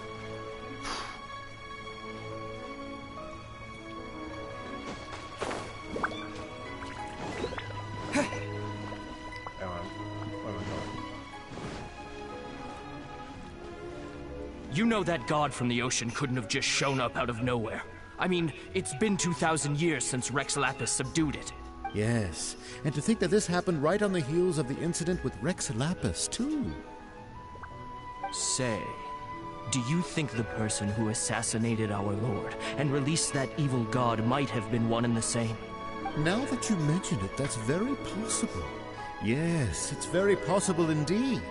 [SPEAKER 10] You know that god from the ocean couldn't have just shown up out of nowhere. I mean, it's been 2,000 years since Rex Lapis subdued it.
[SPEAKER 6] Yes, and to think that this happened right on the heels of the incident with Rex Lapis, too.
[SPEAKER 10] Say, do you think the person who assassinated our lord and released that evil god might have been one and the same?
[SPEAKER 6] Now that you mention it, that's very possible. Yes, it's very possible indeed.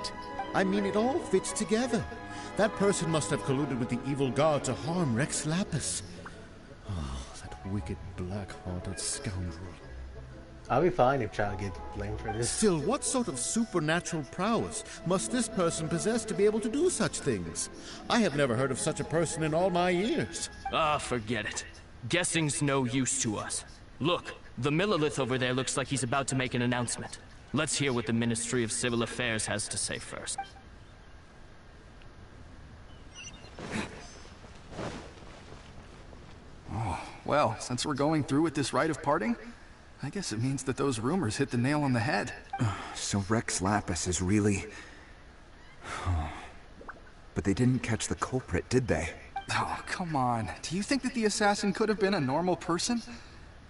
[SPEAKER 6] I mean, it all fits together. That person must have colluded with the evil god to harm Rex Lapis. Oh, that wicked, black-hearted scoundrel.
[SPEAKER 1] I'll be fine if Child gets blamed for this.
[SPEAKER 6] Still, what sort of supernatural prowess must this person possess to be able to do such things? I have never heard of such a person in all my years.
[SPEAKER 10] Ah, forget it. Guessing's no use to us. Look, the Millilith over there looks like he's about to make an announcement. Let's hear what the Ministry of Civil Affairs has to say first.
[SPEAKER 13] Oh, well, since we're going through with this rite of parting, I guess it means that those rumors hit the nail on the head.
[SPEAKER 23] So Rex Lapis is really... But they didn't catch the culprit, did they?
[SPEAKER 13] Oh, come on. Do you think that the assassin could have been a normal person?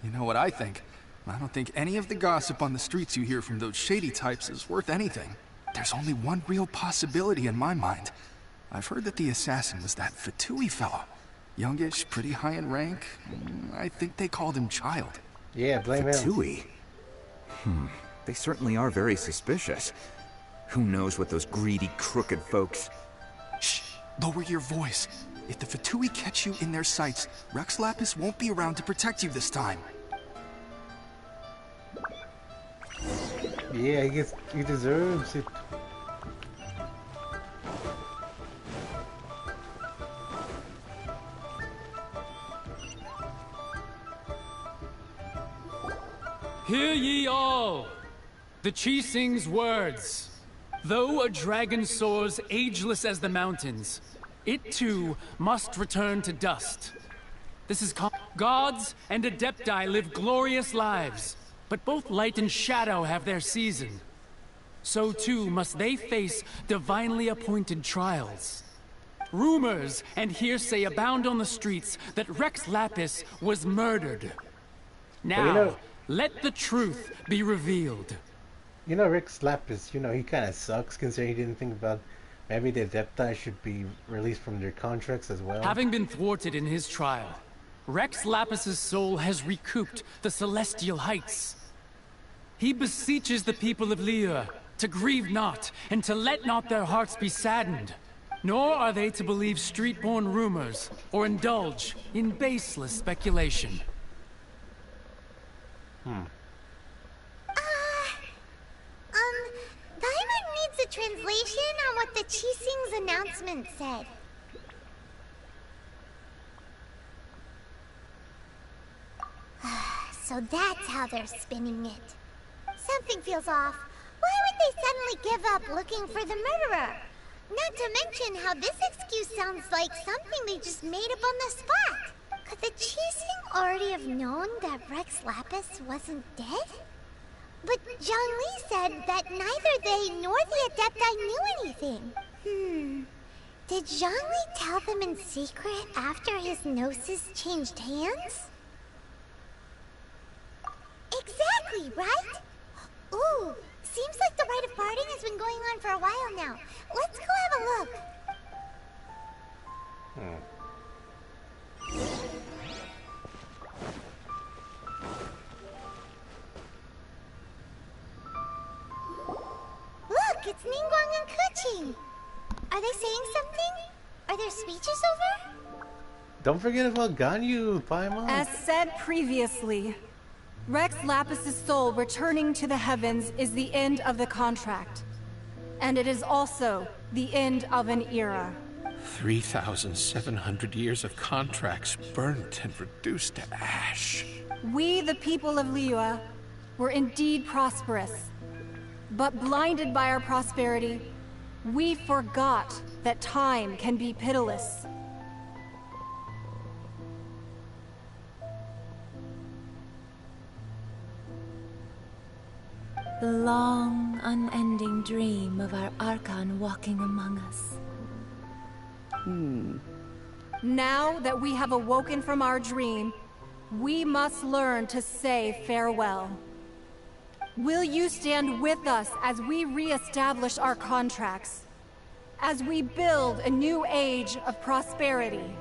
[SPEAKER 13] You know what I think? I don't think any of the gossip on the streets you hear from those shady types is worth anything. There's only one real possibility in my mind. I've heard that the assassin was that Fatui fellow. Youngish, pretty high in rank. I think they called him Child.
[SPEAKER 1] Yeah, blame
[SPEAKER 23] Fatui? They certainly are very suspicious. Who knows what those greedy, crooked folks...
[SPEAKER 13] Shh! Lower your voice. If the Fatui catch you in their sights, Rex Lapis won't be around to protect you this time.
[SPEAKER 1] Yeah, I guess he deserves it.
[SPEAKER 14] Hear ye all! The Qixing's words. Though a dragon soars ageless as the mountains, it too must return to dust. This is called gods and Adepti live glorious lives, but both light and shadow have their season. So too must they face divinely appointed trials. rumors and hearsay abound on the streets that Rex Lapis was murdered. Now, let the truth be revealed.
[SPEAKER 1] You know, Rex Lapis, you know, he kind of sucks considering he didn't think about maybe the Adepti should be released from their contracts as well.
[SPEAKER 14] Having been thwarted in his trial, Rex Lapis's soul has recouped the celestial heights. He beseeches the people of Liyue to grieve not, and to let not their hearts be saddened. Nor are they to believe street-born rumors, or indulge in baseless speculation.
[SPEAKER 4] Diamond needs a translation on what the Qixing's announcement said. So that's how they're spinning it. Something feels off. Why would they suddenly give up looking for the murderer? Not to mention how this excuse sounds like something they just made up on the spot. Could the Qixing already have known that Rex Lapis wasn't dead? But Zhongli said that neither they nor the Adepti knew anything. Did Zhongli tell them in secret after his gnosis changed hands? Exactly, right? Ooh, seems like the rite of parting has been going on for a while now. Let's go have a look. Look, it's Ningguang and Keqing. Are they saying something? Are their speeches over?
[SPEAKER 1] Don't forget about Ganyu, Paimon.
[SPEAKER 15] As said previously, Rex Lapis's soul returning to the heavens is the end of the contract. And it is also the end of an era.
[SPEAKER 9] 3,700 years of contracts burnt and reduced to ash.
[SPEAKER 15] We, the people of Liyue, were indeed prosperous. But blinded by our prosperity, we forgot that time can be pitiless.
[SPEAKER 5] The long, unending dream of our Archon walking among us.
[SPEAKER 15] Now that we have awoken from our dream, we must learn to say farewell. Will you stand with us as we re-establish our contracts? As we build a new age of prosperity?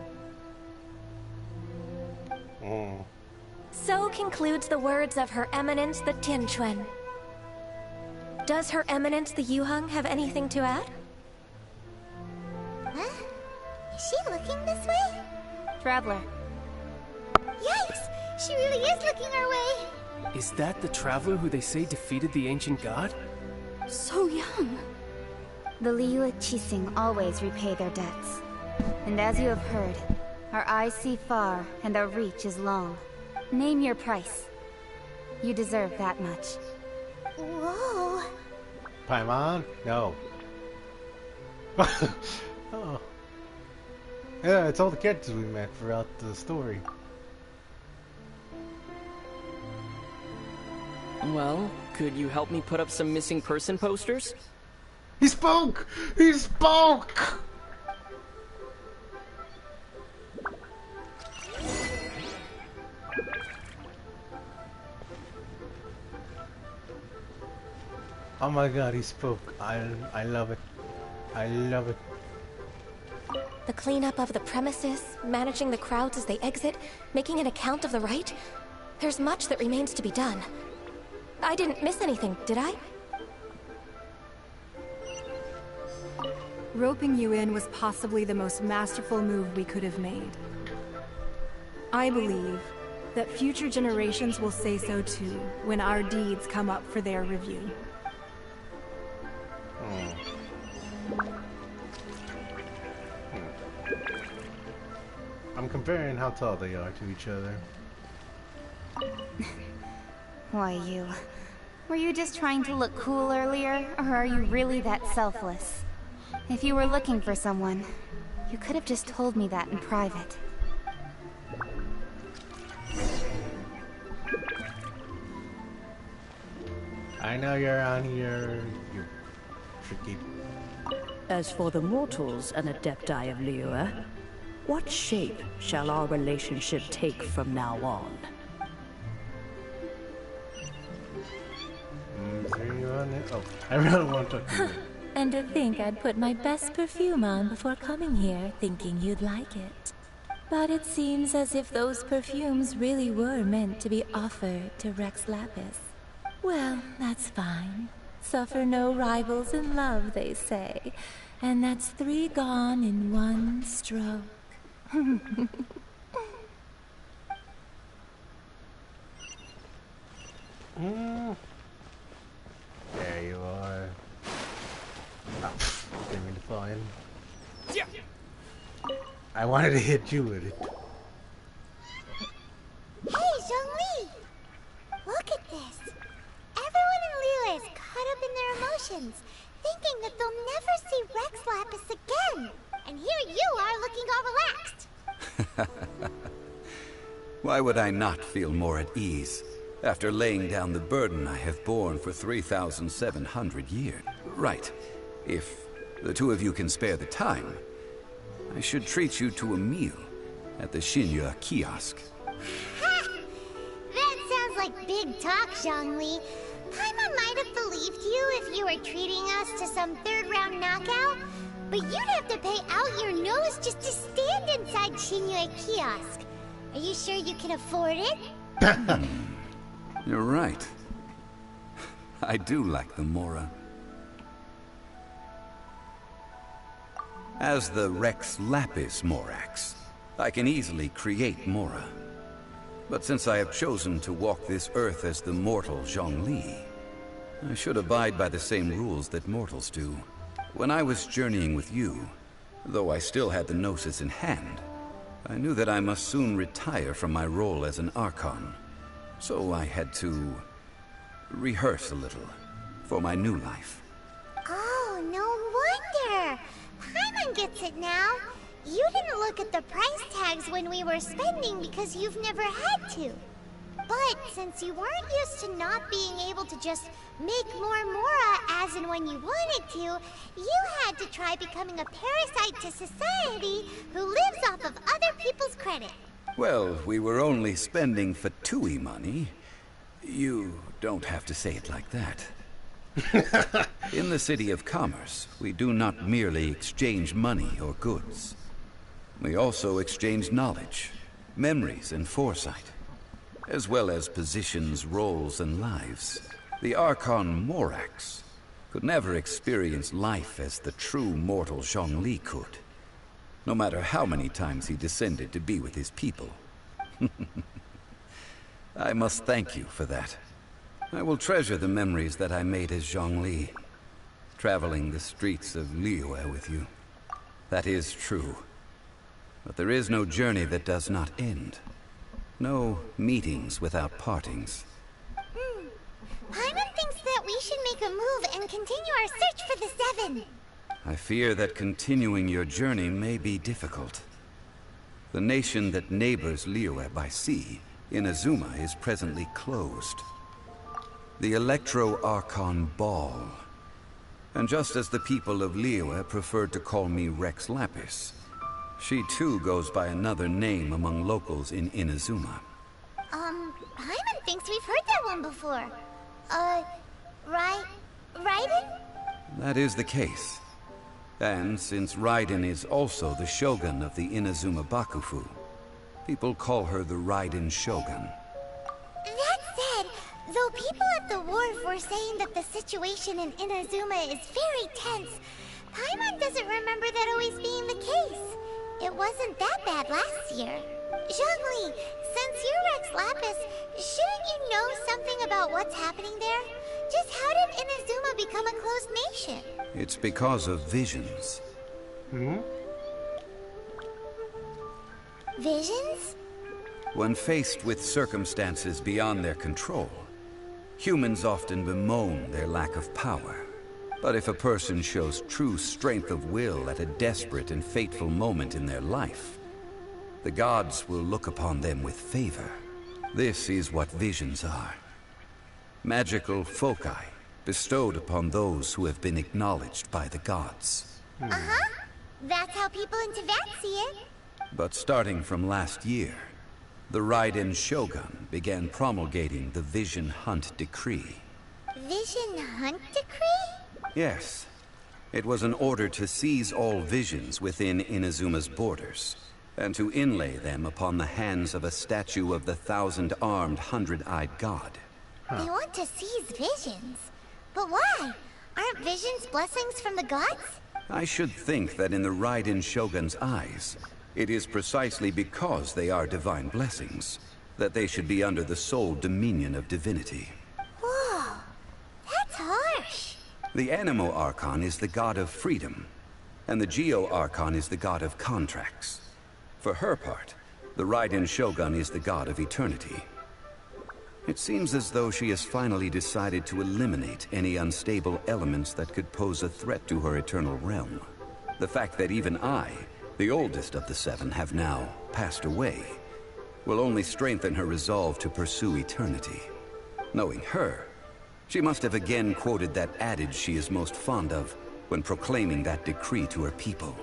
[SPEAKER 5] So concludes the words of Her Eminence the Tianquan. Does Her Eminence the Yuheng have anything to add?
[SPEAKER 4] Huh? Is she looking this way?
[SPEAKER 11] Traveler.
[SPEAKER 4] Yikes! She really is looking our way!
[SPEAKER 18] Is that the traveler who they say defeated the ancient god?
[SPEAKER 7] So young.
[SPEAKER 11] The Liyue Qixing always repay their debts. And as you have heard, our eyes see far and our reach is long. Name your price. You deserve that much.
[SPEAKER 4] Whoa.
[SPEAKER 1] Paimon? No. Oh. Yeah, it's all the characters we met throughout the story.
[SPEAKER 18] Well, could you help me put up some missing person posters?
[SPEAKER 1] He spoke! He spoke! Oh my god, he spoke. I love it. I love it.
[SPEAKER 5] The cleanup of the premises, managing the crowds as they exit, making an account of the rite? There's much that remains to be done. I didn't miss anything, did I?
[SPEAKER 15] Roping you in was possibly the most masterful move we could have made. I believe that future generations will say so too when our deeds come up for their review.
[SPEAKER 1] I'm comparing how tall they are to each other.
[SPEAKER 11] Why you? Were you just trying to look cool earlier, or are you really that selfless? If you were looking for someone, you could have just told me that in private.
[SPEAKER 1] I know you're on here, you tricky
[SPEAKER 20] As for the mortals and Adepti of Liyue, what shape shall our relationship take from now on?
[SPEAKER 1] Oh, I really want to talk to you.
[SPEAKER 16] And to think I'd put my best perfume on before coming here, thinking you'd like it. But it seems as if those perfumes really were meant to be offered to Rex Lapis. Well, that's fine. Suffer no rivals in love, they say. And that's 3 gone in 1 stroke.
[SPEAKER 1] There you are. Oh, didn't mean to fall in. I wanted to hit you with it.
[SPEAKER 4] Hey, Zhongli! Look at this. Everyone in Liyue is caught up in their emotions, thinking that they'll never see Rex Lapis again. And here you are looking all relaxed.
[SPEAKER 2] Why would I not feel more at ease after laying down the burden I have borne for 3,700 years? Right. If the two of you can spare the time, I should treat you to a meal at the Xinyue kiosk.
[SPEAKER 4] Ha! That sounds like big talk, Zhongli. Paimon might have believed you if you were treating us to some 3rd round knockout, but you'd have to pay out your nose just to stand inside Xinyue kiosk. Are you sure you can afford it?
[SPEAKER 2] You're right. I do like the Mora. As the Rex Lapis Morax, I can easily create Mora. But since I have chosen to walk this earth as the mortal Zhongli, I should abide by the same rules that mortals do. When I was journeying with you, though I still had the Gnosis in hand, I knew that I must soon retire from my role as an Archon. So I had to rehearse a little for my new life.
[SPEAKER 4] Oh, no wonder. Paimon gets it now. You didn't look at the price tags when we were spending because you've never had to. But since you weren't used to not being able to just make more Mora as and when you wanted to, you had to try becoming a parasite to society who lives off of other people's credit.
[SPEAKER 2] Well, we were only spending Fatui money. You don't have to say it like that. In the City of Commerce, we do not merely exchange money or goods. We also exchange knowledge, memories, and foresight, as well as positions, roles, and lives. The Archon Morax could never experience life as the true mortal Zhongli could, no matter how many times he descended to be with his people. I must thank you for that. I will treasure the memories that I made as Zhongli, traveling the streets of Liyue with you. That is true. But there is no journey that does not end. No meetings without partings.
[SPEAKER 4] Paimon thinks that we should make a move and continue our search for the 7.
[SPEAKER 2] I fear that continuing your journey may be difficult. The nation that neighbors Liyue by sea, Inazuma, is presently closed. The Electro-Archon Ball. And just as the people of Liyue preferred to call me Rex Lapis, she too goes by another name among locals in Inazuma.
[SPEAKER 4] Paimon thinks we've heard that one before. Raiden?
[SPEAKER 2] That is the case. And since Raiden is also the Shogun of the Inazuma Bakufu, people call her the Raiden Shogun.
[SPEAKER 4] That said, though people at the wharf were saying that the situation in Inazuma is very tense, Paimon doesn't remember that always being the case. It wasn't that bad last year. Zhongli, since you're Rex Lapis, shouldn't you know something about what's happening there? Just how did Inazuma become a closed nation?
[SPEAKER 2] It's because of visions.
[SPEAKER 4] Visions?
[SPEAKER 2] When faced with circumstances beyond their control, humans often bemoan their lack of power. But if a person shows true strength of will at a desperate and fateful moment in their life, the gods will look upon them with favor. This is what visions are. Magical foci bestowed upon those who have been acknowledged by the gods.
[SPEAKER 4] Uh-huh. That's how people in Tibet see it.
[SPEAKER 2] But starting from last year, the Raiden Shogun began promulgating the Vision Hunt Decree.
[SPEAKER 4] Vision Hunt Decree?
[SPEAKER 2] Yes. It was an order to seize all visions within Inazuma's borders, and to inlay them upon the hands of a statue of the thousand-armed, hundred-eyed god.
[SPEAKER 4] They want to seize visions. But why? Aren't visions blessings from the gods?
[SPEAKER 2] I should think that in the Raiden Shogun's eyes, it is precisely because they are divine blessings that they should be under the sole dominion of divinity.
[SPEAKER 4] Whoa, that's harsh.
[SPEAKER 2] The Anemo Archon is the god of freedom, and the Geo Archon is the god of contracts. For her part, the Raiden Shogun is the god of eternity. It seems as though she has finally decided to eliminate any unstable elements that could pose a threat to her eternal realm. The fact that even I, the oldest of the seven, have now passed away, will only strengthen her resolve to pursue eternity. Knowing her, she must have again quoted that adage she is most fond of when proclaiming that decree to her people.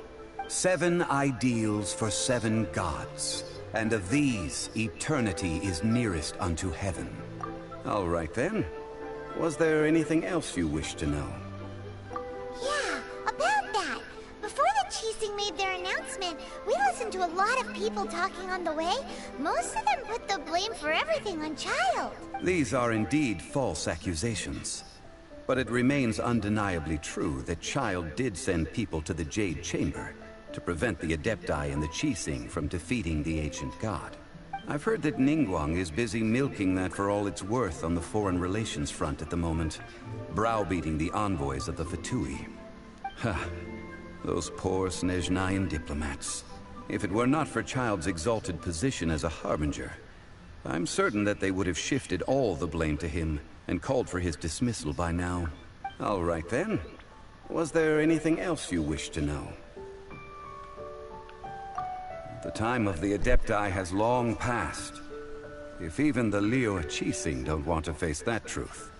[SPEAKER 2] 7 ideals for 7 gods, and of these, eternity is nearest unto heaven. All right then. Was there anything else you wished to know?
[SPEAKER 4] Yeah, about that. Before the Qixing made their announcement, we listened to a lot of people talking on the way. Most of them put the blame for everything on Child.
[SPEAKER 2] These are indeed false accusations. But it remains undeniably true that Child did send people to the Jade Chamber to prevent the Adepti and the Qixing from defeating the ancient god. I've heard that Ningguang is busy milking that for all it's worth on the foreign relations front at the moment, browbeating the envoys of the Fatui. Ha! Those poor Snezhnayan diplomats. If it were not for Child's exalted position as a harbinger, I'm certain that they would have shifted all the blame to him and called for his dismissal by now. All right then. Was there anything else you wished to know? The time of the Adepti has long passed. If even the Liyue Qixing don't want to face that truth,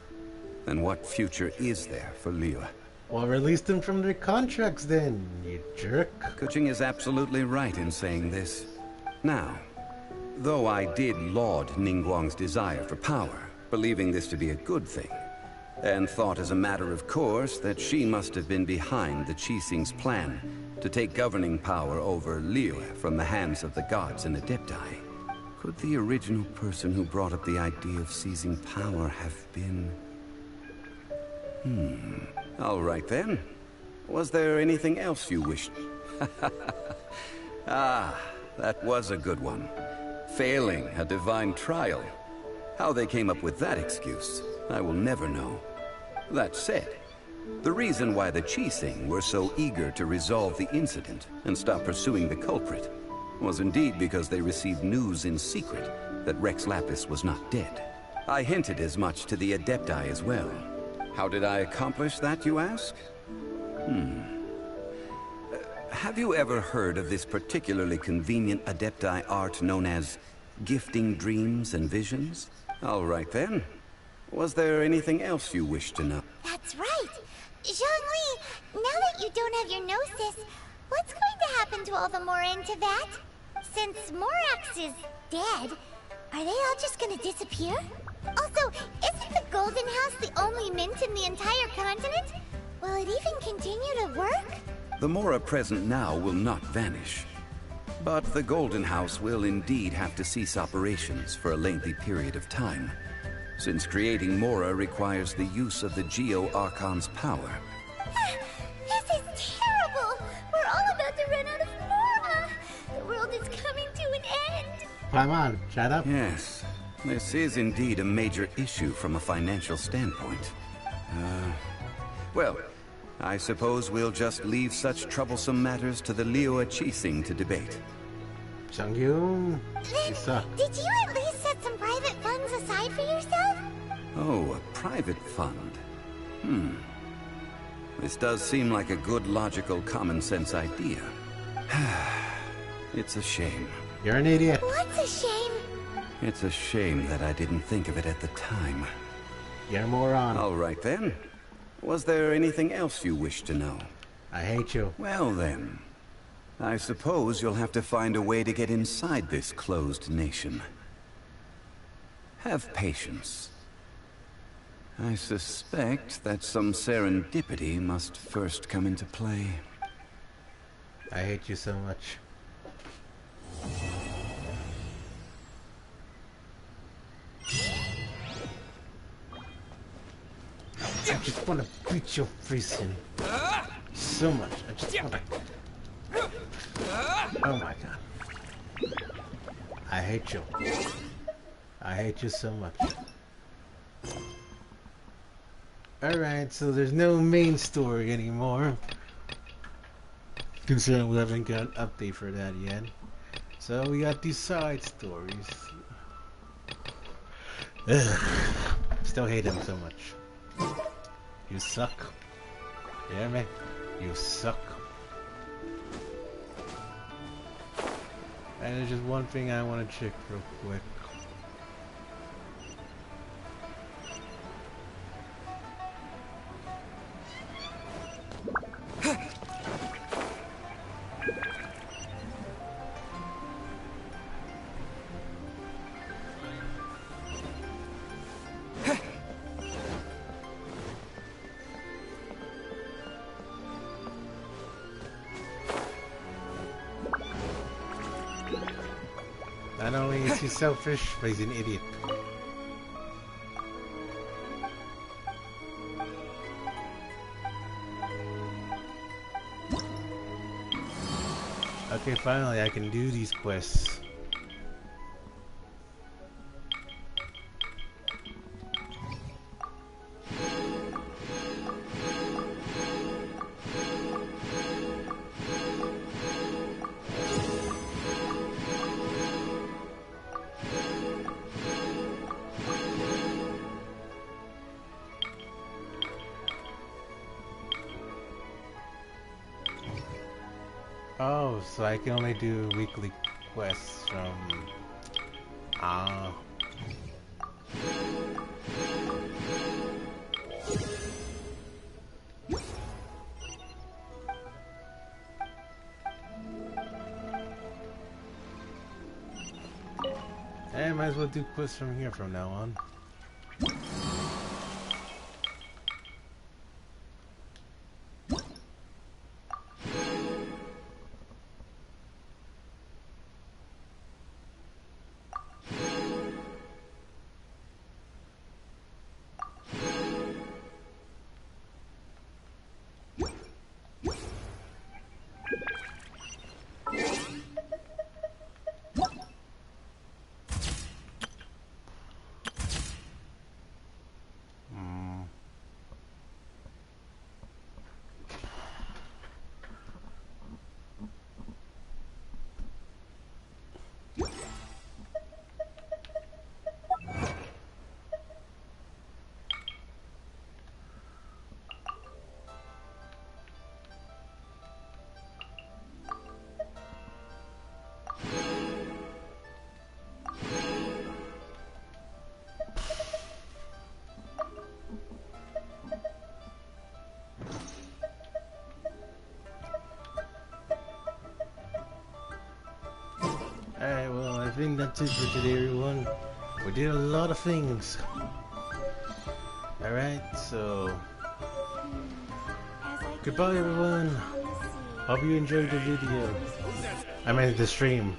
[SPEAKER 2] then what future is there for Liyue?
[SPEAKER 1] Well, release them from their contracts then, you jerk.
[SPEAKER 2] Kuching is absolutely right in saying this. Now, though I did laud Ningguang's desire for power, believing this to be a good thing, and thought as a matter of course that she must have been behind the Qixing's plan to take governing power over Liyue from the hands of the gods and Adepti. Could the original person who brought up the idea of seizing power have been... All right then. Was there anything else you wished? Ah, that was a good one. Failing a divine trial. How they came up with that excuse, I will never know. That said, the reason why the Qixing were so eager to resolve the incident and stop pursuing the culprit was indeed because they received news in secret that Rex Lapis was not dead. I hinted as much to the Adepti as well. How did I accomplish that, you ask? Have you ever heard of this particularly convenient Adepti art known as gifting dreams and visions? All right then. Was there anything else you wished to know?
[SPEAKER 4] That's right. Zhongli, now that you don't have your gnosis, what's going to happen to all the Mora in Tibet? Since Morax is dead, are they all just gonna disappear? Also, isn't the Golden House the only mint in the entire continent? Will it even continue to work?
[SPEAKER 2] The Mora present now will not vanish. But the Golden House will indeed have to cease operations for a lengthy period of time, since creating Mora requires the use of the Geo Archon's power.
[SPEAKER 4] This is terrible! We're all about to run out of Mora! The world is coming to an end!
[SPEAKER 1] Come on, shut up.
[SPEAKER 2] Yes, this is indeed a major issue from a financial standpoint. Well, I suppose we'll just leave such troublesome matters to the Liyue Qixing to debate.
[SPEAKER 1] Changyun,
[SPEAKER 4] Then, did you at least set some private funds aside for yourself?
[SPEAKER 2] Oh, a private fund. This does seem like a good, logical, common-sense idea. It's a shame.
[SPEAKER 1] You're an idiot.
[SPEAKER 4] What's a shame?
[SPEAKER 2] It's a shame that I didn't think of it at the time.
[SPEAKER 1] You're a moron.
[SPEAKER 2] All right then. Was there anything else you wished to know?
[SPEAKER 1] I hate you.
[SPEAKER 2] Well then, I suppose you'll have to find a way to get inside this closed nation. Have patience. I suspect that some serendipity must first come into play.
[SPEAKER 1] I hate you so much. I just want to beat your face in so much. I just want to. Oh my god. I hate you. I hate you so much. Alright, so there's no main story anymore. Considering we haven't got an update for that yet. So we got these side stories. Ugh. Still hate him so much. You suck. You hear me? You suck. And there's just one thing I want to check real quick. Not only is he selfish, but he's an idiot. Okay, finally I can do these quests. Oh, so I can only do weekly quests from... Ah. I might as well do quests from here from now on. Alright, well, I think that's it for today, everyone. We did a lot of things. Alright, so... goodbye, everyone. Hope you enjoyed the video. I mean, the stream.